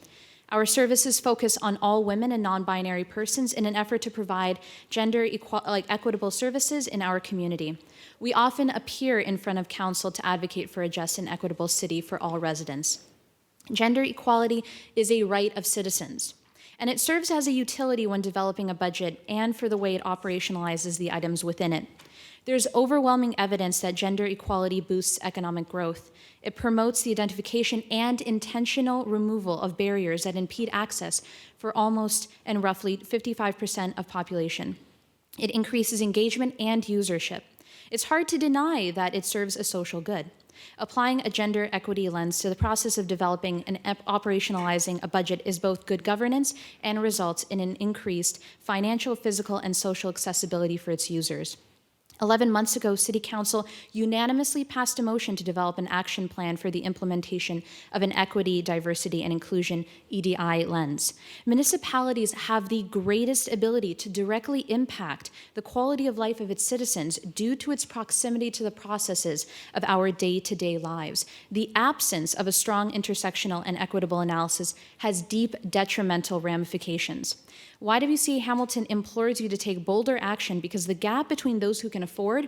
Our services focus on all women and non-binary persons in an effort to provide equitable services in our community. We often appear in front of council to advocate for a just and equitable city for all residents. Gender equality is a right of citizens, and it serves as a utility when developing a budget and for the way it operationalizes the items within it. There's overwhelming evidence that gender equality boosts economic growth. It promotes the identification and intentional removal of barriers that impede access for almost and roughly 55% of population. It increases engagement and usership. It's hard to deny that it serves a social good. Applying a gender equity lens to the process of developing and operationalizing a budget is both good governance and results in an increased financial, physical, and social accessibility for its users. 11 months ago, City Council unanimously passed a motion to develop an action plan for the implementation of an equity, diversity, and inclusion EDI lens. Municipalities have the greatest ability to directly impact the quality of life of its citizens due to its proximity to the processes of our day-to-day lives. The absence of a strong intersectional and equitable analysis has deep detrimental ramifications. YWCA Hamilton implores you to take bolder action because the gap between those who can afford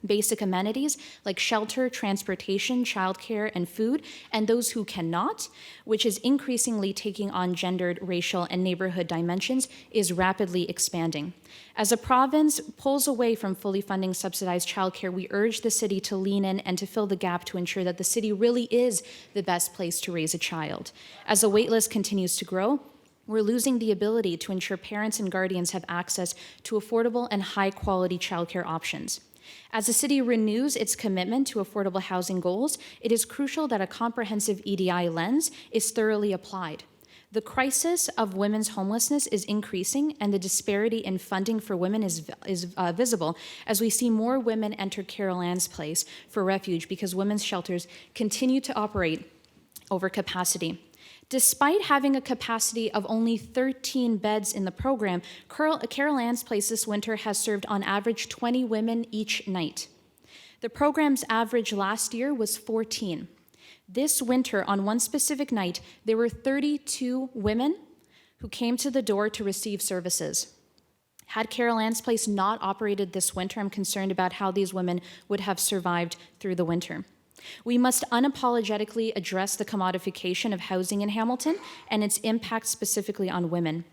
basic amenities like shelter, transportation, childcare, and food, and those who cannot, which is increasingly taking on gendered, racial, and neighborhood dimensions, is rapidly expanding. As a province pulls away from fully funding subsidized childcare, we urge the city to lean in and to fill the gap to ensure that the city really is the best place to raise a child. As the waitlist continues to grow, we're losing the ability to ensure parents and guardians have access to affordable and high-quality childcare options. As the city renews its commitment to affordable housing goals, it is crucial that a comprehensive EDI lens is thoroughly applied. The crisis of women's homelessness is increasing, and the disparity in funding for women is visible as we see more women enter Carol Ann's Place for refuge because women's shelters continue to operate over capacity. Despite having a capacity of only 13 beds in the program, Carol Ann's Place this winter has served on average 20 women each night. The program's average last year was 14. This winter, on one specific night, there were 32 women who came to the door to receive services. Had Carol Ann's Place not operated this winter, I'm concerned about how these women would have survived through the winter. We must unapologetically address the commodification of housing in Hamilton and its impact specifically on women.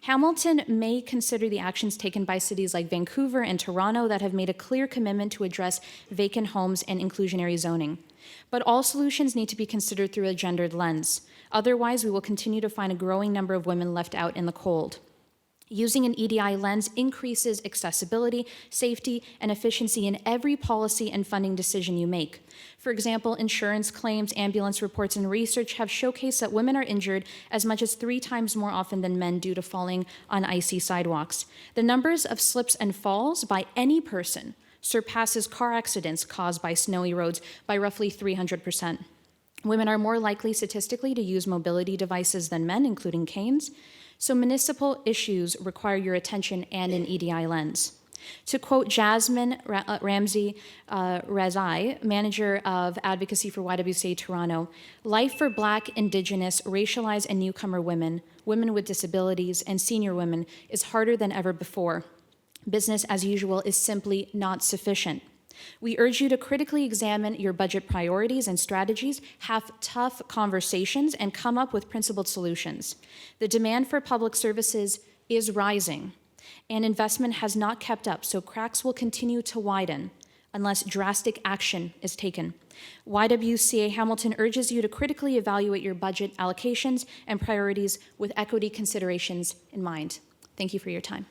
Hamilton may consider the actions taken by cities like Vancouver and Toronto that have made a clear commitment to address vacant homes and inclusionary zoning. But all solutions need to be considered through a gendered lens. Otherwise, we will continue to find a growing number of women left out in the cold. Using an EDI lens increases accessibility, safety, and efficiency in every policy and funding decision you make. For example, insurance claims, ambulance reports, and research have showcased that women are injured as much as 3 times more often than men due to falling on icy sidewalks. The numbers of slips and falls by any person surpasses car accidents caused by snowy roads by roughly 300%. Women are more likely statistically to use mobility devices than men, including canes. So municipal issues require your attention and an EDI lens. To quote Jasmine Ramsey Rezai, manager of advocacy for YWCA Toronto, life for Black, Indigenous, racialized, and newcomer women, women with disabilities, and senior women is harder than ever before. Business as usual is simply not sufficient. We urge you to critically examine your budget priorities and strategies, have tough conversations, and come up with principled solutions. The demand for public services is rising, and investment has not kept up, so cracks will continue to widen unless drastic action is taken. YWCA Hamilton urges you to critically evaluate your budget allocations and priorities with equity considerations in mind. Thank you for your time.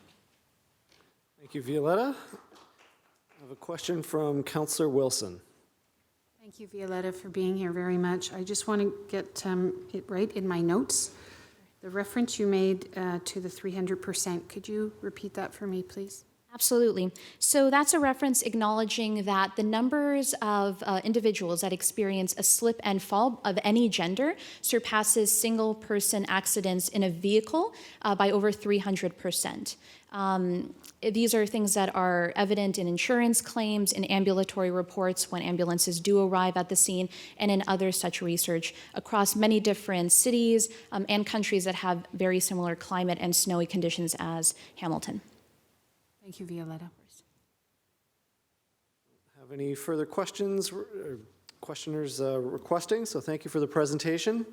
Thank you, Violetta. I have a question from Councillor Wilson. Thank you, Violetta, for being here very much. I just want to get it right in my notes. The reference you made to the 300%, could you repeat that for me, please? Absolutely. So that's a reference acknowledging that the numbers of individuals that experience a slip and fall of any gender surpasses single-person accidents in a vehicle by over 300%. These are things that are evident in insurance claims, in ambulatory reports when ambulances do arrive at the scene, and in other such research across many different cities and countries that have very similar climate and snowy conditions as Hamilton. Thank you, Violetta. Have any further questions or questioners requesting? So thank you for the presentation.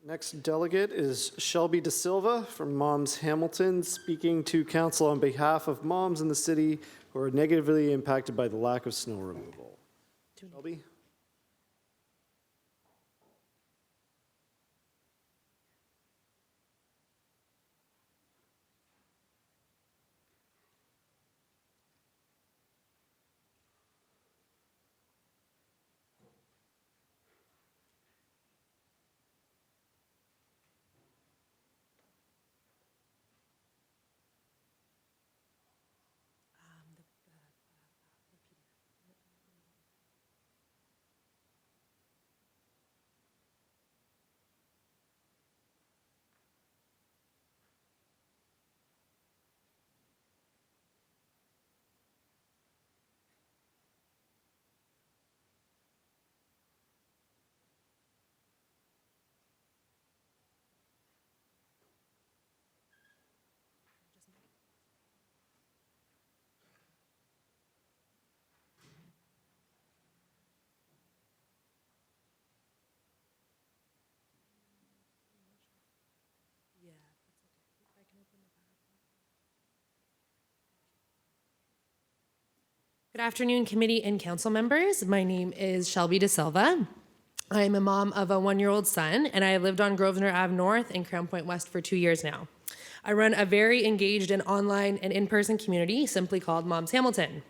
Next delegate is Shelby De Silva from Moms Hamilton, speaking to council on behalf of moms in the city who are negatively impacted by the lack of snow removal. Shelby? Good afternoon, committee and council members. My name is Shelby De Silva. I am a mom of a 1-year-old son, and I have lived on Grosvenor Ave North and Crown Point West for 2 years now. I run a very engaged and online and in-person community simply called Moms Hamilton.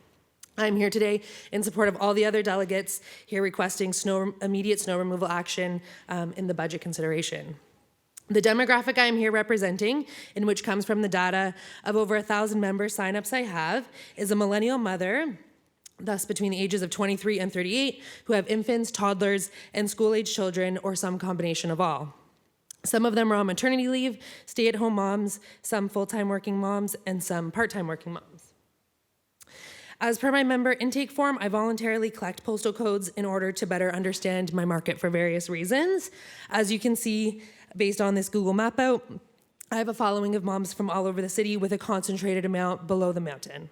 I'm here today in support of all the other delegates here requesting immediate snow removal action in the budget consideration. The demographic I am here representing, in which comes from the data of over 1,000 member signups I have, is a millennial mother, thus between the ages of 23 and 38, who have infants, toddlers, and school-age children, or some combination of all. Some of them are on maternity leave, stay-at-home moms, some full-time working moms, and some part-time working moms. As per my member intake form, I voluntarily collect postal codes in order to better understand my market for various reasons. As you can see, based on this Google map out, I have a following of moms from all over the city with a concentrated amount below the mountain.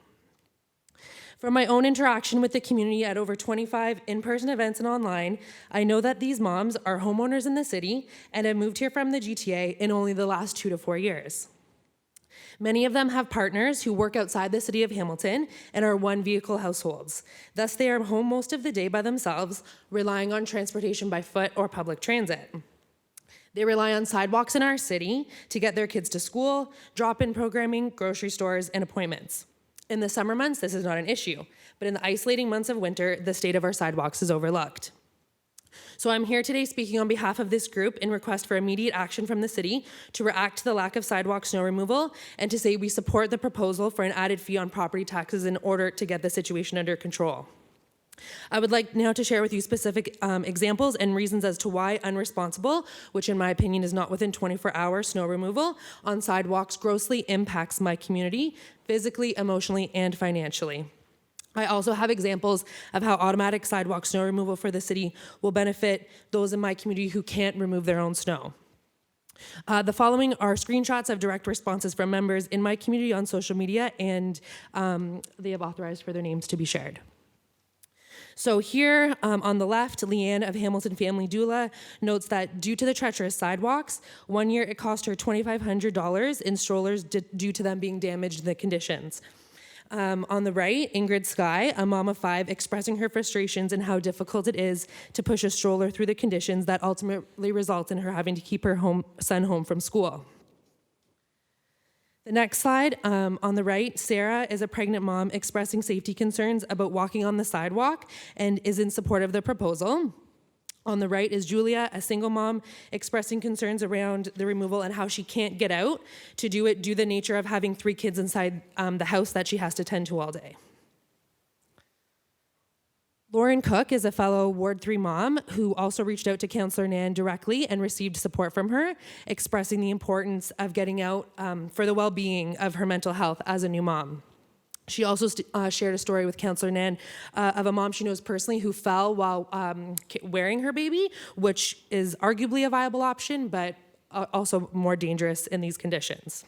From my own interaction with the community at over 25 in-person events and online, I know that these moms are homeowners in the city and have moved here from the GTA in only the last 2 to 4 years. Many of them have partners who work outside the city of Hamilton and are one-vehicle households. Thus, they are home most of the day by themselves, relying on transportation by foot or public transit. They rely on sidewalks in our city to get their kids to school, drop-in programming, grocery stores, and appointments. In the summer months, this is not an issue, but in the isolating months of winter, the state of our sidewalks is overlooked. So I'm here today speaking on behalf of this group in request for immediate action from the city to react to the lack of sidewalk snow removal and to say we support the proposal for an added fee on property taxes in order to get the situation under control. I would like now to share with you specific examples and reasons as to why unresponsible, which in my opinion is not within 24-hour snow removal on sidewalks, grossly impacts my community physically, emotionally, and financially. I also have examples of how automatic sidewalk snow removal for the city will benefit those in my community who can't remove their own snow. The following are screenshots of direct responses from members in my community on social media, and they have authorized for their names to be shared. So here on the left, Leanne of Hamilton Family Doula notes that due to the treacherous sidewalks, 1 year it cost her $2,500 in strollers due to them being damaged in the conditions. On the right, Ingrid Sky, a mom of 5, expressing her frustrations and how difficult it is to push a stroller through the conditions that ultimately result in her having to keep her son home from school. The next slide, on the right, Sarah is a pregnant mom expressing safety concerns about walking on the sidewalk and is in support of the proposal. On the right is Julia, a single mom, expressing concerns around the removal and how she can't get out to do it due to the nature of having 3 kids inside the house that she has to tend to all day. Lauren Cook is a fellow Ward 3 mom who also reached out to Councillor Nan directly and received support from her, expressing the importance of getting out for the well-being of her mental health as a new mom. She also shared a story with Councillor Nan of a mom she knows personally who fell while wearing her baby, which is arguably a viable option, but also more dangerous in these conditions.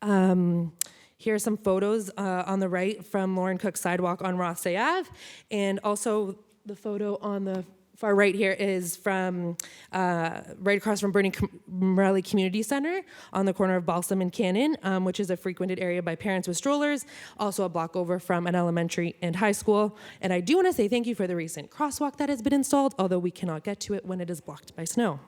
Here are some photos on the right from Lauren Cook's sidewalk on Rothsay Ave, and also the photo on the far right here is from right across from Bernie Morelli Community Center on the corner of Balsam and Cannon, which is a frequented area by parents with strollers, also a block over from an elementary and high school. And I do want to say thank you for the recent crosswalk that has been installed, although we cannot get to it when it is blocked by snow.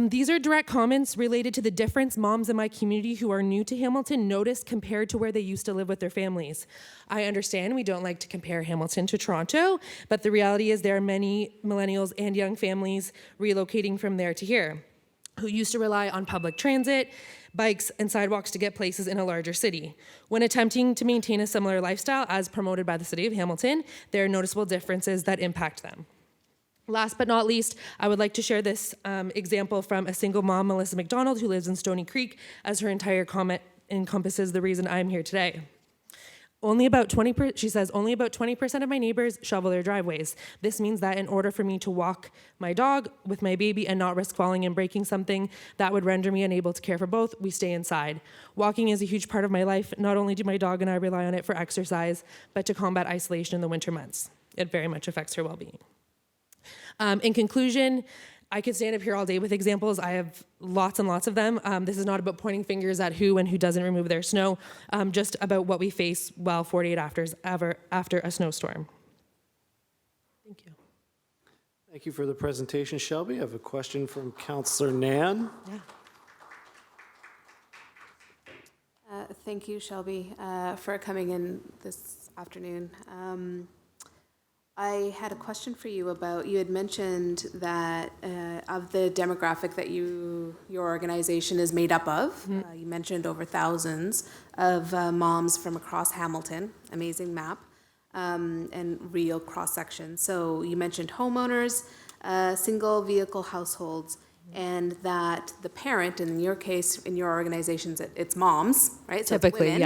These are direct comments related to the difference moms in my community who are new to Hamilton notice compared to where they used to live with their families. I understand we don't like to compare Hamilton to Toronto, but the reality is there are many millennials and young families relocating from there to here who used to rely on public transit, bikes, and sidewalks to get places in a larger city. When attempting to maintain a similar lifestyle as promoted by the City of Hamilton, there are noticeable differences that impact them. Last but not least, I would like to share this example from a single mom, Melissa McDonald, who lives in Stony Creek, as her entire comment encompasses the reason I'm here today. She says, only about 20% of my neighbors shovel their driveways. This means that in order for me to walk my dog with my baby and not risk falling and breaking something that would render me unable to care for both, we stay inside. Walking is a huge part of my life. Not only do my dog and I rely on it for exercise, but to combat isolation in the winter months. It very much affects her well-being. In conclusion, I could stand up here all day with examples. I have lots and lots of them. This is not about pointing fingers at who and who doesn't remove their snow, just about what we face 48 hours after a snowstorm. Thank you. Thank you for the presentation, Shelby. I have a question from Councillor Nan. Yeah. Thank you, Shelby, for coming in this afternoon. I had a question for you about, you had mentioned that of the demographic that your organization is made up of, you mentioned over thousands of moms from across Hamilton, amazing map, and real cross-section. So you mentioned homeowners, single vehicle households, and that the parent, in your case, in your organizations, it's moms, right? So Typically, it's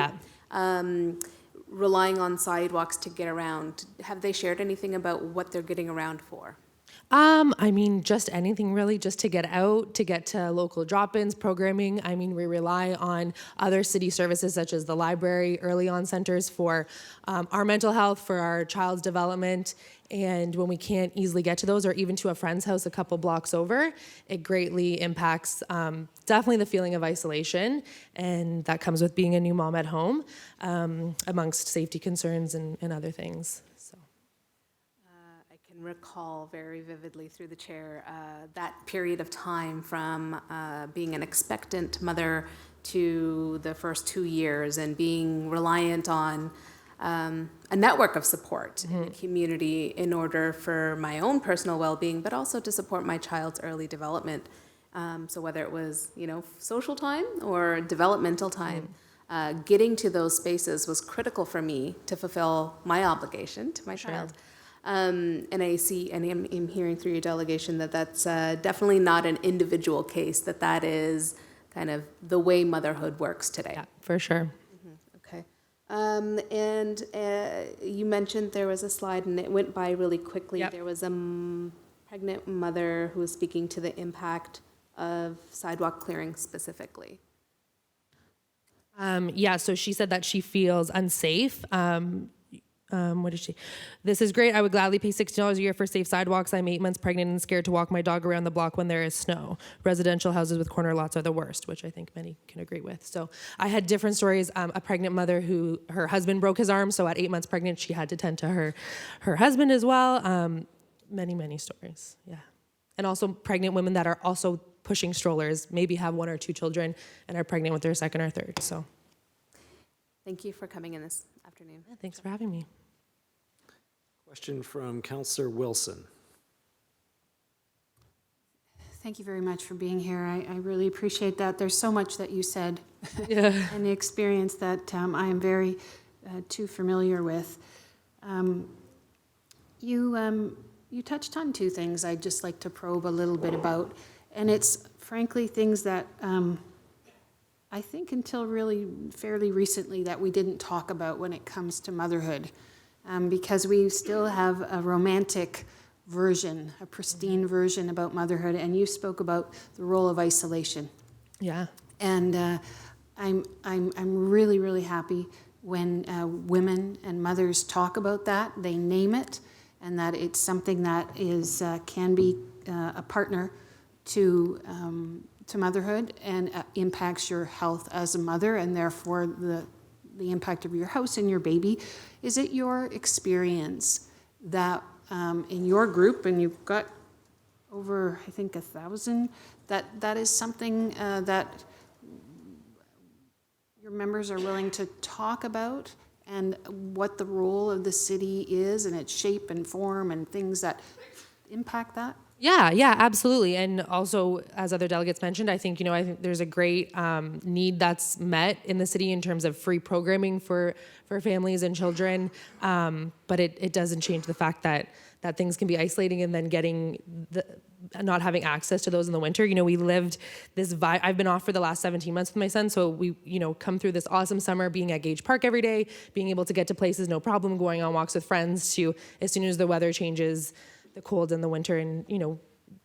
women, yeah. Relying on sidewalks to get around. Have they shared anything about what they're getting around for? I mean, just anything really, just to get out, to get to local drop-ins, programming. I mean, we rely on other city services such as the library, early on centers for our mental health, for our child's development. And when we can't easily get to those, or even to a friend's house a couple blocks over, it greatly impacts definitely the feeling of isolation. And that comes with being a new mom at home, amongst safety concerns and other things. I can recall very vividly through the chair that period of time from being an expectant mother to the first 2 years and being reliant on a network of support in the community in order for my own personal well-being, but also to support my child's early development. So whether it was, social time or developmental time, getting to those spaces was critical for me to fulfill my obligation to my child. And I see, and I'm hearing through your delegation that that's definitely not an individual case, that is kind of the way motherhood works today. Yeah, for sure. Okay. And you mentioned there was a slide and it went by really quickly. Yep. There was a pregnant mother who was speaking to the impact of sidewalk clearing specifically. Yeah, so she said that she feels unsafe. What did she? This is great. I would gladly pay $60 a year for safe sidewalks. I'm 8 months pregnant and scared to walk my dog around the block when there is snow. Residential houses with corner lots are the worst, which I think many can agree with. So I had different stories. A pregnant mother who her husband broke his arm, so at 8 months pregnant, she had to tend to her husband as well. Many stories. Yeah, and also pregnant women that are also pushing strollers, maybe have 1 or 2 children, and are pregnant with their second or third. So, Thank you for coming in this afternoon. yeah, thanks for having me. Question from Councillor Wilson. Thank you very much for being here. I really appreciate that. There's so much that you said Yeah. and the experience that I am very too familiar with. You touched on 2 things I'd just like to probe a little bit about, and it's frankly things that I think until really fairly recently that we didn't talk about when it comes to motherhood, because we still have a romantic version, a pristine version about motherhood, and you spoke about the role of isolation. Yeah. And I'm really happy when women and mothers talk about that, they name it, and that it's something that is can be a partner to motherhood and impacts your health as a mother, and therefore the impact of your house and your baby. Is it your experience that in your group, and you've got over, I think, 1,000, that is something that your members are willing to talk about, and what the role of the city is and its shape and form and things that impact that? Yeah, absolutely. And also, as other delegates mentioned, I think there's a great need that's met in the city in terms of free programming for families and children. But it doesn't change the fact that things can be isolating, and then not having access to those in the winter. We lived this vibe. I've been off for the last 17 months with my son. So we, come through this awesome summer being at Gage Park every day, being able to get to places, no problem, going on walks with friends, to as soon as the weather changes, the cold in the winter. And,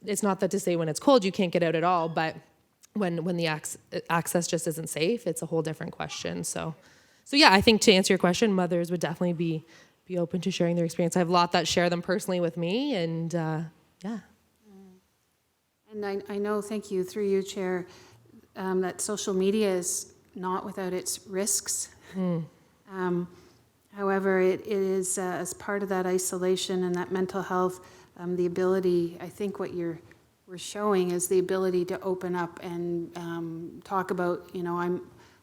it's not that to say when it's cold, you can't get out at all, but when the access just isn't safe, it's a whole different question. So yeah, I think to answer your question, mothers would definitely be open to sharing their experience. I have a lot that share them personally with me, and yeah. And I know, thank you, through you, Chair, that social media is not without its risks. However, it is as part of that isolation and that mental health, the ability, I think what we're showing is the ability to open up and talk about,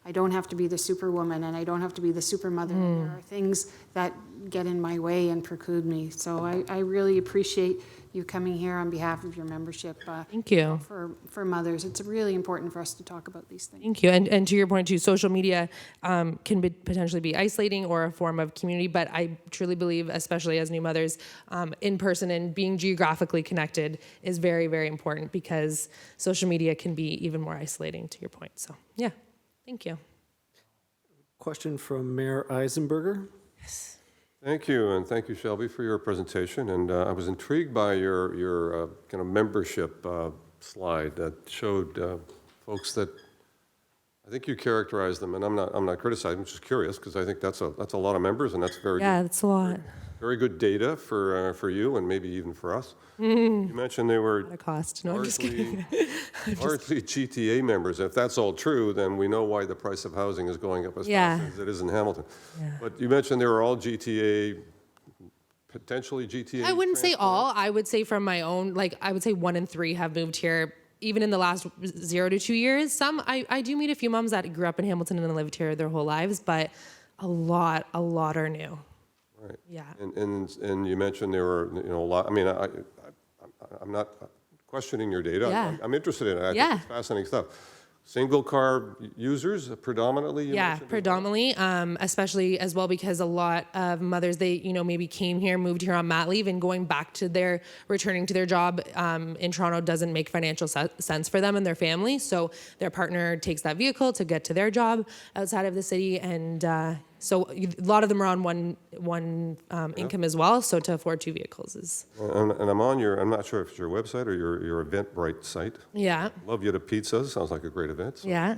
I don't have to be the superwoman, and I don't have to be the super mother. There are things that get in my way and preclude me. So I really appreciate you coming here on behalf of your membership. Thank you. For mothers. It's really important for us to talk about these things. Thank you. And to your point too, social media can potentially be isolating or a form of community, but I truly believe, especially as new mothers, in person and being geographically connected is very, very important, because social media can be even more isolating, to your point. So yeah, thank you. Question from Mayor Eisenberger. Thank you, and thank you, Shelby, for your presentation. And I was intrigued by your kind of membership slide that showed folks that I think you characterized them, and I'm not criticizing. I'm just curious because I think that's a lot of members, and that's very Yeah, good, that's a lot. very good data for you and maybe even for us. You mentioned they were At a cost. No, I'm just kidding. largely GTA members. If that's all true, then we know why the price of housing is going up as Yeah. fast as it is in Hamilton. Yeah. But you mentioned they were all GTA, potentially GTA. I wouldn't say all. I would say from my own, like, I would say 1 in 3 have moved here, even in the last 0 to 2 years. Some, I do meet a few moms that grew up in Hamilton and lived here their whole lives, but a lot are new. Right. Yeah. And you mentioned there were, a lot, I mean, I'm not questioning your data. Yeah. I'm interested in it. I Yeah. think it's fascinating stuff. Single car users predominantly? You Yeah, mentioned? predominantly, especially as well because a lot of mothers, they, maybe came here, moved here on mat leave and going back to returning to their job in Toronto doesn't make financial sense for them and their family. So their partner takes that vehicle to get to their job outside of the city. And so a lot of them are on one income as well. So to afford 2 vehicles is. And I'm not sure if it's your website or your Eventbrite site. Yeah. Love You to Pizza, sounds like a great event. So. Yeah.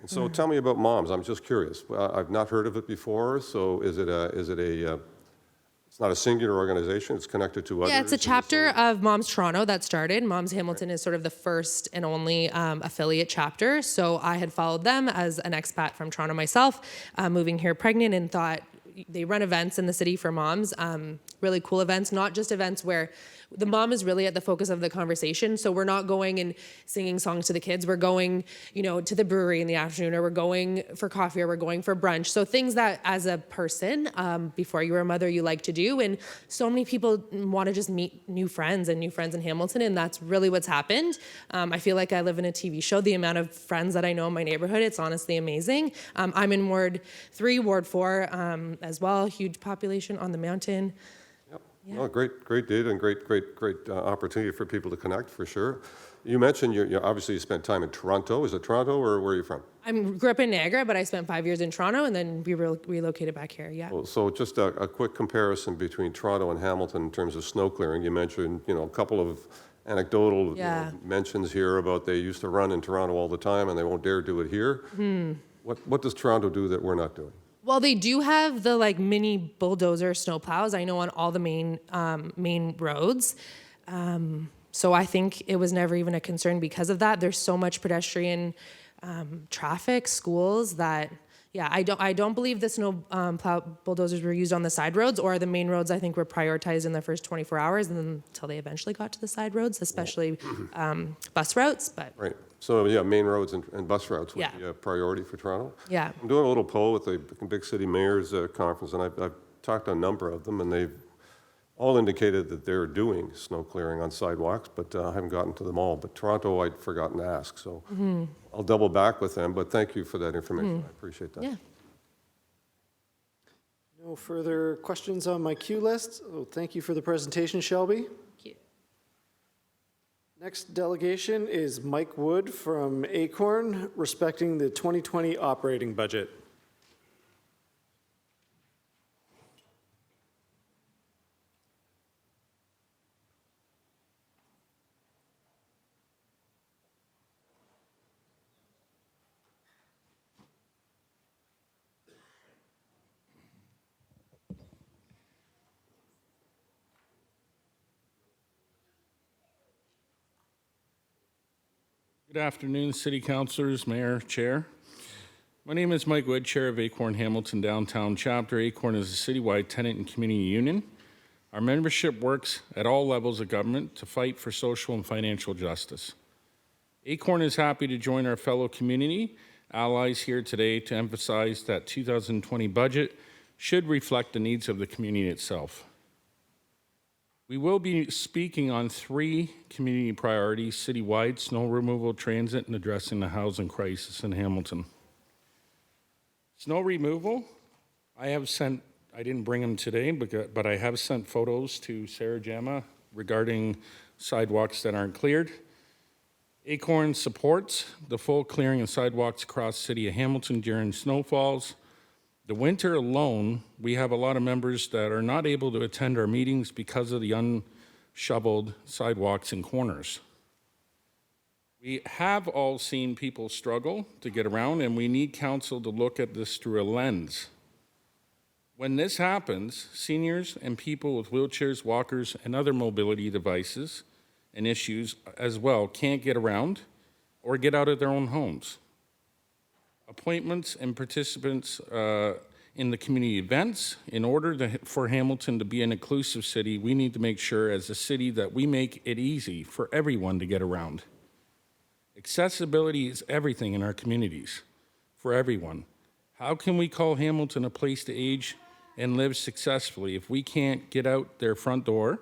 And so tell me about Moms, I'm just curious. I've not heard of it before, so is it it's not a singular organization, it's connected to others? Yeah, it's a chapter of Moms Toronto that started. Moms Hamilton is sort of the first and only affiliate chapter. So I had followed them as an expat from Toronto myself, moving here pregnant, and thought they run events in the city for moms, really cool events, not just events where the mom is really at the focus of the conversation. So we're not going and singing songs to the kids. We're going, to the brewery in the afternoon, or we're going for coffee, or we're going for brunch. So things that as a person, before you were a mother, you like to do. And so many people want to just meet new friends in Hamilton. And that's really what's happened. I feel like I live in a TV show. The amount of friends that I know in my neighborhood, it's honestly amazing. I'm in Ward 3, Ward 4 as well. Huge population on the mountain. Yeah. Well, great data and great opportunity for people to connect, for sure. You mentioned obviously you spent time in Toronto. Is it Toronto, or where are you from? I grew up in Niagara, but I spent 5 years in Toronto, and then we relocated back here. Yeah. Well, so just a quick comparison between Toronto and Hamilton in terms of snow clearing. You mentioned a couple of anecdotal mentions here about they used to run in Toronto all the time and they won't dare do it here. What does Toronto do that we're not doing? Well, they do have the mini bulldozer snowplows, I know, on all the main roads. So I think it was never even a concern because of that. There's so much pedestrian traffic, schools that, I don't believe the snow plow bulldozers were used on the side roads, or the main roads I think were prioritized in the first 24 hours and then until they eventually got to the side roads, especially bus routes. But Right. So main roads and bus routes would be a priority for Toronto. Yeah. I'm doing a little poll with the Big City Mayors Conference, and I've talked to a number of them, and they've all indicated that they're doing snow clearing on sidewalks, but I haven't gotten to them all. But Toronto, I'd forgotten to ask, so I'll double back with them. But thank you for that information. I appreciate that. Yeah. No further questions on my queue list. Oh, thank you for the presentation, Shelby. Thank you. Next delegation is Mike Wood from Acorn, respecting the 2020 operating budget. Good afternoon, City Councilors, Mayor, Chair. My name is Mike Wood, Chair of Acorn Hamilton Downtown Chapter. Acorn is a citywide tenant and community union. Our membership works at all levels of government to fight for social and financial justice. Acorn is happy to join our fellow community allies here today to emphasize that 2020 budget should reflect the needs of the community itself. We will be speaking on 3 community priorities citywide: snow removal, transit, and addressing the housing crisis in Hamilton. Snow removal, I didn't bring them today, but I have sent photos to Sarah Gemma regarding sidewalks that aren't cleared. Acorn supports the full clearing of sidewalks across the city of Hamilton during snowfalls. The winter alone, we have a lot of members that are not able to attend our meetings because of the unshoveled sidewalks and corners. We have all seen people struggle to get around, and we need council to look at this through a lens. When this happens, seniors and people with wheelchairs, walkers, and other mobility devices and issues as well can't get around or get out of their own homes. Appointments and participants in the community events. In order for Hamilton to be an inclusive city, we need to make sure as a city that we make it easy for everyone to get around. Accessibility is everything in our communities, for everyone. How can we call Hamilton a place to age and live successfully if we can't get out their front door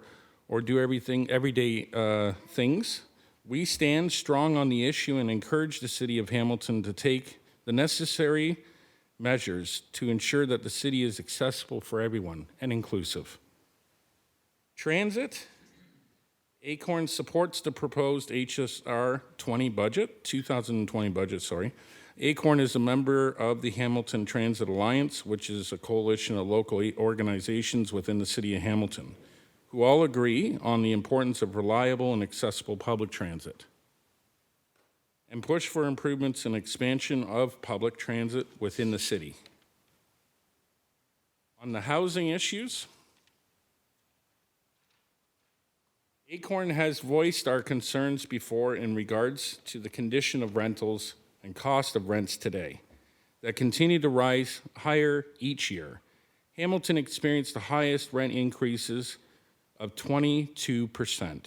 or do everyday things? We stand strong on the issue and encourage the city of Hamilton to take the necessary measures to ensure that the city is accessible for everyone and inclusive. Transit. Acorn supports the proposed HSR 2020 budget, sorry. Acorn is a member of the Hamilton Transit Alliance, which is a coalition of local organizations within the city of Hamilton, who all agree on the importance of reliable and accessible public transit, and push for improvements and expansion of public transit within the city. On the housing issues, Acorn has voiced our concerns before in regards to the condition of rentals and cost of rents today that continue to rise higher each year. Hamilton experienced the highest rent increases of 22%.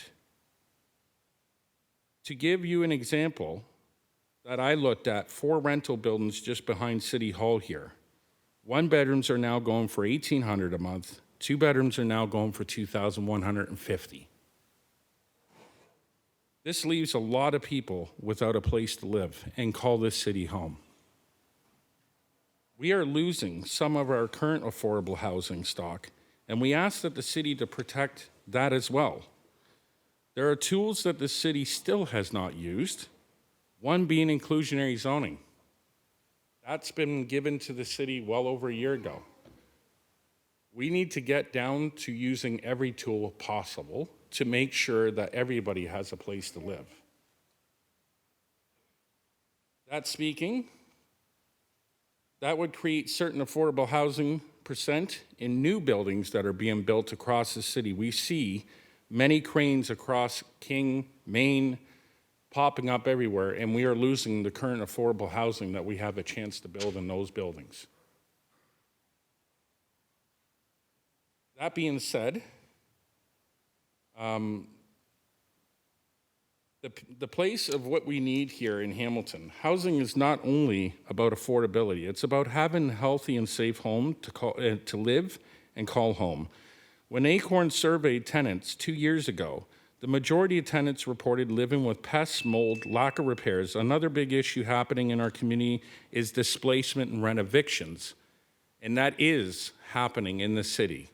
To give you an example that I looked at, 4 rental buildings just behind City Hall here. 1 bedrooms are now going for $1,800 a month. 2 bedrooms are now going for $2,150. This leaves a lot of people without a place to live and call this city home. We are losing some of our current affordable housing stock, and we ask that the city to protect that as well. There are tools that the city still has not used, one being inclusionary zoning. That's been given to the city well over a year ago. We need to get down to using every tool possible to make sure that everybody has a place to live. That speaking, that would create certain affordable housing percent in new buildings that are being built across the city. We see many cranes across King, Maine, popping up everywhere, and we are losing the current affordable housing that we have a chance to build in those buildings. That being said, the place of what we need here in Hamilton, housing is not only about affordability, it's about having a healthy and safe home to live and call home. When Acorn surveyed tenants 2 years ago, the majority of tenants reported living with pests, mold, lack of repairs. Another big issue happening in our community is displacement and rent evictions, and that is happening in the city.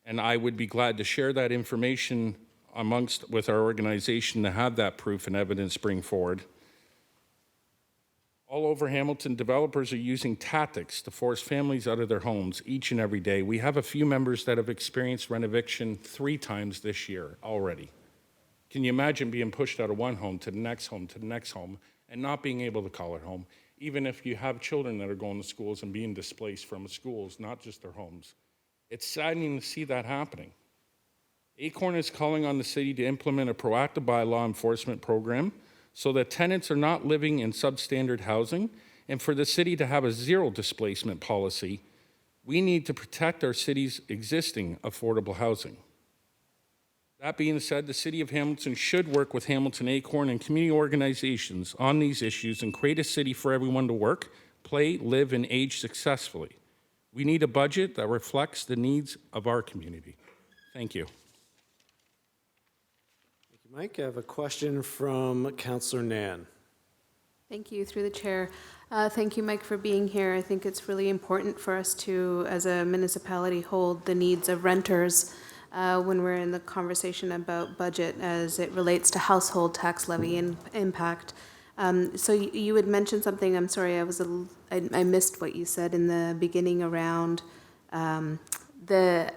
And I would be glad to share that information with our organization to have that proof and evidence bring forward. All over Hamilton, developers are using tactics to force families out of their homes each and every day. We have a few members that have experienced rent eviction 3 times this year already. Can you imagine being pushed out of one home to the next home to the next home and not being able to call it home, even if you have children that are going to schools and being displaced from schools, not just their homes? It's saddening to see that happening. Acorn is calling on the city to implement a proactive bylaw enforcement program so that tenants are not living in substandard housing, and for the city to have a zero displacement policy. We need to protect our city's existing affordable housing. That being said, the city of Hamilton should work with Hamilton Acorn and community organizations on these issues and create a city for everyone to work, play, live, and age successfully. We need a budget that reflects the needs of our community. Thank you. Thank you, Mike. I have a question from Councillor Nan. Thank you, through the chair. Thank you, Mike, for being here. I think it's really important for us to, as a municipality, hold the needs of renters when we're in the conversation about budget as it relates to household tax levy and impact. So you had mentioned something, I'm sorry, I missed what you said in the beginning around the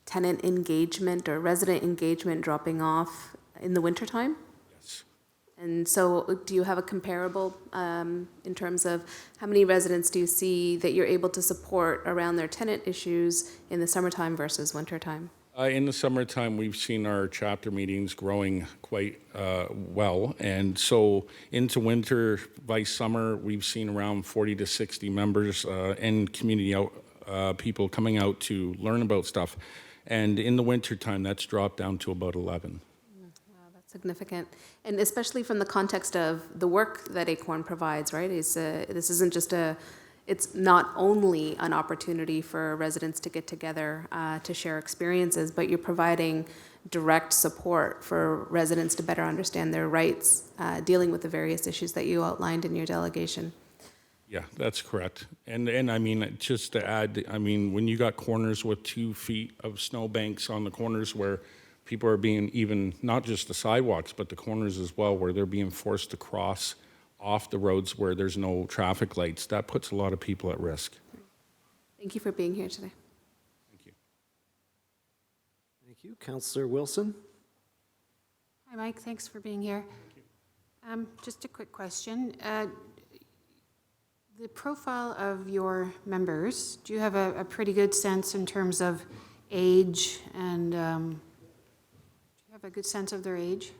tenant engagement or resident engagement dropping off in the wintertime? Yes. And so do you have a comparable in terms of how many residents do you see that you're able to support around their tenant issues in the summertime versus wintertime? In the summertime, we've seen our chapter meetings growing quite well. And so into winter, by summer, we've seen around 40 to 60 members and community people coming out to learn about stuff. And in the wintertime, that's dropped down to about 11. Wow, that's significant. And especially from the context of the work that Acorn provides, right? This isn't just it's not only an opportunity for residents to get together to share experiences, but you're providing direct support for residents to better understand their rights, dealing with the various issues that you outlined in your delegation. Yeah, that's correct. And I mean, just to add, I mean, when you got corners with 2 feet of snowbanks on the corners where people are being even, not just the sidewalks, but the corners as well, where they're being forced to cross off the roads where there's no traffic lights, that puts a lot of people at risk. Thank you for being here today. Thank you. Thank you. Councillor Wilson? Hi, Mike. Thanks for being here. Just a quick question. The profile of your members, do you have a pretty good sense in terms of age and do you have a good sense of their age?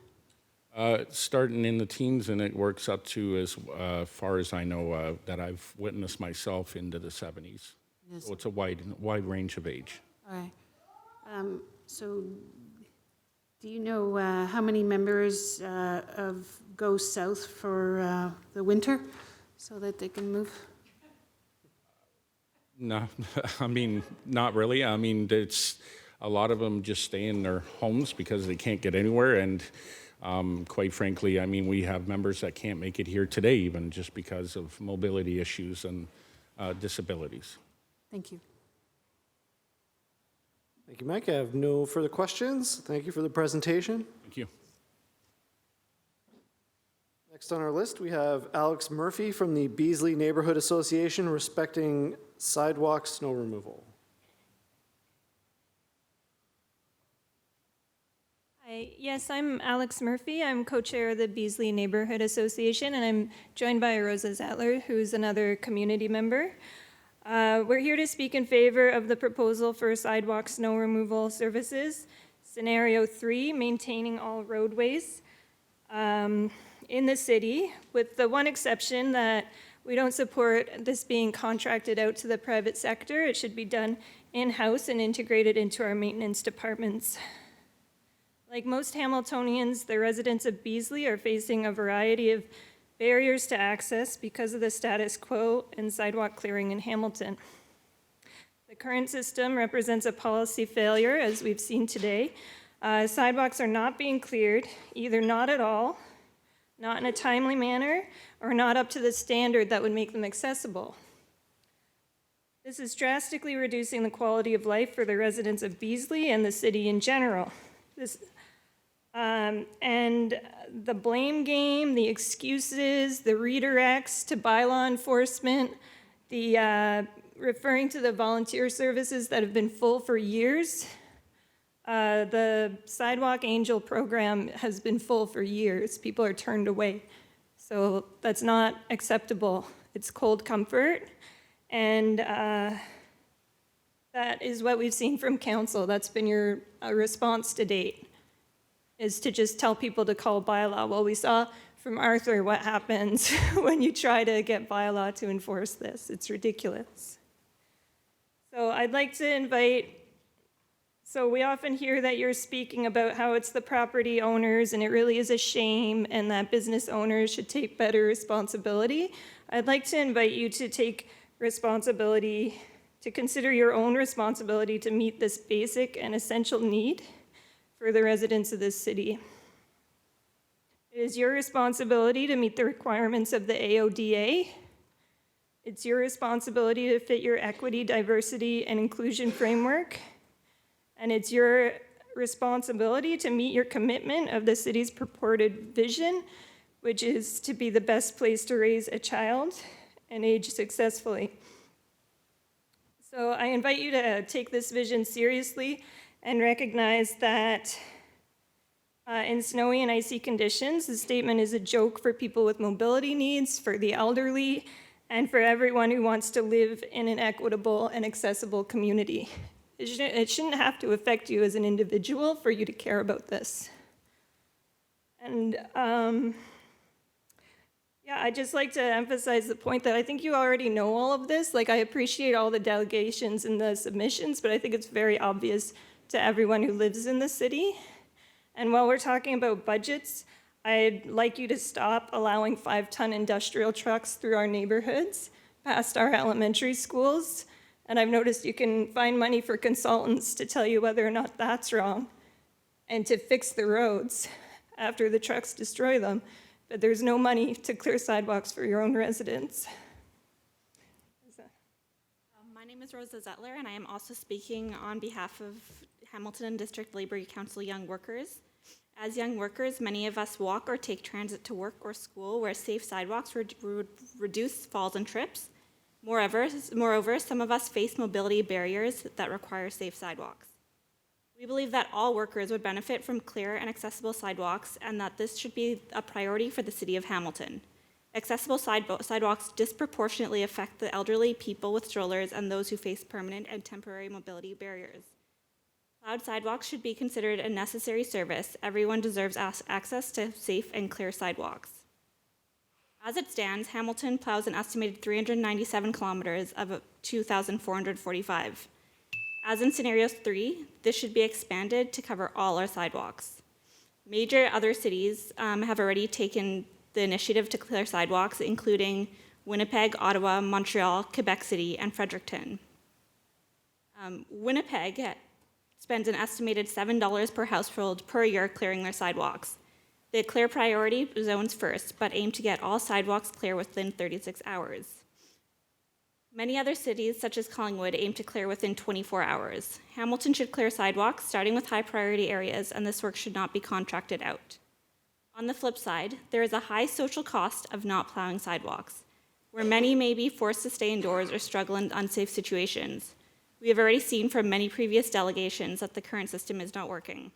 Starting in the teens, and it works up to, as far as I know, that I've witnessed myself, into the 70s. So it's a wide range of age. All right. So do you know how many members of Go South for the winter so that they can move? No, I mean, not really. I mean, it's a lot of them just stay in their homes because they can't get anywhere. And quite frankly, I mean, we have members that can't make it here today, even just because of mobility issues and disabilities. Thank you. Thank you, Mike. I have no further questions. Thank you for the presentation. Thank you. Next on our list, we have Alex Murphy from the Beasley Neighborhood Association respecting sidewalk snow removal. Hi, yes, I'm Alex Murphy. I'm co-chair of the Beasley Neighborhood Association, and I'm joined by Rosa Zettler, who's another community member. We're here to speak in favor of the proposal for sidewalk snow removal services. Scenario 3, maintaining all roadways in the city, with the one exception that we don't support this being contracted out to the private sector. It should be done in-house and integrated into our maintenance departments. Like most Hamiltonians, the residents of Beasley are facing a variety of barriers to access because of the status quo and sidewalk clearing in Hamilton. The current system represents a policy failure, as we've seen today. Sidewalks are not being cleared, either not at all, not in a timely manner, or not up to the standard that would make them accessible. This is drastically reducing the quality of life for the residents of Beasley and the city in general. And the blame game, the excuses, the redirects to bylaw enforcement, the referring to the volunteer services that have been full for years. The Sidewalk Angel program has been full for years. People are turned away. So that's not acceptable. It's cold comfort. And that is what we've seen from council. That's been your response to date, is to just tell people to call bylaw. Well, we saw from Arthur what happens when you try to get bylaw to enforce this. It's ridiculous. So I'd like to invite, so we often hear that you're speaking about how it's the property owners and it really is a shame and that business owners should take better responsibility. I'd like to invite you to take responsibility, to consider your own responsibility to meet this basic and essential need for the residents of this city. It is your responsibility to meet the requirements of the AODA. It's your responsibility to fit your equity, diversity, and inclusion framework. And it's your responsibility to meet your commitment of the city's purported vision, which is to be the best place to raise a child and age successfully. So I invite you to take this vision seriously and recognize that in snowy and icy conditions, the statement is a joke for people with mobility needs, for the elderly, and for everyone who wants to live in an equitable and accessible community. It shouldn't have to affect you as an individual for you to care about this. And yeah, I'd just like to emphasize the point that I think you already know all of this. Like, I appreciate all the delegations and the submissions, but I think it's very obvious to everyone who lives in the city. And while we're talking about budgets, I'd like you to stop allowing 5-ton industrial trucks through our neighborhoods, past our elementary schools. And I've noticed you can find money for consultants to tell you whether or not that's wrong and to fix the roads after the trucks destroy them. But there's no money to clear sidewalks for your own residents. My name is Rosa Zettler, and I am also speaking on behalf of Hamilton District Labor Council Young Workers. As young workers, many of us walk or take transit to work or school where safe sidewalks would reduce falls and trips. Moreover, some of us face mobility barriers that require safe sidewalks. We believe that all workers would benefit from clear and accessible sidewalks, and that this should be a priority for the City of Hamilton. Accessible sidewalks disproportionately affect the elderly, people with strollers, and those who face permanent and temporary mobility barriers. Plowed sidewalks should be considered a necessary service. Everyone deserves access to safe and clear sidewalks. As it stands, Hamilton plows an estimated 397 kilometers of 2,445. As in scenario 3, this should be expanded to cover all our sidewalks. Major other cities have already taken the initiative to clear sidewalks, including Winnipeg, Ottawa, Montreal, Quebec City, and Fredericton. Winnipeg spends an estimated $7 per household per year clearing their sidewalks. They clear priority zones first, but aim to get all sidewalks clear within 36 hours. Many other cities, such as Collingwood, aim to clear within 24 hours. Hamilton should clear sidewalks, starting with high priority areas, and this work should not be contracted out. On the flip side, there is a high social cost of not plowing sidewalks, where many may be forced to stay indoors or struggle in unsafe situations. We have already seen from many previous delegations that the current system is not working.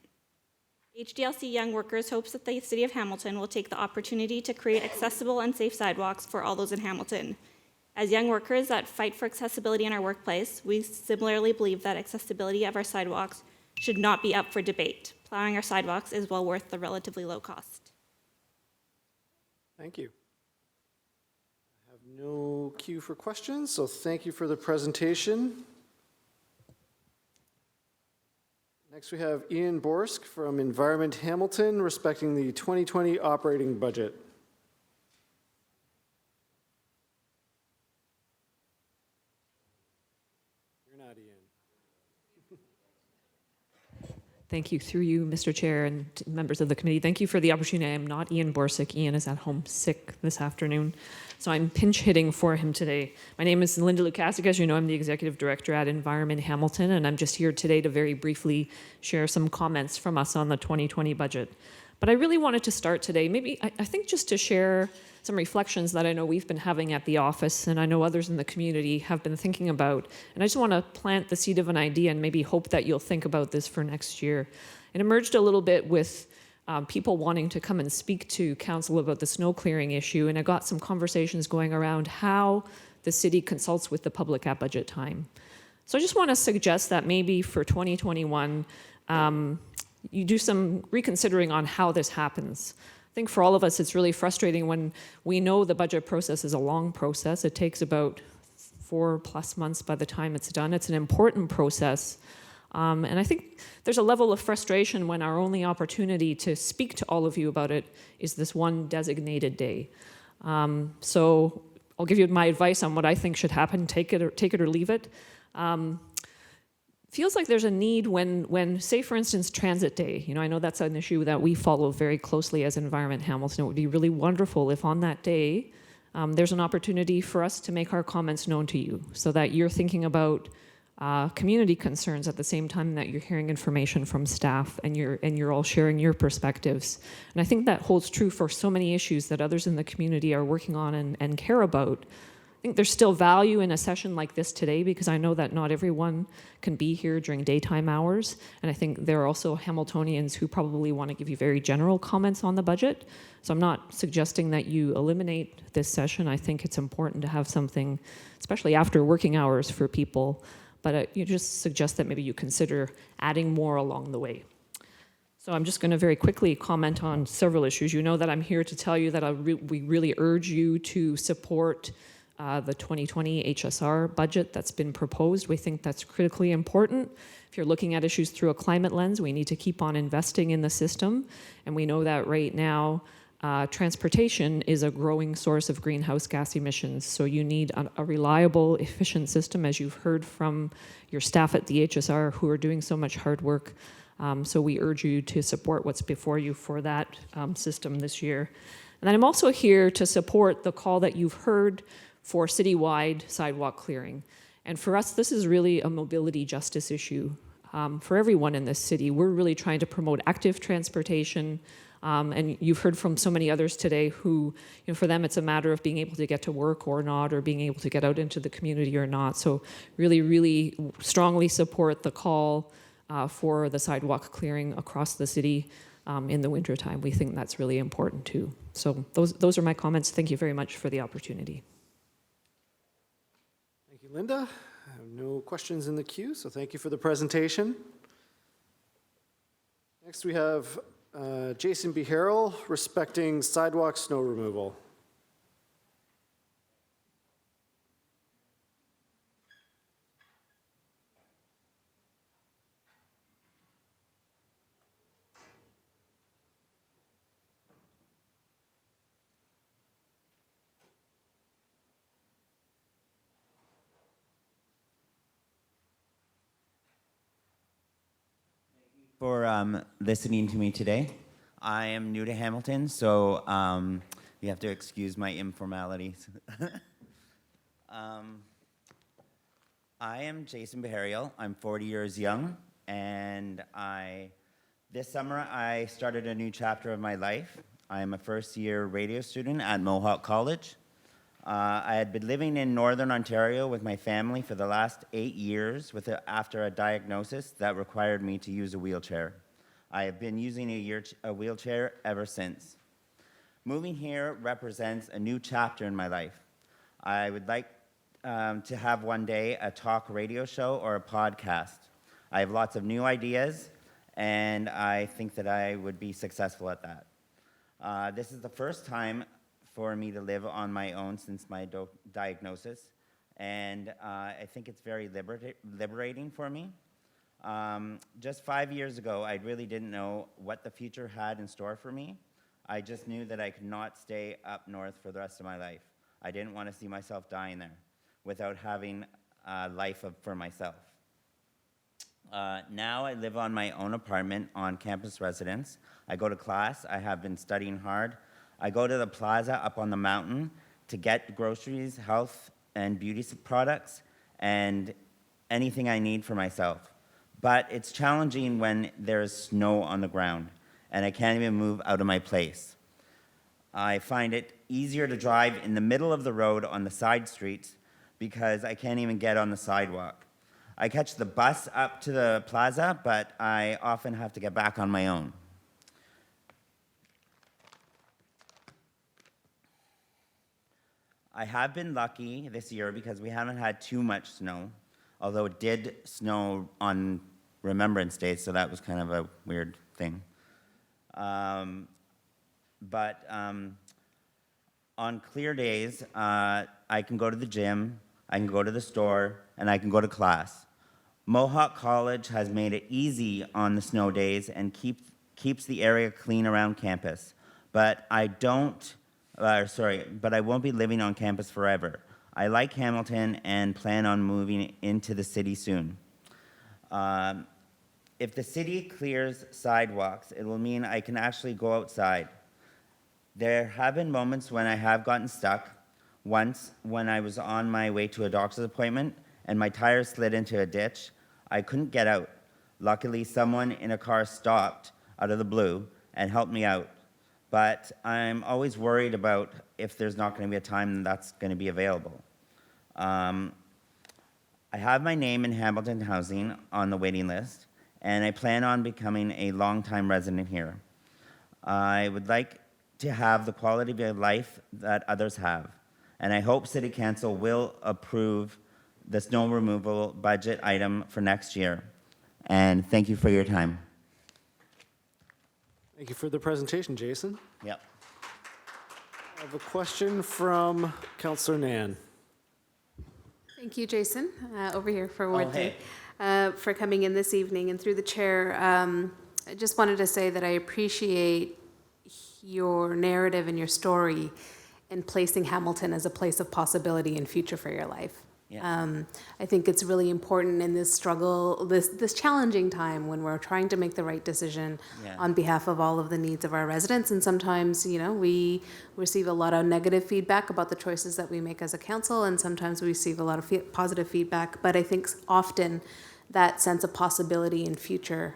HDLC Young Workers hopes that the City of Hamilton will take the opportunity to create accessible and safe sidewalks for all those in Hamilton. As young workers that fight for accessibility in our workplace, we similarly believe that accessibility of our sidewalks should not be up for debate. Plowing our sidewalks is well worth the relatively low cost. Thank you. I have no queue for questions, so thank you for the presentation. Next, we have Ian Borsk from Environment Hamilton, respecting the 2020 operating budget. You're not Ian. Thank you, through you, Mr. Chair and members of the committee. Thank you for the opportunity. I am not Ian Borsick. Ian is at home sick this afternoon, so I'm pinch hitting for him today. My name is Linda Lukasik. As you know, I'm the Executive Director at Environment Hamilton, and I'm just here today to very briefly share some comments from us on the 2020 budget. But I really wanted to start today, maybe, I think just to share some reflections that I know we've been having at the office, and I know others in the community have been thinking about. And I just want to plant the seed of an idea and maybe hope that you'll think about this for next year. It emerged a little bit with people wanting to come and speak to council about the snow clearing issue, and I got some conversations going around how the city consults with the public at budget time. So I just want to suggest that maybe for 2021, you do some reconsidering on how this happens. I think for all of us, it's really frustrating when we know the budget process is a long process. It takes about 4+ months by the time it's done. It's an important process. And I think there's a level of frustration when our only opportunity to speak to all of you about it is this one designated day. So I'll give you my advice on what I think should happen. Take it or leave it. Feels like there's a need when, say, for instance, Transit Day. You know, I know that's an issue that we follow very closely as Environment Hamilton. It would be really wonderful if on that day, there's an opportunity for us to make our comments known to you so that you're thinking about community concerns at the same time that you're hearing information from staff and you're all sharing your perspectives. And I think that holds true for so many issues that others in the community are working on and care about. I think there's still value in a session like this today because I know that not everyone can be here during daytime hours. And I think there are also Hamiltonians who probably want to give you very general comments on the budget. So I'm not suggesting that you eliminate this session. I think it's important to have something, especially after working hours for people. But you just suggest that maybe you consider adding more along the way. So I'm just going to very quickly comment on several issues. You know that I'm here to tell you that we really urge you to support the 2020 HSR budget that's been proposed. We think that's critically important. If you're looking at issues through a climate lens, we need to keep on investing in the system. And we know that right now, transportation is a growing source of greenhouse gas emissions. So you need a reliable, efficient system, as you've heard from your staff at the HSR who are doing so much hard work. So we urge you to support what's before you for that system this year. And then I'm also here to support the call that you've heard for citywide sidewalk clearing. And for us, this is really a mobility justice issue for everyone in this city. We're really trying to promote active transportation. And you've heard from so many others today who, for them, it's a matter of being able to get to work or not, or being able to get out into the community or not. So really, really strongly support the call for the sidewalk clearing across the city in the wintertime. We think that's really important too. So those are my comments. Thank you very much for the opportunity. Thank you, Linda. I have no questions in the queue, so thank you for the presentation. Next, we have Jason B. Harrell, respecting sidewalk snow removal. For listening to me today. I am new to Hamilton, so you have to excuse my informalities. I am Jason Behariel. I'm 40 years young, and this summer I started a new chapter of my life. I am a first-year radio student at Mohawk College. I had been living in Northern Ontario with my family for the last 8 years after a diagnosis that required me to use a wheelchair. I have been using a wheelchair ever since. Moving here represents a new chapter in my life. I would like to have one day a talk radio show or a podcast. I have lots of new ideas, and I think that I would be successful at that. This is the first time for me to live on my own since my diagnosis, and I think it's very liberating for me. Just 5 years ago, I really didn't know what the future had in store for me. I just knew that I could not stay up north for the rest of my life. I didn't want to see myself dying there without having a life for myself. Now I live on my own apartment on campus residence. I go to class. I have been studying hard. I go to the plaza up on the mountain to get groceries, health and beauty products, and anything I need for myself. But it's challenging when there's snow on the ground, and I can't even move out of my place. I find it easier to drive in the middle of the road on the side streets because I can't even get on the sidewalk. I catch the bus up to the plaza, but I often have to get back on my own. I have been lucky this year because we haven't had too much snow, although it did snow on Remembrance Day, so that was kind of a weird thing. But on clear days, I can go to the gym, I can go to the store, and I can go to class. Mohawk College has made it easy on the snow days and keeps the area clean around campus. But I won't be living on campus forever. I like Hamilton and plan on moving into the city soon. If the city clears sidewalks, it will mean I can actually go outside. There have been moments when I have gotten stuck. Once, when I was on my way to a doctor's appointment and my tire slid into a ditch. I couldn't get out. Luckily, someone in a car stopped out of the blue and helped me out. But I'm always worried about if there's not going to be a time that's going to be available. I have my name in Hamilton Housing on the waiting list, and I plan on becoming a longtime resident here. I would like to have the quality of life that others have, and I hope City Council will approve the snow removal budget item for next year. And thank you for your time. Thank you for the presentation, Jason. Yep. I have a question from Councillor Nan. Thank you, Jason, over here for Ward 3, hey. for coming in this evening. And through the chair, I just wanted to say that I appreciate your narrative and your story in placing Hamilton as a place of possibility and future for your life. Yeah. I think it's really important in this struggle, this challenging time when we're trying to make the right decision on behalf of all of the needs of our residents. And sometimes, you know, we receive a lot of negative feedback about the choices that we make as a council, and sometimes we receive a lot of positive feedback. But I think often that sense of possibility and future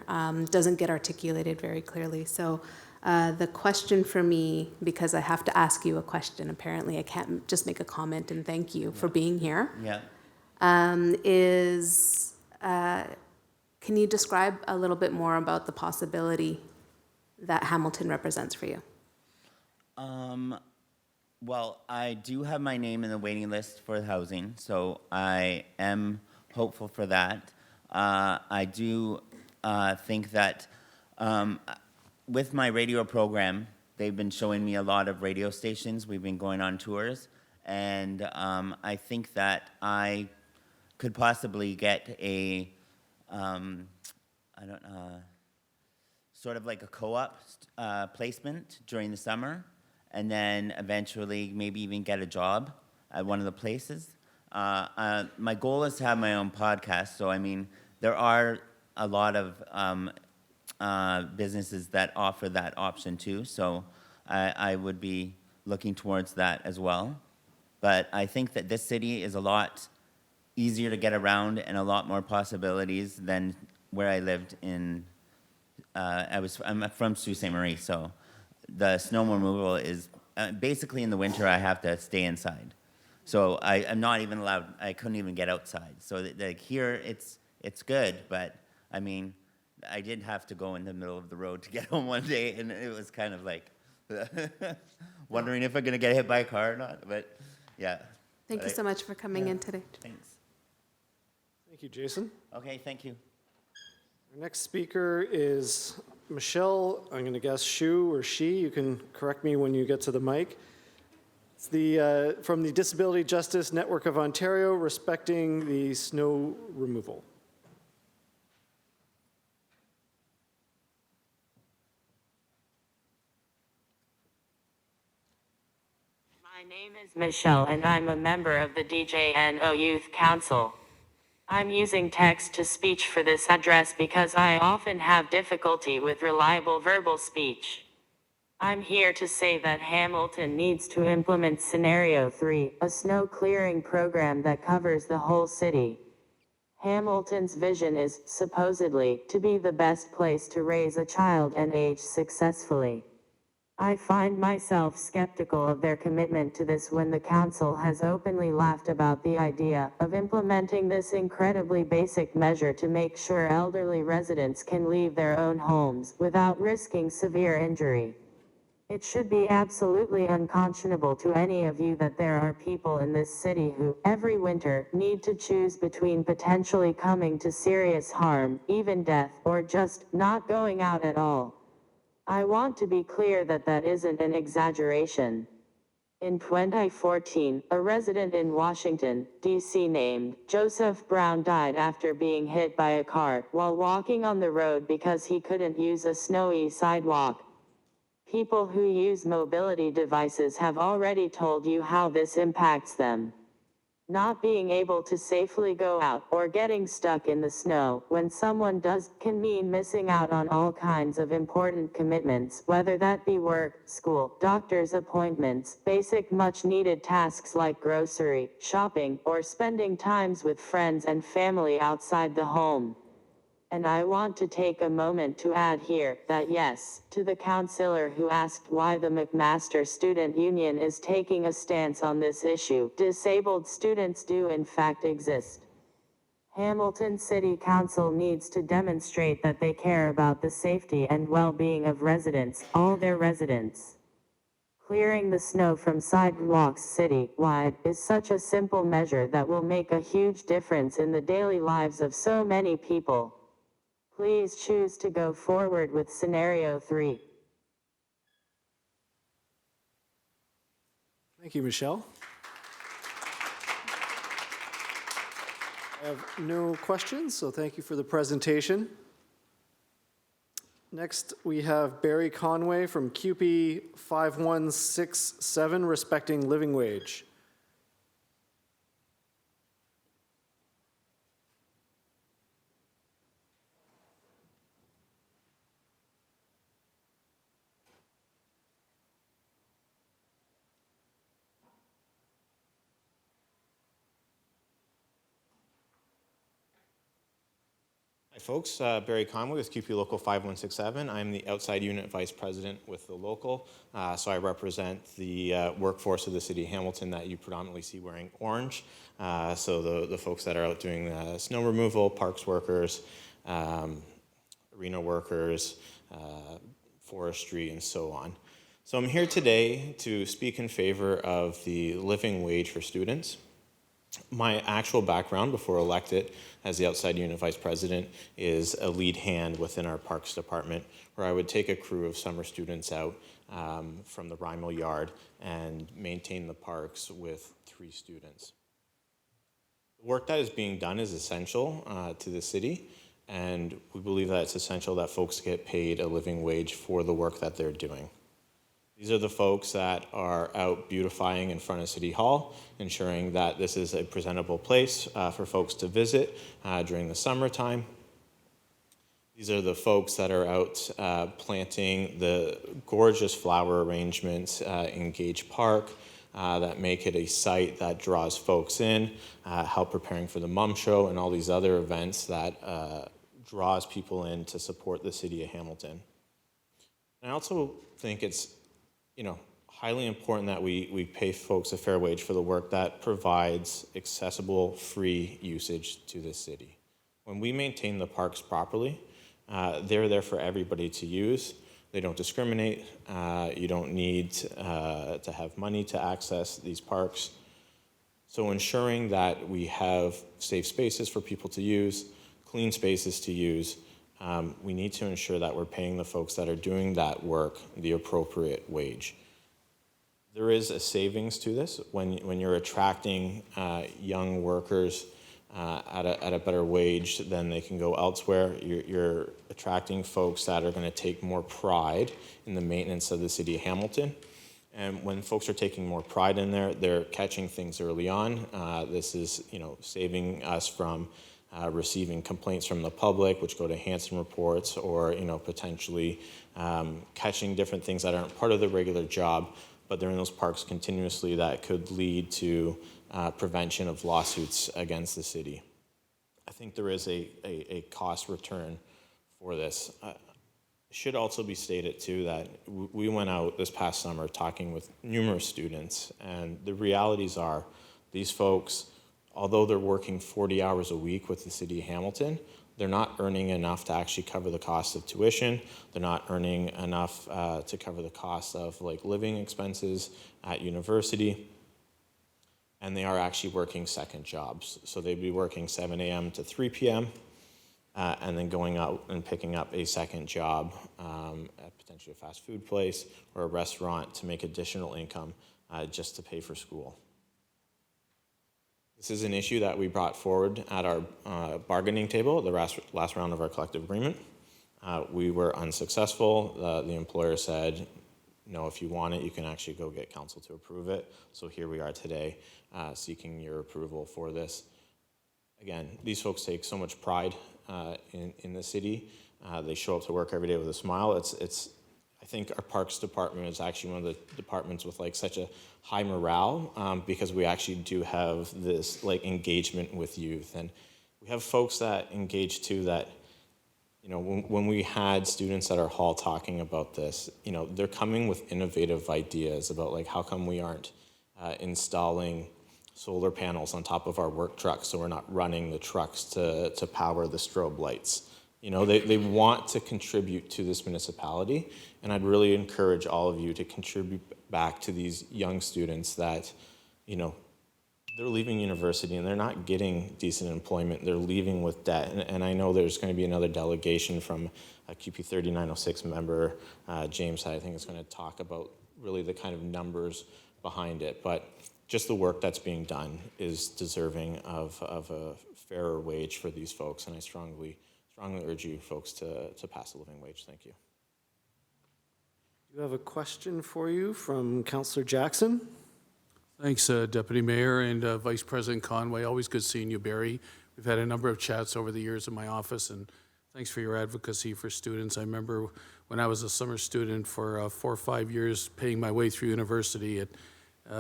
doesn't get articulated very clearly. So the question for me, because I have to ask you a question, apparently I can't just make a comment and thank you for being here, is can you describe a little bit more about the possibility that Hamilton represents for you? Well, I do have my name in the waiting list for housing, so I am hopeful for that. I do think that with my radio program, they've been showing me a lot of radio stations. We've been going on tours, and I think that I could possibly get a, sort of like a co-op placement during the summer, and then eventually maybe even get a job at one of the places. My goal is to have my own podcast, so I mean, there are a lot of businesses that offer that option too, so I would be looking towards that as well. But I think that this city is a lot easier to get around and a lot more possibilities than where I lived in, I'm from Sault Ste. Marie, so the snow removal is, basically in the winter I have to stay inside. So I'm not even allowed, I couldn't even get outside. So like here it's good, but I mean, I did have to go in the middle of the road to get home one day, and it was kind of like wondering if I'm going to get hit by a car or not, but yeah. Thank you so much for coming in today. Thanks. Thank you, Jason. Okay, thank you. Our next speaker is Michelle, I'm going to guess Shu or she. You can correct me when you get to the mic. It's the, from the Disability Justice Network of Ontario, respecting the snow removal. My name is Michelle, and I'm a member of the DJNO Youth Council. I'm using text-to-speech for this address because I often have difficulty with reliable verbal speech. I'm here to say that Hamilton needs to implement Scenario 3, a snow clearing program that covers the whole city. Hamilton's vision is, supposedly, to be the best place to raise a child and age successfully. I find myself skeptical of their commitment to this when the council has openly laughed about the idea of implementing this incredibly basic measure to make sure elderly residents can leave their own homes without risking severe injury. It should be absolutely unconscionable to any of you that there are people in this city who, every winter, need to choose between potentially coming to serious harm, even death, or just not going out at all. I want to be clear that that isn't an exaggeration. In 2014, a resident in Washington, D.C. named Joseph Brown died after being hit by a car while walking on the road because he couldn't use a snowy sidewalk. People who use mobility devices have already told you how this impacts them. Not being able to safely go out or getting stuck in the snow when someone does can mean missing out on all kinds of important commitments, whether that be work, school, doctor's appointments, basic much needed tasks like grocery, shopping, or spending times with friends and family outside the home. And I want to take a moment to add here that yes, to the councillor who asked why the McMaster Student Union is taking a stance on this issue, disabled students do in fact exist. Hamilton City Council needs to demonstrate that they care about the safety and well-being of residents, all their residents. Clearing the snow from sidewalks city-wide is such a simple measure that will make a huge difference in the daily lives of so many people. Please choose to go forward with scenario 3. Thank you, Michelle. I have no questions, so thank you for the presentation. Next, we have Barry Conway from CUPE 5167, Respecting Living Wage. Hi folks, Barry Conway with CUPE Local 5167. I'm the outside unit vice president with the local, so I represent the workforce of the city of Hamilton that you predominantly see wearing orange. So the folks that are out doing snow removal, parks workers, arena workers, forestry, and so on. So I'm here today to speak in favor of the living wage for students. My actual background before elected as the outside unit vice president is a lead hand within our parks department, where I would take a crew of summer students out from the Rymill Yard and maintain the parks with 3 students. The work that is being done is essential to the city, and we believe that it's essential that folks get paid a living wage for the work that they're doing. These are the folks that are out beautifying in front of City Hall, ensuring that this is a presentable place for folks to visit during the summertime. These are the folks that are out planting the gorgeous flower arrangements in Gage Park that make it a site that draws folks in, help preparing for the Mum Show and all these other events that draws people in to support the city of Hamilton. And I also think it's highly important that we pay folks a fair wage for the work that provides accessible, free usage to the city. When we maintain the parks properly, they're there for everybody to use. They don't discriminate. You don't need to have money to access these parks. So ensuring that we have safe spaces for people to use, clean spaces to use, we need to ensure that we're paying the folks that are doing that work the appropriate wage. There is a savings to this when you're attracting young workers at a better wage, then they can go elsewhere. You're attracting folks that are going to take more pride in the maintenance of the city of Hamilton. And when folks are taking more pride in there, they're catching things early on. This is saving us from receiving complaints from the public, which go to Hansen reports, or potentially catching different things that aren't part of the regular job, but they're in those parks continuously that could lead to prevention of lawsuits against the city. I think there is a cost return for this. It should also be stated too that we went out this past summer talking with numerous students, and the realities are these folks, although they're working 40 hours a week with the city of Hamilton, they're not earning enough to actually cover the cost of tuition. They're not earning enough to cover the cost of living expenses at university. And they are actually working second jobs. So they'd be working 7 a.m. to 3 p.m. And then going out and picking up a second job at potentially a fast food place or a restaurant to make additional income just to pay for school. This is an issue that we brought forward at our bargaining table, the last round of our collective agreement. We were unsuccessful. The employer said, know, if you want it, you can actually go get council to approve it. So here we are today, seeking your approval for this. Again, these folks take so much pride in the city. They show up to work every day with a smile. I think our Parks Department is actually one of the departments with like such a high morale because we actually do have this like engagement with youth, and we have folks that engage too. That, you know, when we had students at our hall talking about this, you know, they're coming with innovative ideas about like how come we aren't installing solar panels on top of our work trucks so we're not running the trucks to power the strobe lights. You know, they want to contribute to this municipality, and I'd really encourage all of you to contribute back to these young students that, you know, they're leaving university and they're not getting decent employment. They're leaving with debt, and I know there's going to be another delegation from a QP 3906 member, James, I think is going to talk about really the kind of numbers behind it, but just the work that's being done is deserving of a fairer wage for these folks, and I strongly urge you folks to pass a living wage. Thank you. Do you have a question for you from Councillor Jackson? Thanks, Deputy Mayor and Vice President Conway. Always good seeing you, Barry. We've had a number of chats over the years in my office, and thanks for your advocacy for students. I remember when I was a summer student for 4 or 5 years, paying my way through university at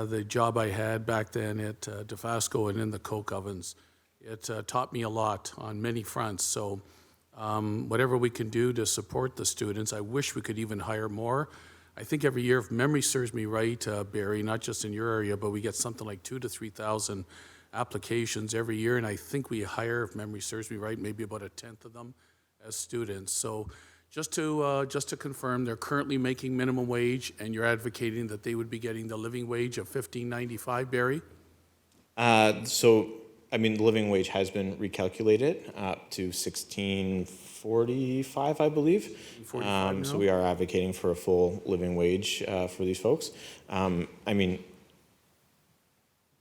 the job I had back then at DeFasco and in the coke ovens. It taught me a lot on many fronts. So whatever we can do to support the students, I wish we could even hire more. I think every year, if memory serves me right, Barry, not just in your area, but we get something like 2,000 to 3,000 applications every year, and I think we hire, if memory serves me right, maybe about 1/10 of them as students. So just to confirm, they're currently making minimum wage, and you're advocating that they would be getting the living wage of $15.95, Barry? So, I mean, the living wage has been recalculated to $16.45, I believe. So we are advocating for a full living wage for these folks. I mean,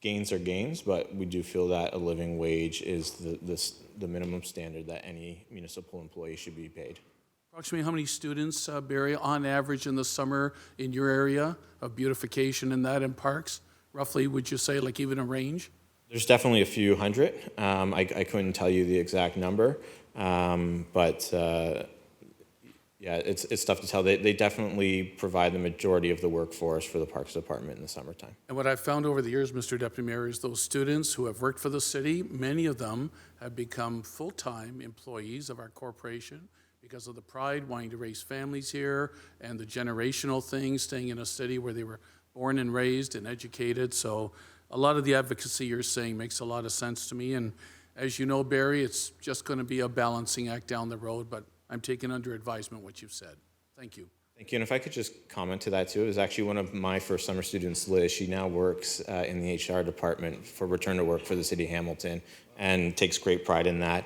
gains are gains, but we do feel that a living wage is the minimum standard that any municipal employee should be paid. Approximately how many students, Barry, on average in the summer in your area of beautification and that in parks? Roughly, would you say, like even a range? There's definitely a few hundred. I couldn't tell you the exact number, but yeah, it's tough to tell. They definitely provide the majority of the workforce for the Parks Department in the summertime. And what I've found over the years, Mr. Deputy Mayor, is those students who have worked for the city, many of them have become full-time employees of our corporation because of the pride, wanting to raise families here, and the generational thing, staying in a city where they were born and raised and educated. So a lot of the advocacy you're saying makes a lot of sense to me. And as you know, Barry, it's just going to be a balancing act down the road, but I'm taking under advisement what you've said. Thank you. Thank you. And if I could just comment to that too, it was actually one of my first summer students, Liz. She now works in the HR department for return to work for the city of Hamilton and takes great pride in that.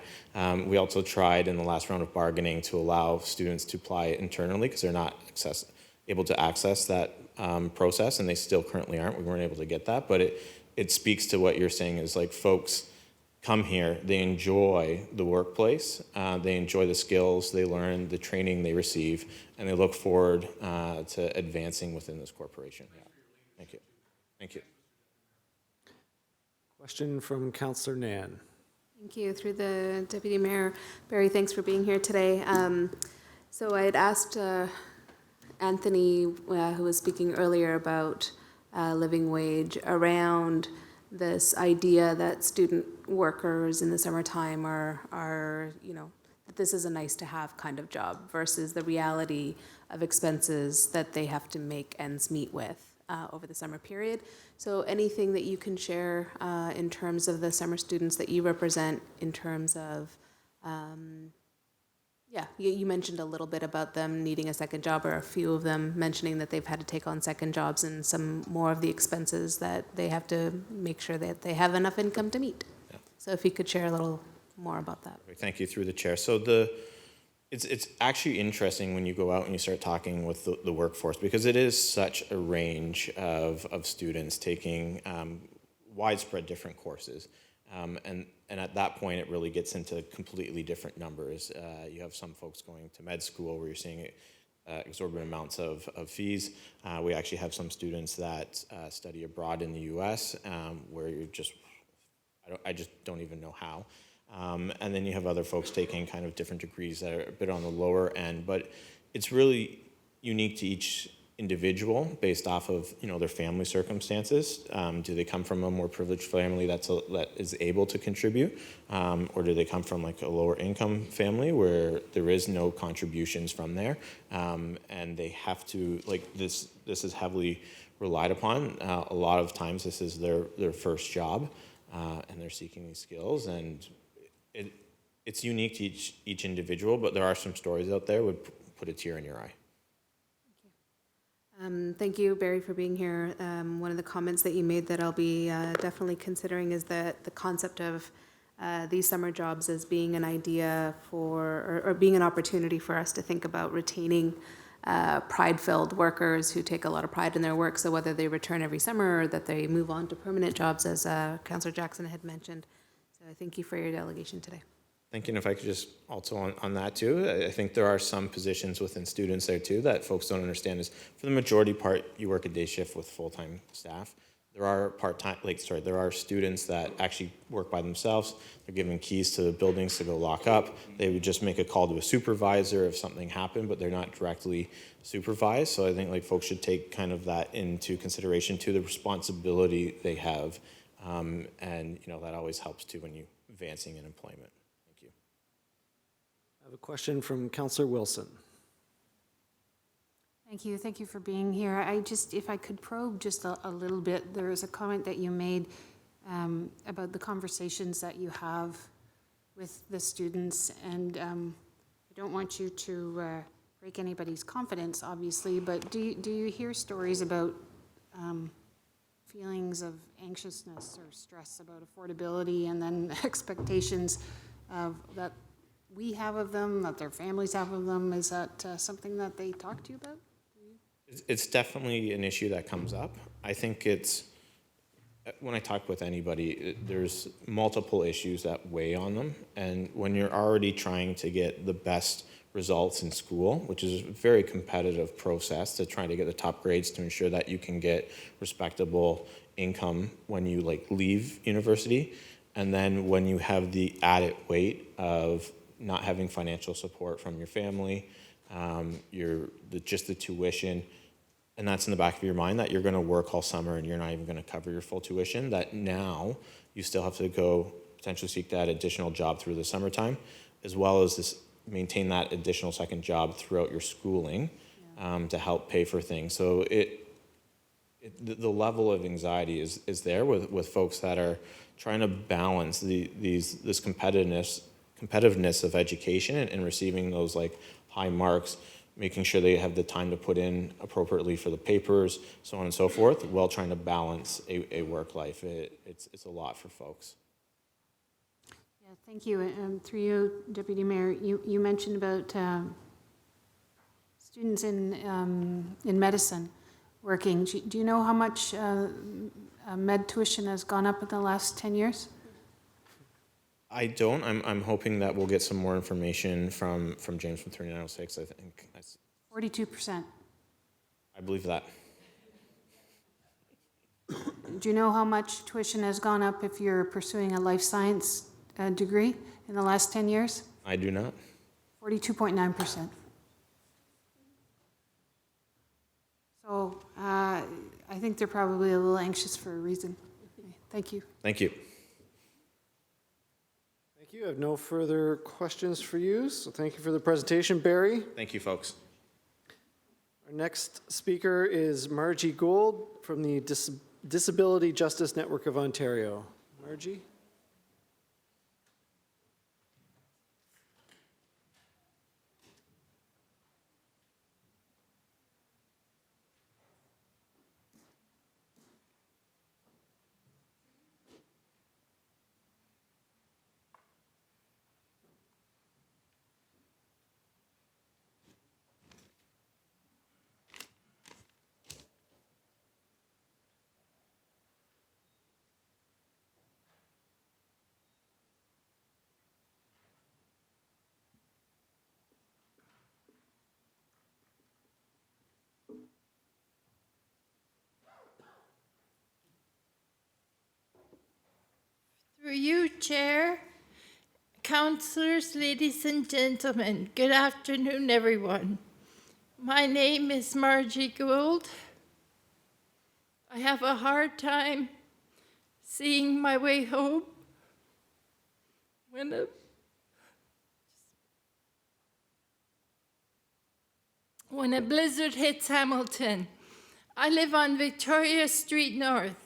We also tried in the last round of bargaining to allow students to apply internally because they're not able to access that process, and they still currently aren't. We weren't able to get that, but it speaks to what you're saying is like folks come here, they enjoy the workplace, they enjoy the skills they learn, the training they receive, and they look forward to advancing within this corporation. Yeah. Thank you. Thank you. Question from Councillor Nan. Thank you. Through the Deputy Mayor, Barry, thanks for being here today. So I had asked Anthony, who was speaking earlier about living wage, around this idea that student workers in the summertime are, you know, that this is a nice to have kind of job versus the reality of expenses that they have to make ends meet with over the summer period. So anything that you can share in terms of the summer students that you represent in terms of, yeah, you mentioned a little bit about them needing a second job, or a few of them mentioning that they've had to take on second jobs and some more of the expenses that they have to make sure that they have enough income to meet. Yeah. So if you could share a little more about that. Thank you, through the chair. So it's actually interesting when you go out and you start talking with the workforce, because it is such a range of students taking widespread different courses. And at that point, it really gets into completely different numbers. You have some folks going to med school where you're seeing exorbitant amounts of fees. We actually have some students that study abroad in the U.S. Where I just don't even know how. And then you have other folks taking kind of different degrees that are a bit on the lower end, but it's really unique to each individual based off of their family circumstances. Do they come from a more privileged family that is able to contribute, or do they come from like a lower income family where there is no contributions from there, and they have to this is heavily relied upon. A lot of times this is their first job, and they're seeking these skills, and it's unique to each individual, but there are some stories out there would put a tear in your eye. Thank you, Barry, for being here. One of the comments that you made that I'll be definitely considering is that the concept of these summer jobs as being an idea for, or being an opportunity for us to think about retaining pride-filled workers who take a lot of pride in their work. So whether they return every summer or that they move on to permanent jobs, as Councillor Jackson had mentioned. So thank you for your delegation today. Thank you. And if I could just also on that too, I think there are some positions within students there too that folks don't understand is for the majority part, you work a day shift with full-time staff. There are there are students that actually work by themselves. They're given keys to the buildings to go lock up. They would just make a call to a supervisor if something happened, but they're not directly supervised. So I think folks should take kind of that into consideration to the responsibility they have. And that always helps too when you advancing in employment. I have a question from Councillor Wilson. Thank you. Thank you for being here. If I could probe just a little bit, there was a comment that you made about the conversations that you have with the students, and I don't want you to break anybody's confidence, obviously, but do you hear stories about feelings of anxiousness or stress about affordability, and then expectations that we have of them, that their families have of them? Is that something that they talk to you about? It's definitely an issue that comes up. I think when I talk with anybody, there's multiple issues that weigh on them. And when you're already trying to get the best results in school, which is a very competitive process to try to get the top grades to ensure that you can get respectable income when you leave university. And then when you have the added weight of not having financial support from your family, just the tuition, and that's in the back of your mind that you're going to work all summer and you're not even going to cover your full tuition, that now you still have to go potentially seek that additional job through the summertime, as well as maintain that additional second job throughout your schooling to help pay for things. So the level of anxiety is there with folks that are trying to balance this competitiveness of education and receiving those high marks, making sure they have the time to put in appropriately for the papers, so on and so forth, while trying to balance a work life. It's a lot for folks. Yeah, thank you. Through you, Deputy Mayor, you mentioned about students in medicine working. Do you know how much med tuition has gone up in the last 10 years? I don't. I'm hoping that we'll get some more information from James from 3906. I think 42%. I believe that. Do you know how much tuition has gone up if you're pursuing a life science degree in the last 10 years? I do not. 42.9%. So I think they're probably a little anxious for a reason. Thank you. Thank you. Thank you. I have no further questions for you, so thank you for the presentation, Barry. Thank you, folks. Our next speaker is Margie Gould from the Disability Justice Network of Ontario. Margie? Through you, Chair, councillors, ladies and gentlemen, good afternoon, everyone. My name is Margie Gould. I have a hard time seeing my way home when a blizzard hits Hamilton. I live on Victoria Street North.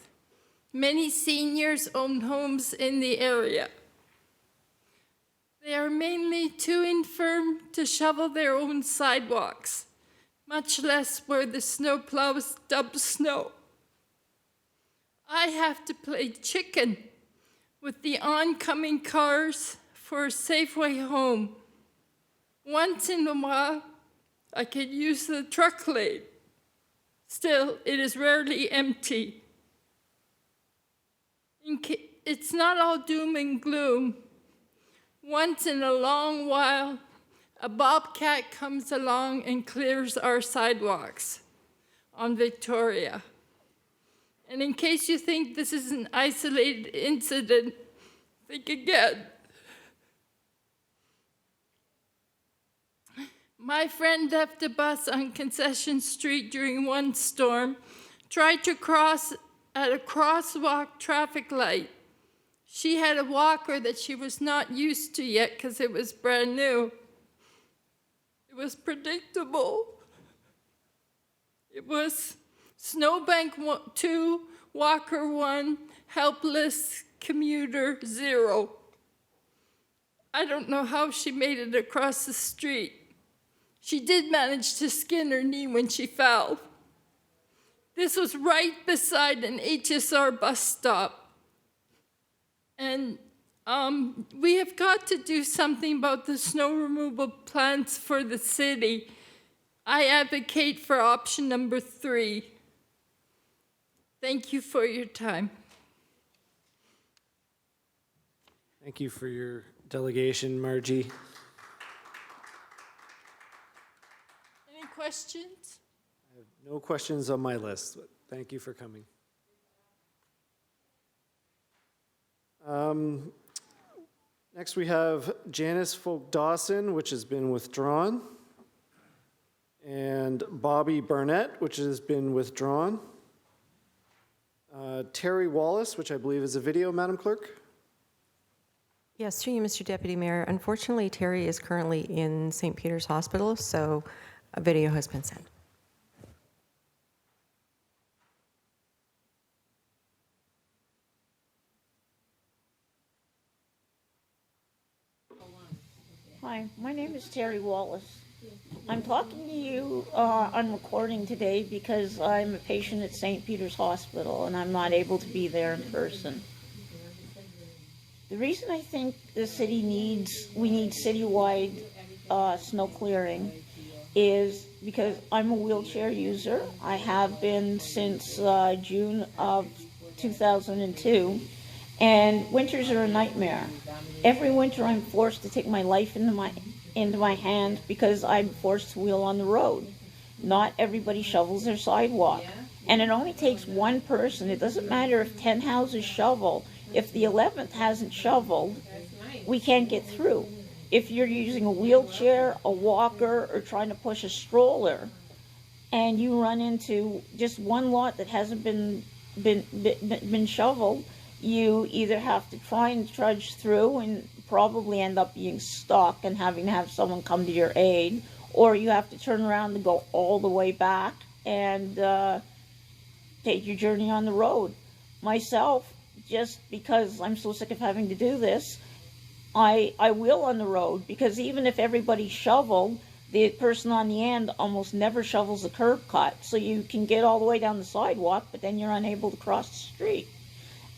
Many seniors own homes in the area. They are mainly too infirm to shovel their own sidewalks, much less where the snowplows dump snow. I have to play chicken with the oncoming cars for a safe way home. Once in a while, I can use the truck lane. Still, it is rarely empty. It's not all doom and gloom. Once in a long while, a bobcat comes along and clears our sidewalks on Victoria. And in case you think this is an isolated incident, think again. My friend left a bus on Concession Street during one storm, tried to cross at a crosswalk traffic light. She had a walker that she was not used to yet because it was brand new. It was predictable. It was Snowbank 2, Walker 1, helpless commuter 0. I don't know how she made it across the street. She did manage to skin her knee when she fell. This was right beside an HSR bus stop. And we have got to do something about the snow removal plans for the city. I advocate for option number 3. Thank you for your time. Thank you for your delegation, Margie. Any questions? I have no questions on my list, but thank you for coming. Next, we have Janice Folk-Dawson, which has been withdrawn, and Bobby Burnett, which has been withdrawn. Terry Wallace, which I believe is a video, Madam Clerk. Yes, through you, Mr. Deputy Mayor. Unfortunately, Terry is currently in St. Peter's Hospital, so a video has been sent. Hi, my name is Terry Wallace. I'm talking to you on recording today because I'm a patient at St. Peter's Hospital and I'm not able to be there in person. The reason I think the city we need citywide snow clearing is because I'm a wheelchair user. I have been since June of 2002, and winters are a nightmare. Every winter I'm forced to take my life into my hands because I'm forced to wheel on the road. Not everybody shovels their sidewalk. And it only takes one person. It doesn't matter if 10 houses shovel. If the 11th hasn't shoveled, we can't get through. If you're using a wheelchair, a walker, or trying to push a stroller, and you run into just one lot that hasn't been shoveled, you either have to try and trudge through and probably end up being stuck and having to have someone come to your aid, or you have to turn around and go all the way back and take your journey on the road. Myself, just because I'm so sick of having to do this, I wheel on the road, because even if everybody shoveled, the person on the end almost never shovels the curb cut. So you can get all the way down the sidewalk, but then you're unable to cross the street.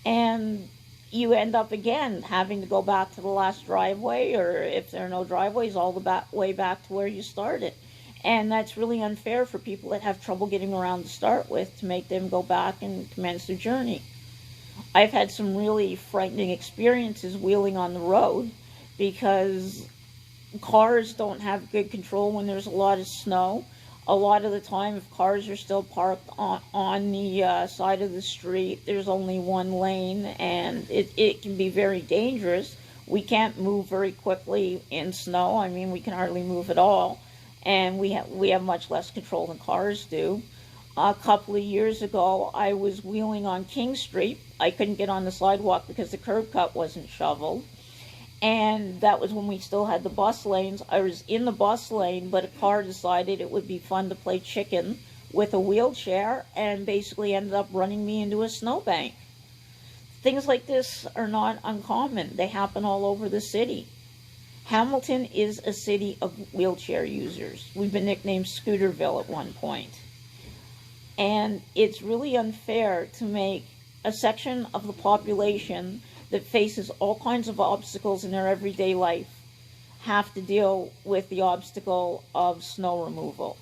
And you end up again having to go back to the last driveway, or if there are no driveways, all the way back to where you started. And that's really unfair for people that have trouble getting around to start with, to make them go back and commence their journey. I've had some really frightening experiences wheeling on the road because cars don't have good control when there's a lot of snow. A lot of the time, if cars are still parked on the side of the street, there's only one lane, and it can be very dangerous. We can't move very quickly in snow. I mean, we can hardly move at all, and we have much less control than cars do. A couple of years ago, I was wheeling on King Street. I couldn't get on the sidewalk because the curb cut wasn't shoveled. And that was when we still had the bus lanes. I was in the bus lane, but a car decided it would be fun to play chicken with a wheelchair and basically ended up running me into a snowbank. Things like this are not uncommon. They happen all over the city. Hamilton is a city of wheelchair users. We've been nicknamed Scooterville at one point. And it's really unfair to make a section of the population that faces all kinds of obstacles in their everyday life have to deal with the obstacle of snow removal.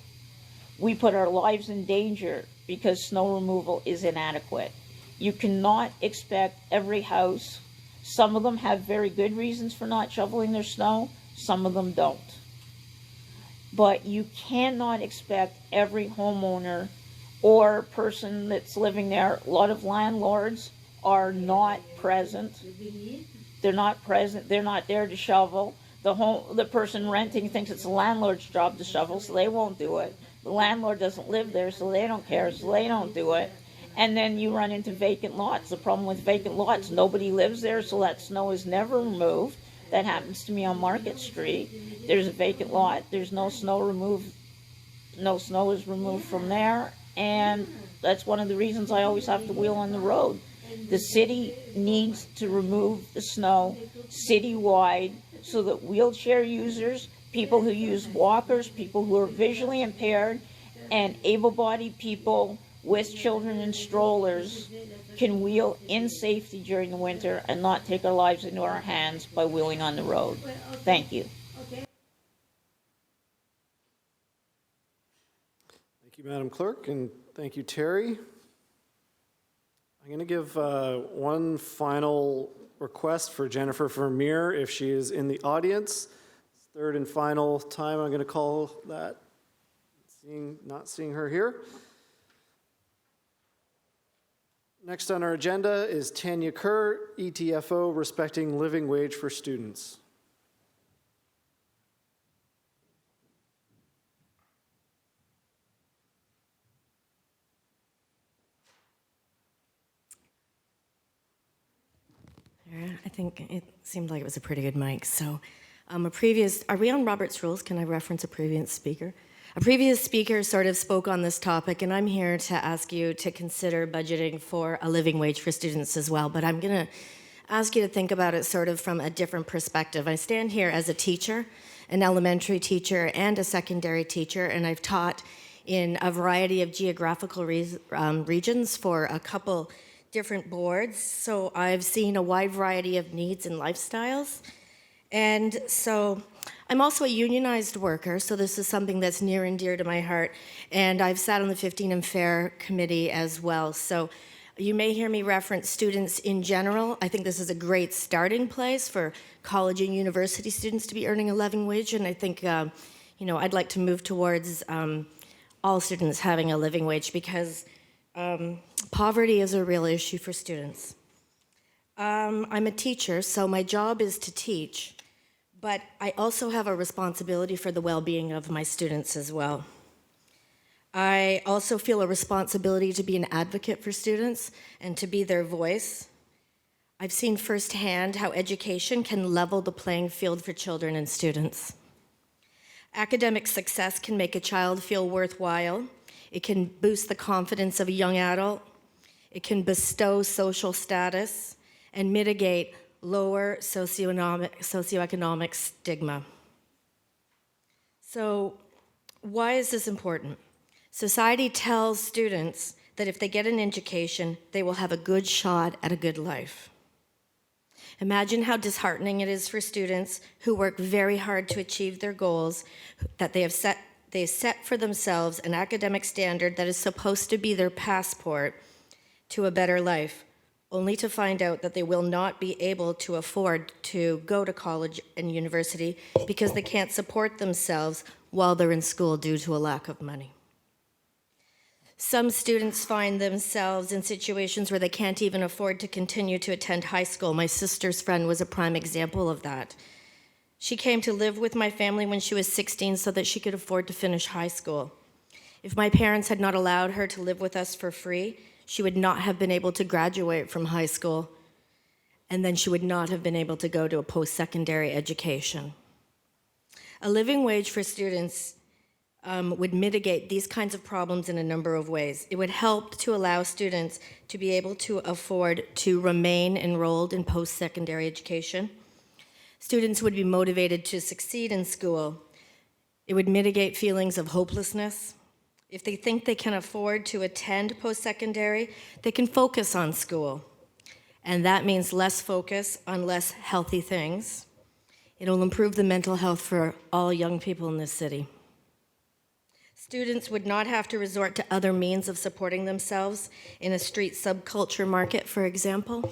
We put our lives in danger because snow removal is inadequate. You cannot expect every house. Some of them have very good reasons for not shoveling their snow, some of them don't. But you cannot expect every homeowner or person that's living there. A lot of landlords are not present. They're not present. They're not there to shovel. The person renting thinks it's the landlord's job to shovel, so they won't do it. The landlord doesn't live there, so they don't care, so they don't do it. And then you run into vacant lots. The problem with vacant lots, nobody lives there, so that snow is never removed. That happens to me on Market Street. There's a vacant lot. There's no snow removed. No snow is removed from there, and that's one of the reasons I always have to wheel on the road. The city needs to remove the snow citywide so that wheelchair users, people who use walkers, people who are visually impaired, and able-bodied people with children in strollers can wheel in safety during the winter and not take our lives into our hands by wheeling on the road. Thank you. Thank you, Madam Clerk, and thank you, Terry. I'm going to give one final request for Jennifer Vermeer if she is in the audience. Third and final time I'm going to call that. Not seeing her here. Next on our agenda is Tanya Kerr, ETFO, Respecting Living Wage for Students. I think it seemed like it was a pretty good mic. So are we on Robert's Rules? Can I reference a previous speaker? A previous speaker sort of spoke on this topic, and I'm here to ask you to consider budgeting for a living wage for students as well. But I'm going to ask you to think about it sort of from a different perspective. I stand here as a teacher, an elementary teacher and a secondary teacher, and I've taught in a variety of geographical regions for a couple different boards. So I've seen a wide variety of needs and lifestyles. And so I'm also a unionized worker, so this is something that's near and dear to my heart. And I've sat on the 15 and Fair committee as well. So you may hear me reference students in general. I think this is a great starting place for college and university students to be earning a living wage. And I think, I'd like to move towards all students having a living wage because poverty is a real issue for students. I'm a teacher, so my job is to teach, but I also have a responsibility for the well-being of my students as well. I also feel a responsibility to be an advocate for students and to be their voice. I've seen firsthand how education can level the playing field for children and students. Academic success can make a child feel worthwhile. It can boost the confidence of a young adult. It can bestow social status and mitigate lower socioeconomic stigma. So why is this important? Society tells students that if they get an education, they will have a good shot at a good life. Imagine how disheartening it is for students who work very hard to achieve their goals, that they set for themselves an academic standard that is supposed to be their passport to a better life, only to find out that they will not be able to afford to go to college and university because they can't support themselves while they're in school due to a lack of money. Some students find themselves in situations where they can't even afford to continue to attend high school. My sister's friend was a prime example of that. She came to live with my family when she was 16 so that she could afford to finish high school. If my parents had not allowed her to live with us for free, she would not have been able to graduate from high school, and then she would not have been able to go to a post-secondary education. A living wage for students would mitigate these kinds of problems in a number of ways. It would help to allow students to be able to afford to remain enrolled in post-secondary education. Students would be motivated to succeed in school. It would mitigate feelings of hopelessness. If they think they can afford to attend post-secondary, they can focus on school. And that means less focus on less healthy things. It'll improve the mental health for all young people in this city. Students would not have to resort to other means of supporting themselves in a street subculture market, for example.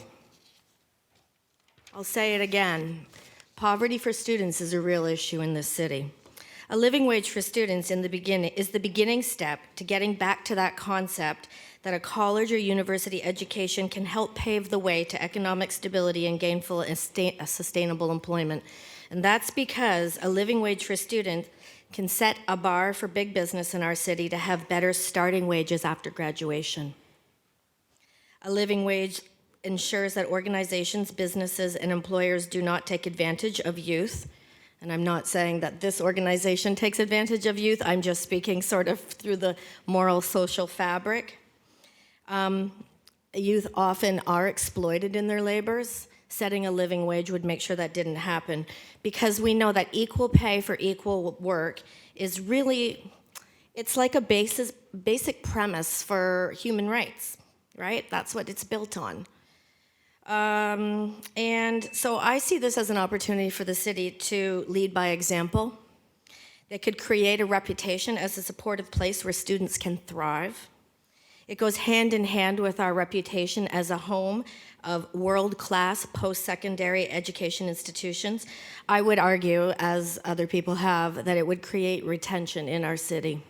I'll say it again. Poverty for students is a real issue in this city. A living wage for students is the beginning step to getting back to that concept that a college or university education can help pave the way to economic stability and gainful and sustainable employment. And that's because a living wage for students can set a bar for big business in our city to have better starting wages after graduation. A living wage ensures that organizations, businesses, and employers do not take advantage of youth. And I'm not saying that this organization takes advantage of youth, I'm just speaking sort of through the moral social fabric. Youth often are exploited in their labors. Setting a living wage would make sure that didn't happen, because we know that equal pay for equal work is really, it's like a basic premise for human rights, right? That's what it's built on. And so I see this as an opportunity for the city to lead by example. They could create a reputation as a supportive place where students can thrive. It goes hand in hand with our reputation as a home of world-class post-secondary education institutions. I would argue, as other people have, that it would create retention in our city.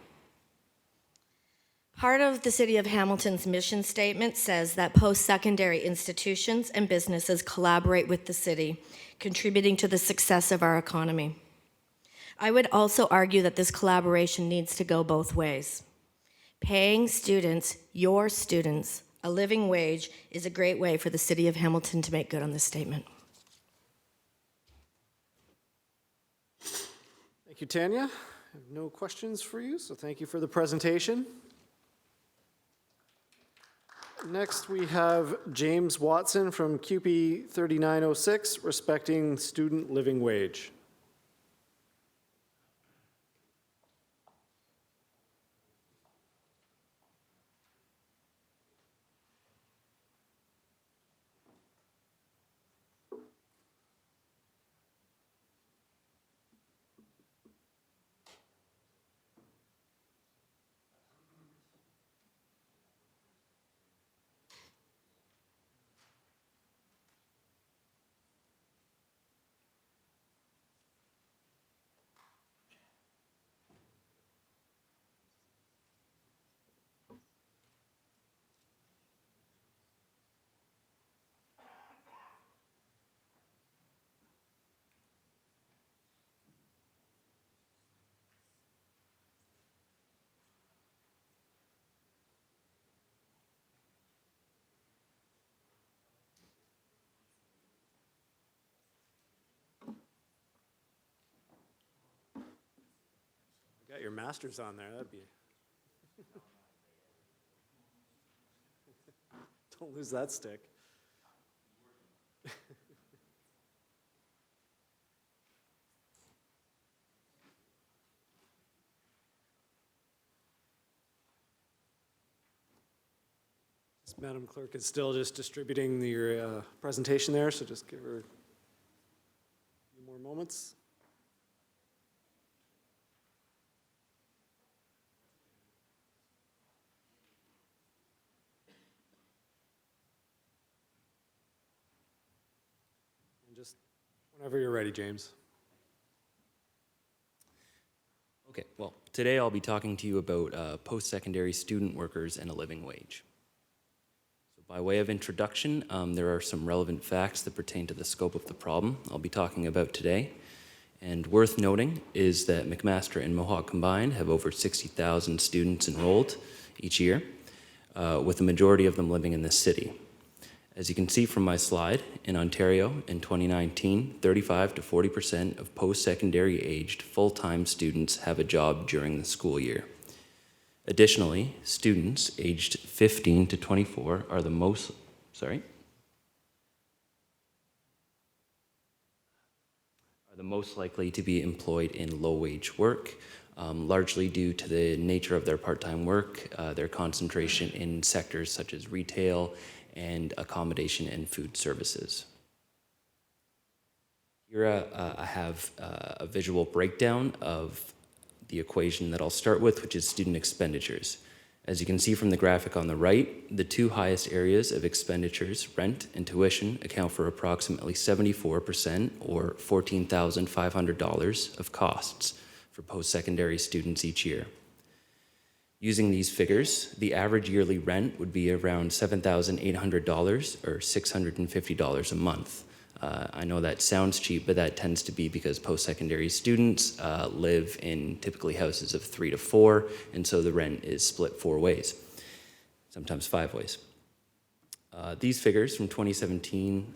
Part of the City of Hamilton's mission statement says that post-secondary institutions and businesses collaborate with the city, contributing to the success of our economy. I would also argue that this collaboration needs to go both ways. Paying students, your students, a living wage is a great way for the City of Hamilton to make good on this statement. Thank you, Tanya. I have no questions for you, so thank you for the presentation. Next, we have James Watson from QP 3906, respecting student living wage. Got your masters on there, that'd be. Don't lose that stick. Madam Clerk is still just distributing your presentation there, so just give her a few more moments. And just whenever you're ready, James. Okay, well, today I'll be talking to you about post-secondary student workers and a living wage. So by way of introduction, there are some relevant facts that pertain to the scope of the problem I'll be talking about today. And worth noting is that McMaster and Mohawk combined have over 60,000 students enrolled each year, with the majority of them living in this city. As you can see from my slide, in Ontario in 2019, 35 to 40% of post-secondary aged full-time students have a job during the school year. Additionally, students aged 15 to 24 are the most likely to be employed in low-wage work, largely due to the nature of their part-time work, their concentration in sectors such as retail and accommodation and food services. Here I have a visual breakdown of the equation that I'll start with, which is student expenditures. As you can see from the graphic on the right, the two highest areas of expenditures, rent and tuition, account for approximately 74% or $14,500 of costs for post-secondary students each year. Using these figures, the average yearly rent would be around $7,800 or $650 a month. I know that sounds cheap, but that tends to be because post-secondary students live in typically houses of 3 to 4, and so the rent is split 4 ways, sometimes 5 ways. These figures from 2017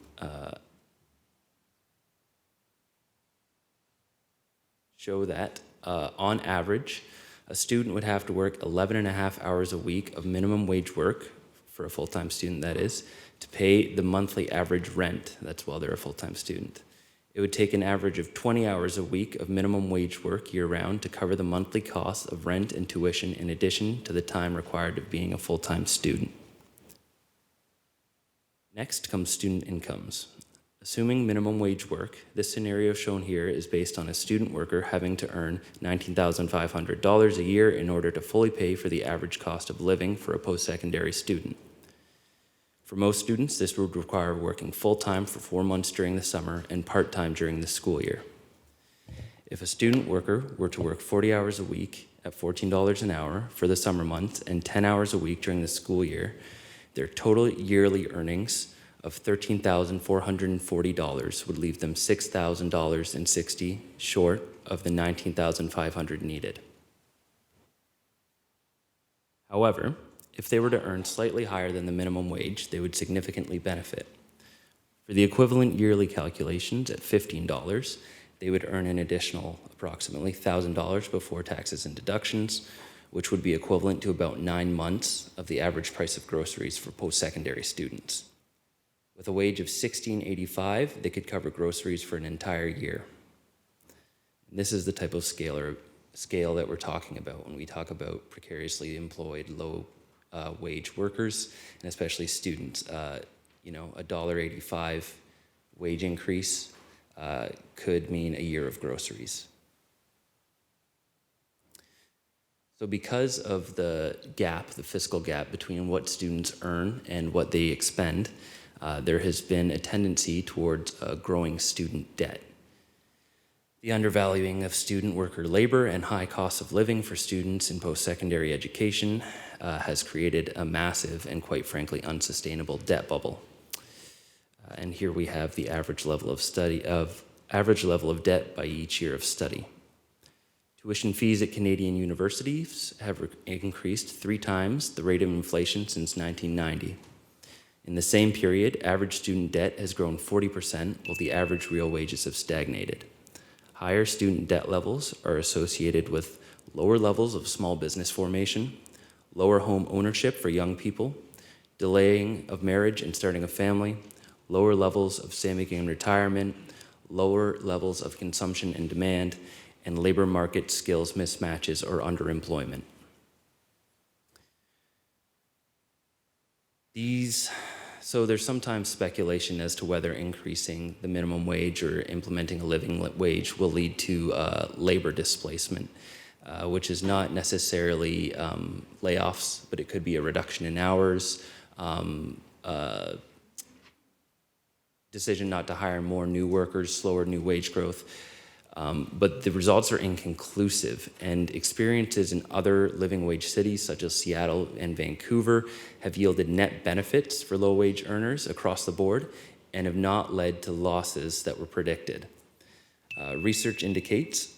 show that, on average, a student would have to work 11.5 hours a week of minimum wage work, for a full-time student that is, to pay the monthly average rent. That's while they're a full-time student. It would take an average of 20 hours a week of minimum wage work year-round to cover the monthly costs of rent and tuition in addition to the time required of being a full-time student. Next comes student incomes. Assuming minimum wage work, this scenario shown here is based on a student worker having to earn $19,500 a year in order to fully pay for the average cost of living for a post-secondary student. For most students, this would require working full-time for 4 months during the summer and part-time during the school year. If a student worker were to work 40 hours a week at $14 an hour for the summer months and 10 hours a week during the school year, their total yearly earnings of $13,440 would leave them $6,060 short of the $19,500 needed. However, if they were to earn slightly higher than the minimum wage, they would significantly benefit. For the equivalent yearly calculations at $15, they would earn an additional approximately $1,000 before taxes and deductions, which would be equivalent to about 9 months of the average price of groceries for post-secondary students. With a wage of $16.85, they could cover groceries for an entire year. And this is the type of scale that we're talking about when we talk about precariously employed, low-wage workers, and especially students. $1.85 wage increase could mean a year of groceries. So because of the gap, the fiscal gap between what students earn and what they expend, there has been a tendency towards growing student debt. The undervaluing of student worker labor and high costs of living for students in post-secondary education has created a massive and, quite frankly, unsustainable debt bubble. And here we have the average level of debt by each year of study. Tuition fees at Canadian universities have increased 3 times the rate of inflation since 1990. In the same period, average student debt has grown 40%, while the average real wages have stagnated. Higher student debt levels are associated with lower levels of small business formation, lower home ownership for young people, delaying of marriage and starting a family, lower levels of saving and retirement, lower levels of consumption and demand, and labor market skills mismatches or underemployment. So there's sometimes speculation as to whether increasing the minimum wage or implementing a living wage will lead to labor displacement, which is not necessarily layoffs, but it could be a reduction in hours, decision not to hire more new workers, slower new wage growth. But the results are inconclusive, and experiences in other living wage cities such as Seattle and Vancouver have yielded net benefits for low wage earners across the board and have not led to losses that were predicted. Research indicates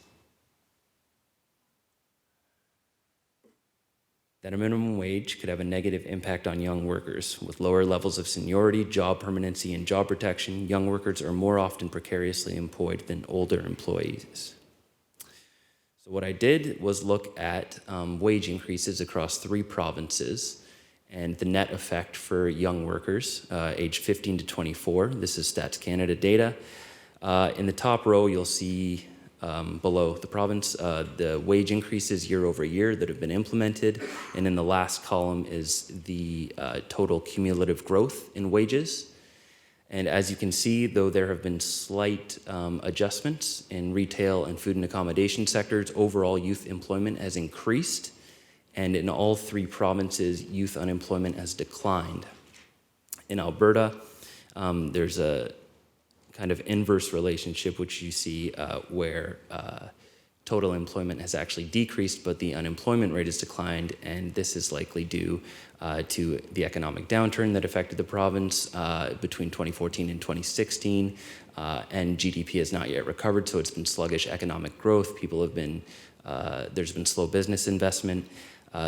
that a minimum wage could have a negative impact on young workers. With lower levels of seniority, job permanency, and job protection, young workers are more often precariously employed than older employees. So what I did was look at wage increases across 3 provinces and the net effect for young workers aged 15 to 24. This is Stats Canada data. In the top row, you'll see below the province, the wage increases year over year that have been implemented. And in the last column is the total cumulative growth in wages. And as you can see, though there have been slight adjustments in retail and food and accommodation sectors, overall youth employment has increased. And in all 3 provinces, youth unemployment has declined. In Alberta, there's a kind of inverse relationship, which you see where total employment has actually decreased, but the unemployment rate has declined, and this is likely due to the economic downturn that affected the province between 2014 and 2016, and GDP has not yet recovered, so it's been sluggish economic growth. People have been, there's been slow business investment,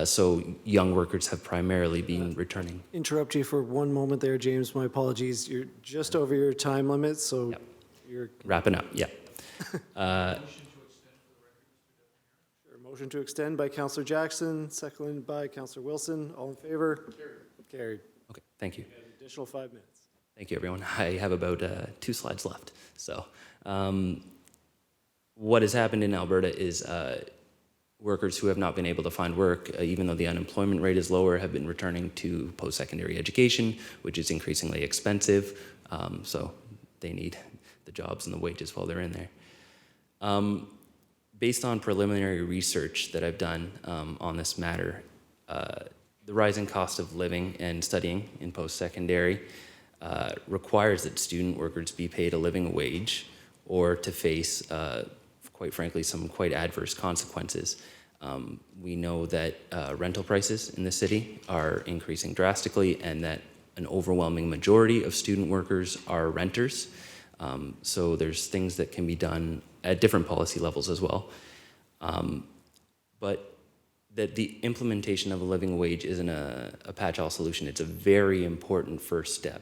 so young workers have primarily been returning. Interrupt you for one moment there, James. My apologies. You're just over your time limit, so you're wrapping up. Yeah. Motion to extend by Councillor Jackson, seconded by Councillor Wilson. All in favor? Carried. Okay, thank you. Additional 5 minutes. Thank you, everyone. I have about 2 slides left. So what has happened in Alberta is workers who have not been able to find work, even though the unemployment rate is lower, have been returning to post-secondary education, which is increasingly expensive. So they need the jobs and the wages while they're in there. Based on preliminary research that I've done on this matter, the rising cost of living and studying in post-secondary requires that student workers be paid a living wage or to face, quite frankly, some quite adverse consequences. We know that rental prices in the city are increasing drastically and that an overwhelming majority of student workers are renters. So there's things that can be done at different policy levels as well. But that the implementation of a living wage isn't a catch-all solution. It's a very important first step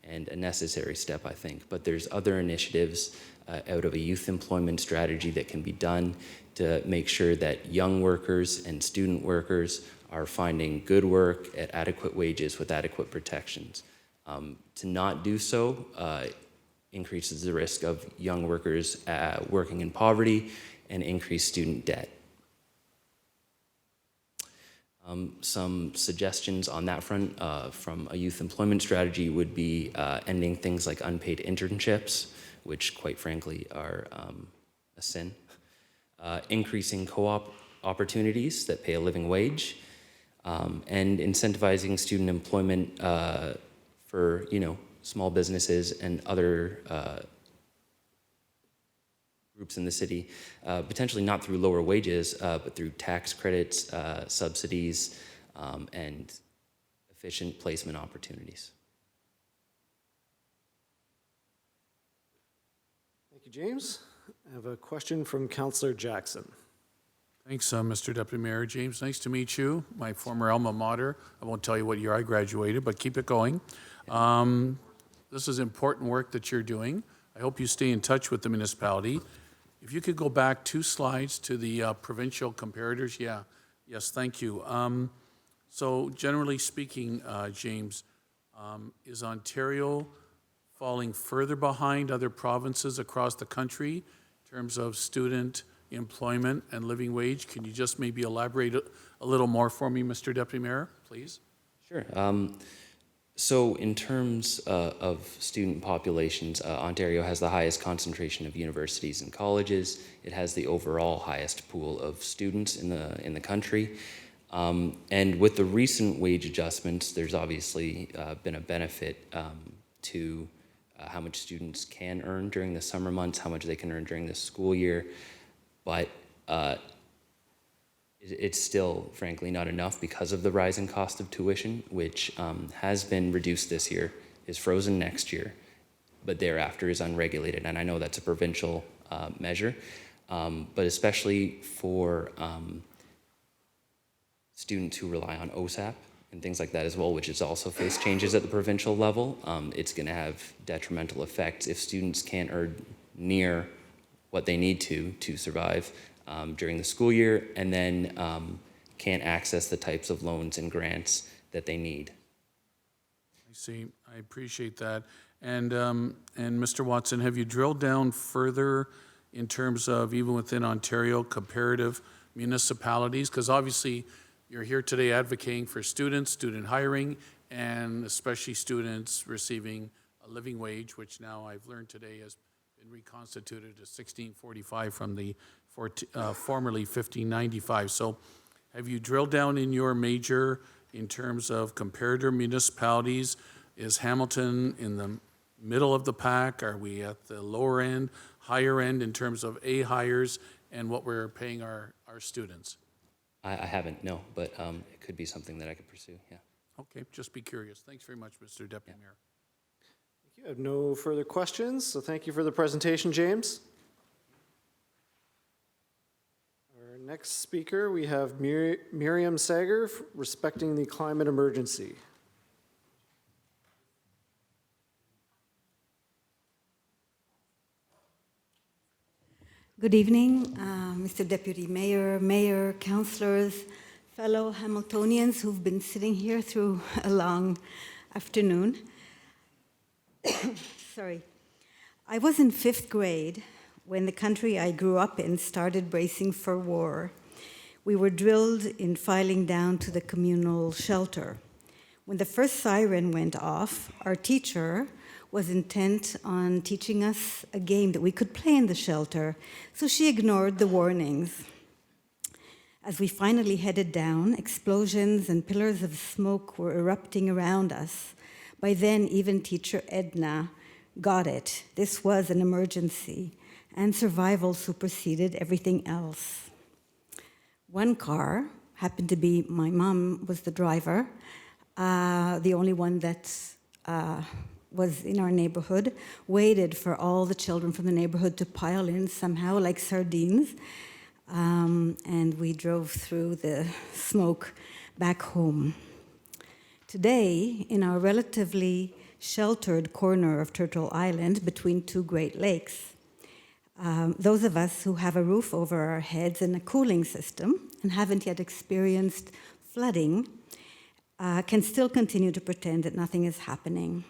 and a necessary step, I think. But there's other initiatives out of a youth employment strategy that can be done to make sure that young workers and student workers are finding good work at adequate wages with adequate protections. To not do so increases the risk of young workers working in poverty and increased student debt. Some suggestions on that front from a youth employment strategy would be ending things like unpaid internships, which quite frankly are a sin. Increasing co-op opportunities that pay a living wage, and incentivizing student employment for, small businesses and other groups in the city, potentially not through lower wages, but through tax credits, subsidies, and efficient placement opportunities. Thank you, James. I have a question from Councillor Jackson. Thanks, Mr. Deputy Mayor. James, nice to meet you. My former alma mater. I won't tell you what year I graduated, but keep it going. This is important work that you're doing. I hope you stay in touch with the municipality. If you could go back 2 slides to the provincial comparators. Yeah, yes, thank you. So generally speaking, James, is Ontario falling further behind other provinces across the country in terms of student employment and living wage? Can you just maybe elaborate a little more for me, Mr. Deputy Mayor, please? Sure. So in terms of student populations, Ontario has the highest concentration of universities and colleges. It has the overall highest pool of students in the country. And with the recent wage adjustments, there's obviously been a benefit to how much students can earn during the summer months, how much they can earn during the school year, but it's still, frankly, not enough because of the rising cost of tuition, which has been reduced this year, is frozen next year, but thereafter is unregulated. And I know that's a provincial measure, but especially for students who rely on OSAP and things like that as well, which has also faced changes at the provincial level, it's going to have detrimental effects if students can't earn near what they need to survive during the school year, and then can't access the types of loans and grants that they need. I see. I appreciate that. And Mr. Watson, have you drilled down further in terms of, even within Ontario, comparative municipalities? Because obviously you're here today advocating for students, student hiring, and especially students receiving a living wage, which now I've learned today has been reconstituted to $16.45 from the formerly $15.95. So have you drilled down in your major in terms of comparator municipalities? Is Hamilton in the middle of the pack? Are we at the lower end, higher end in terms of A hires and what we're paying our students? I haven't, no, but it could be something that I could pursue, yeah. Okay, just be curious. Thanks very much, Mr. Deputy Mayor. Thank you. I have no further questions, so thank you for the presentation, James. Our next speaker, we have Miriam Sager, respecting the climate emergency. Good evening, Mr. Deputy Mayor, Mayor, councillors, fellow Hamiltonians who've been sitting here through a long afternoon. Sorry. I was in 5th grade when the country I grew up in started bracing for war. We were drilled in filing down to the communal shelter. When the first siren went off, our teacher was intent on teaching us a game that we could play in the shelter, so she ignored the warnings. As we finally headed down, explosions and pillars of smoke were erupting around us. By then, even teacher Edna got it. This was an emergency, and survival superseded everything else. One car, happened to be my mom, was the driver, the only one that was in our neighborhood, waited for all the children from the neighborhood to pile in somehow like sardines, and we drove through the smoke back home. Today, in our relatively sheltered corner of Turtle Island between two Great Lakes, those of us who have a roof over our heads and a cooling system and haven't yet experienced flooding can still continue to pretend that nothing is happening.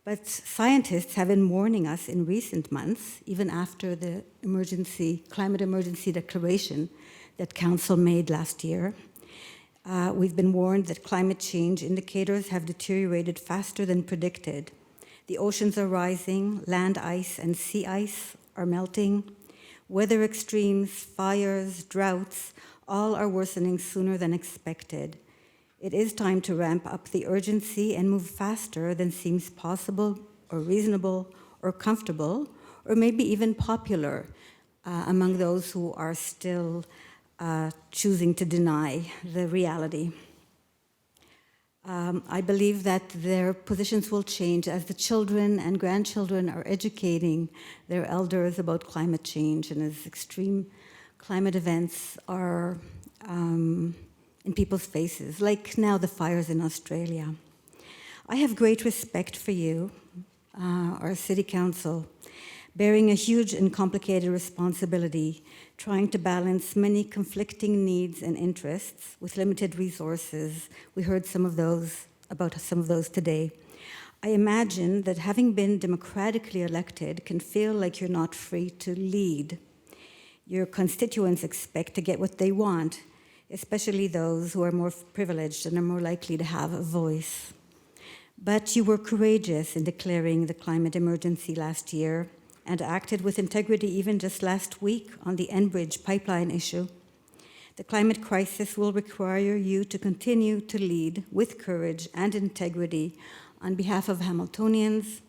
But scientists have been warning us in recent months, even after the climate emergency declaration that Council made last year. We've been warned that climate change indicators have deteriorated faster than predicted. The oceans are rising, land ice and sea ice are melting. Weather extremes, fires, droughts, all are worsening sooner than expected. It is time to ramp up the urgency and move faster than seems possible or reasonable or comfortable or maybe even popular among those who are still choosing to deny the reality. I believe that their positions will change as the children and grandchildren are educating their elders about climate change and as extreme climate events are in people's faces, like now the fires in Australia. I have great respect for you, our City Council, bearing a huge and complicated responsibility, trying to balance many conflicting needs and interests with limited resources. We heard about some of those today. I imagine that having been democratically elected can feel like you're not free to lead. Your constituents expect to get what they want, especially those who are more privileged and are more likely to have a voice. But you were courageous in declaring the climate emergency last year and acted with integrity even just last week on the Enbridge pipeline issue. The climate crisis will require you to continue to lead with courage and integrity on behalf of Hamiltonians,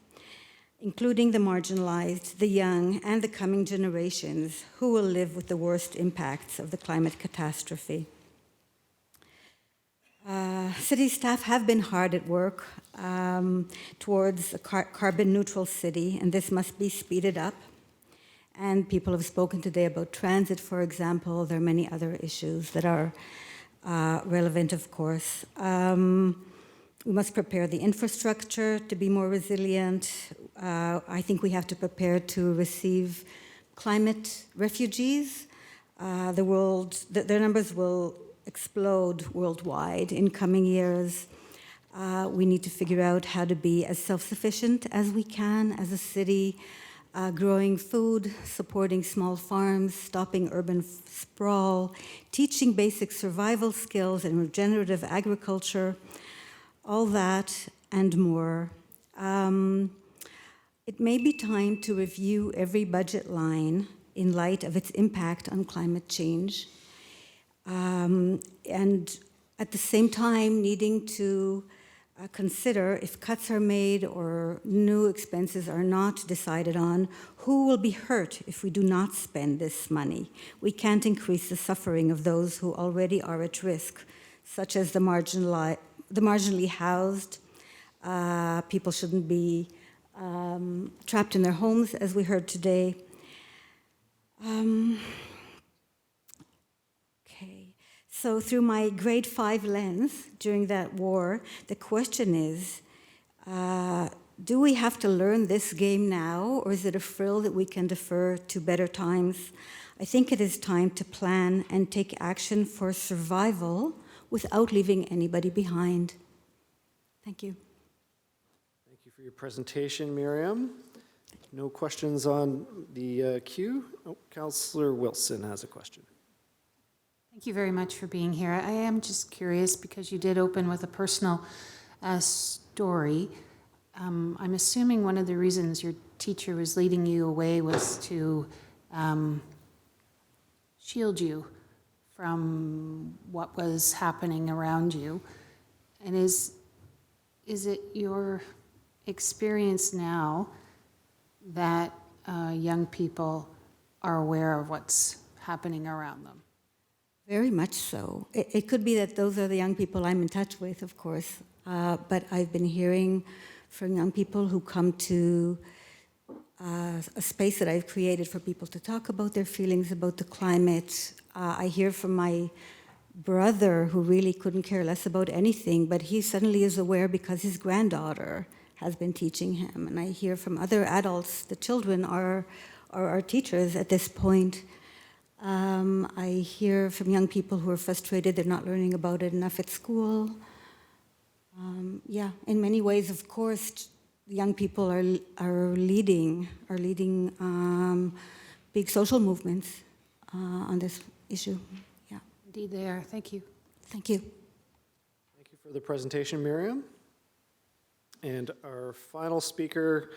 including the marginalized, the young, and the coming generations who will live with the worst impacts of the climate catastrophe. City staff have been hard at work towards a carbon neutral city, and this must be speeded up. And people have spoken today about transit, for example. There are many other issues that are relevant, of course. We must prepare the infrastructure to be more resilient. I think we have to prepare to receive climate refugees. Their numbers will explode worldwide in coming years. We need to figure out how to be as self-sufficient as we can as a city, growing food, supporting small farms, stopping urban sprawl, teaching basic survival skills and regenerative agriculture, all that and more. It may be time to review every budget line in light of its impact on climate change. And at the same time, needing to consider if cuts are made or new expenses are not decided on, who will be hurt if we do not spend this money? We can't increase the suffering of those who already are at risk, such as the marginally housed. People shouldn't be trapped in their homes, as we heard today. So through my grade 5 lens during that war, the question is, do we have to learn this game now, or is it a frill that we can defer to better times? I think it is time to plan and take action for survival without leaving anybody behind. Thank you. Thank you for your presentation, Miriam. No questions on the queue. Oh, Councillor Wilson has a question. Thank you very much for being here. I am just curious because you did open with a personal story. I'm assuming one of the reasons your teacher was leading you away was to shield you from what was happening around you. And is it your experience now that young people are aware of what's happening around them? Very much so. It could be that those are the young people I'm in touch with, of course, but I've been hearing from young people who come to a space that I've created for people to talk about their feelings about the climate. I hear from my brother who really couldn't care less about anything, but he suddenly is aware because his granddaughter has been teaching him. And I hear from other adults, the children are our teachers at this point. I hear from young people who are frustrated they're not learning about it enough at school. Yeah, in many ways, of course, young people are leading big social movements on this issue. Yeah. Indeed they are. Thank you. Thank you. Thank you for the presentation, Miriam. And our final speaker,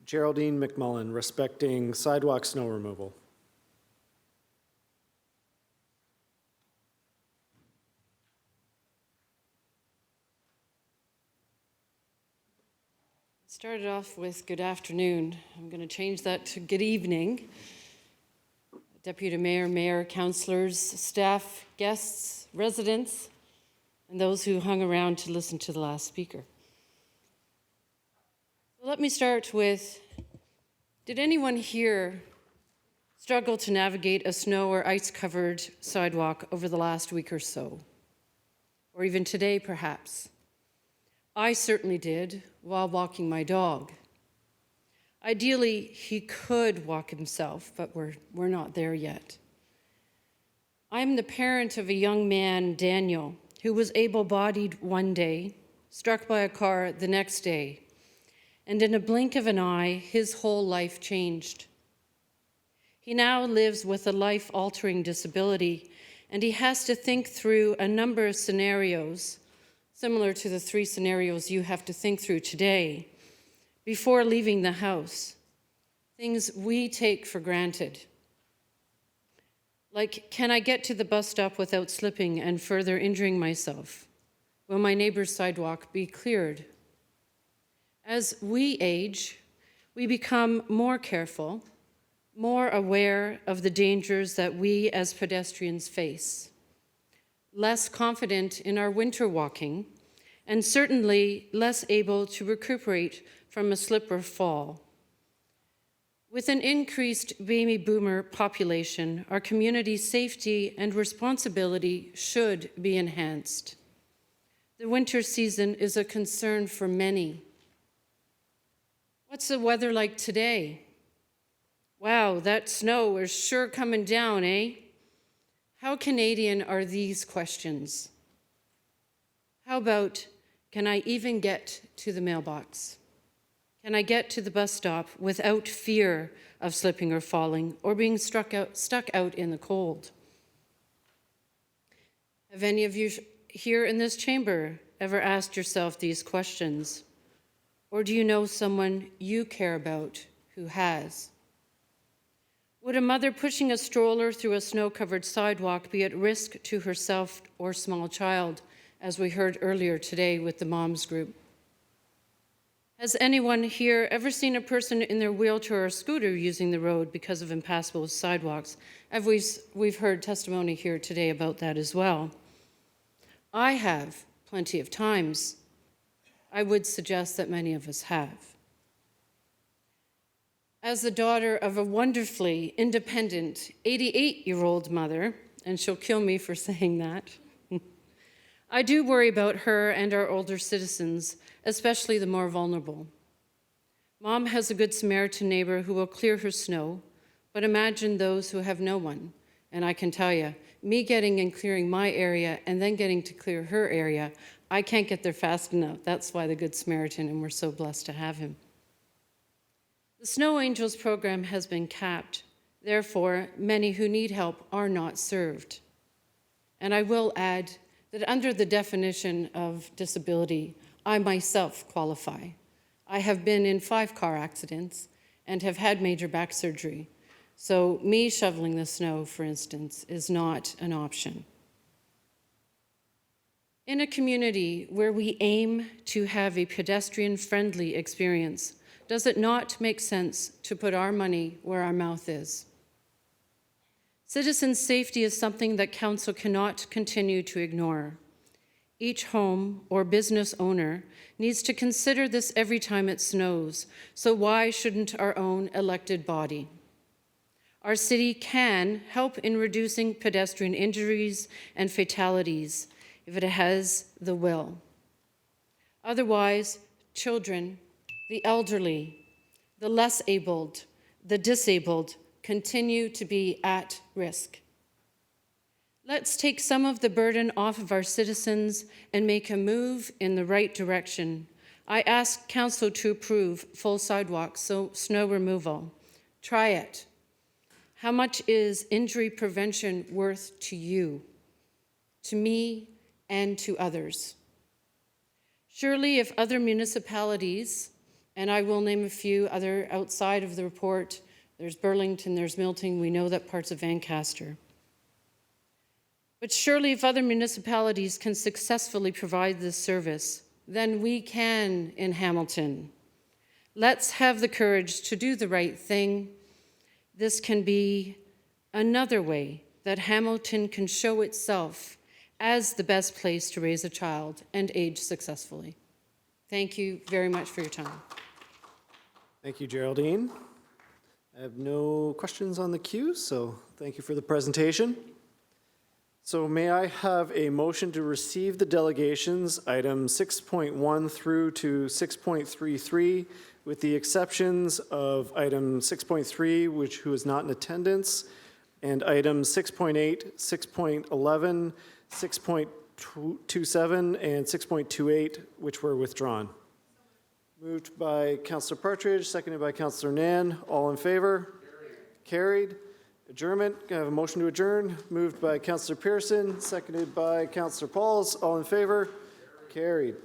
Geraldine McMullen, respecting sidewalk snow removal. Started off with good afternoon. I'm going to change that to good evening. Deputy Mayor, Mayor, councillors, staff, guests, residents, and those who hung around to listen to the last speaker. So let me start with, did anyone here struggle to navigate a snow or ice-covered sidewalk over the last week or so? Or even today, perhaps? I certainly did while walking my dog. Ideally, he could walk himself, but we're not there yet. I'm the parent of a young man, Daniel, who was able-bodied one day, struck by a car the next day, and in a blink of an eye, his whole life changed. He now lives with a life-altering disability, and he has to think through a number of scenarios similar to the 3 scenarios you have to think through today, before leaving the house. Things we take for granted. Like, can I get to the bus stop without slipping and further injuring myself? Will my neighbor's sidewalk be cleared? As we age, we become more careful, more aware of the dangers that we as pedestrians face, less confident in our winter walking, and certainly less able to recuperate from a slip or fall. With an increased baby boomer population, our community's safety and responsibility should be enhanced. The winter season is a concern for many. What's the weather like today? Wow, that snow is sure coming down, eh? How Canadian are these questions? How about, can I even get to the mailbox? Can I get to the bus stop without fear of slipping or falling or being stuck out in the cold? Have any of you here in this chamber ever asked yourself these questions? Or do you know someone you care about who has? Would a mother pushing a stroller through a snow-covered sidewalk be at risk to herself or small child, as we heard earlier today with the moms group? Has anyone here ever seen a person in their wheelchair or scooter using the road because of impassable sidewalks? We've heard testimony here today about that as well. I have plenty of times. I would suggest that many of us have. As the daughter of a wonderfully independent 88-year-old mother, and she'll kill me for saying that, I do worry about her and our older citizens, especially the more vulnerable. Mom has a Good Samaritan neighbor who will clear her snow, but imagine those who have no one. And I can tell you, me getting and clearing my area and then getting to clear her area, I can't get there fast enough. That's why the Good Samaritan, and we're so blessed to have him. The Snow Angels program has been capped. Therefore, many who need help are not served. And I will add that under the definition of disability, I myself qualify. I have been in 5 car accidents and have had major back surgery. So me shoveling the snow, for instance, is not an option. In a community where we aim to have a pedestrian-friendly experience, does it not make sense to put our money where our mouth is? Citizen safety is something that council cannot continue to ignore. Each home or business owner needs to consider this every time it snows, so why shouldn't our own elected body? Our city can help in reducing pedestrian injuries and fatalities if it has the will. Otherwise, children, the elderly, the less abled, the disabled continue to be at risk. Let's take some of the burden off of our citizens and make a move in the right direction. I ask council to approve full sidewalks, so snow removal. Try it. How much is injury prevention worth to you, to me, and to others? Surely if other municipalities, and I will name a few other outside of the report, there's Burlington, there's Milton, we know that parts of Ancaster. But surely if other municipalities can successfully provide this service, then we can in Hamilton. Let's have the courage to do the right thing. This can be another way that Hamilton can show itself as the best place to raise a child and age successfully. Thank you very much for your time. Thank you, Geraldine. I have no questions on the queue, so thank you for the presentation. So may I have a motion to receive the delegations, items 6.1 through to 6.33, with the exceptions of item 6.3, who is not in attendance, and items 6.8, 6.11, 6.27, and 6.28, which were withdrawn. Moved by Councillor Partridge, seconded by Councillor Nan. All in favor? Carried. Adjournment. Can I have a motion to adjourn? Moved by Councillor Pearson, seconded by Councillor Pauls. All in favor? Carried.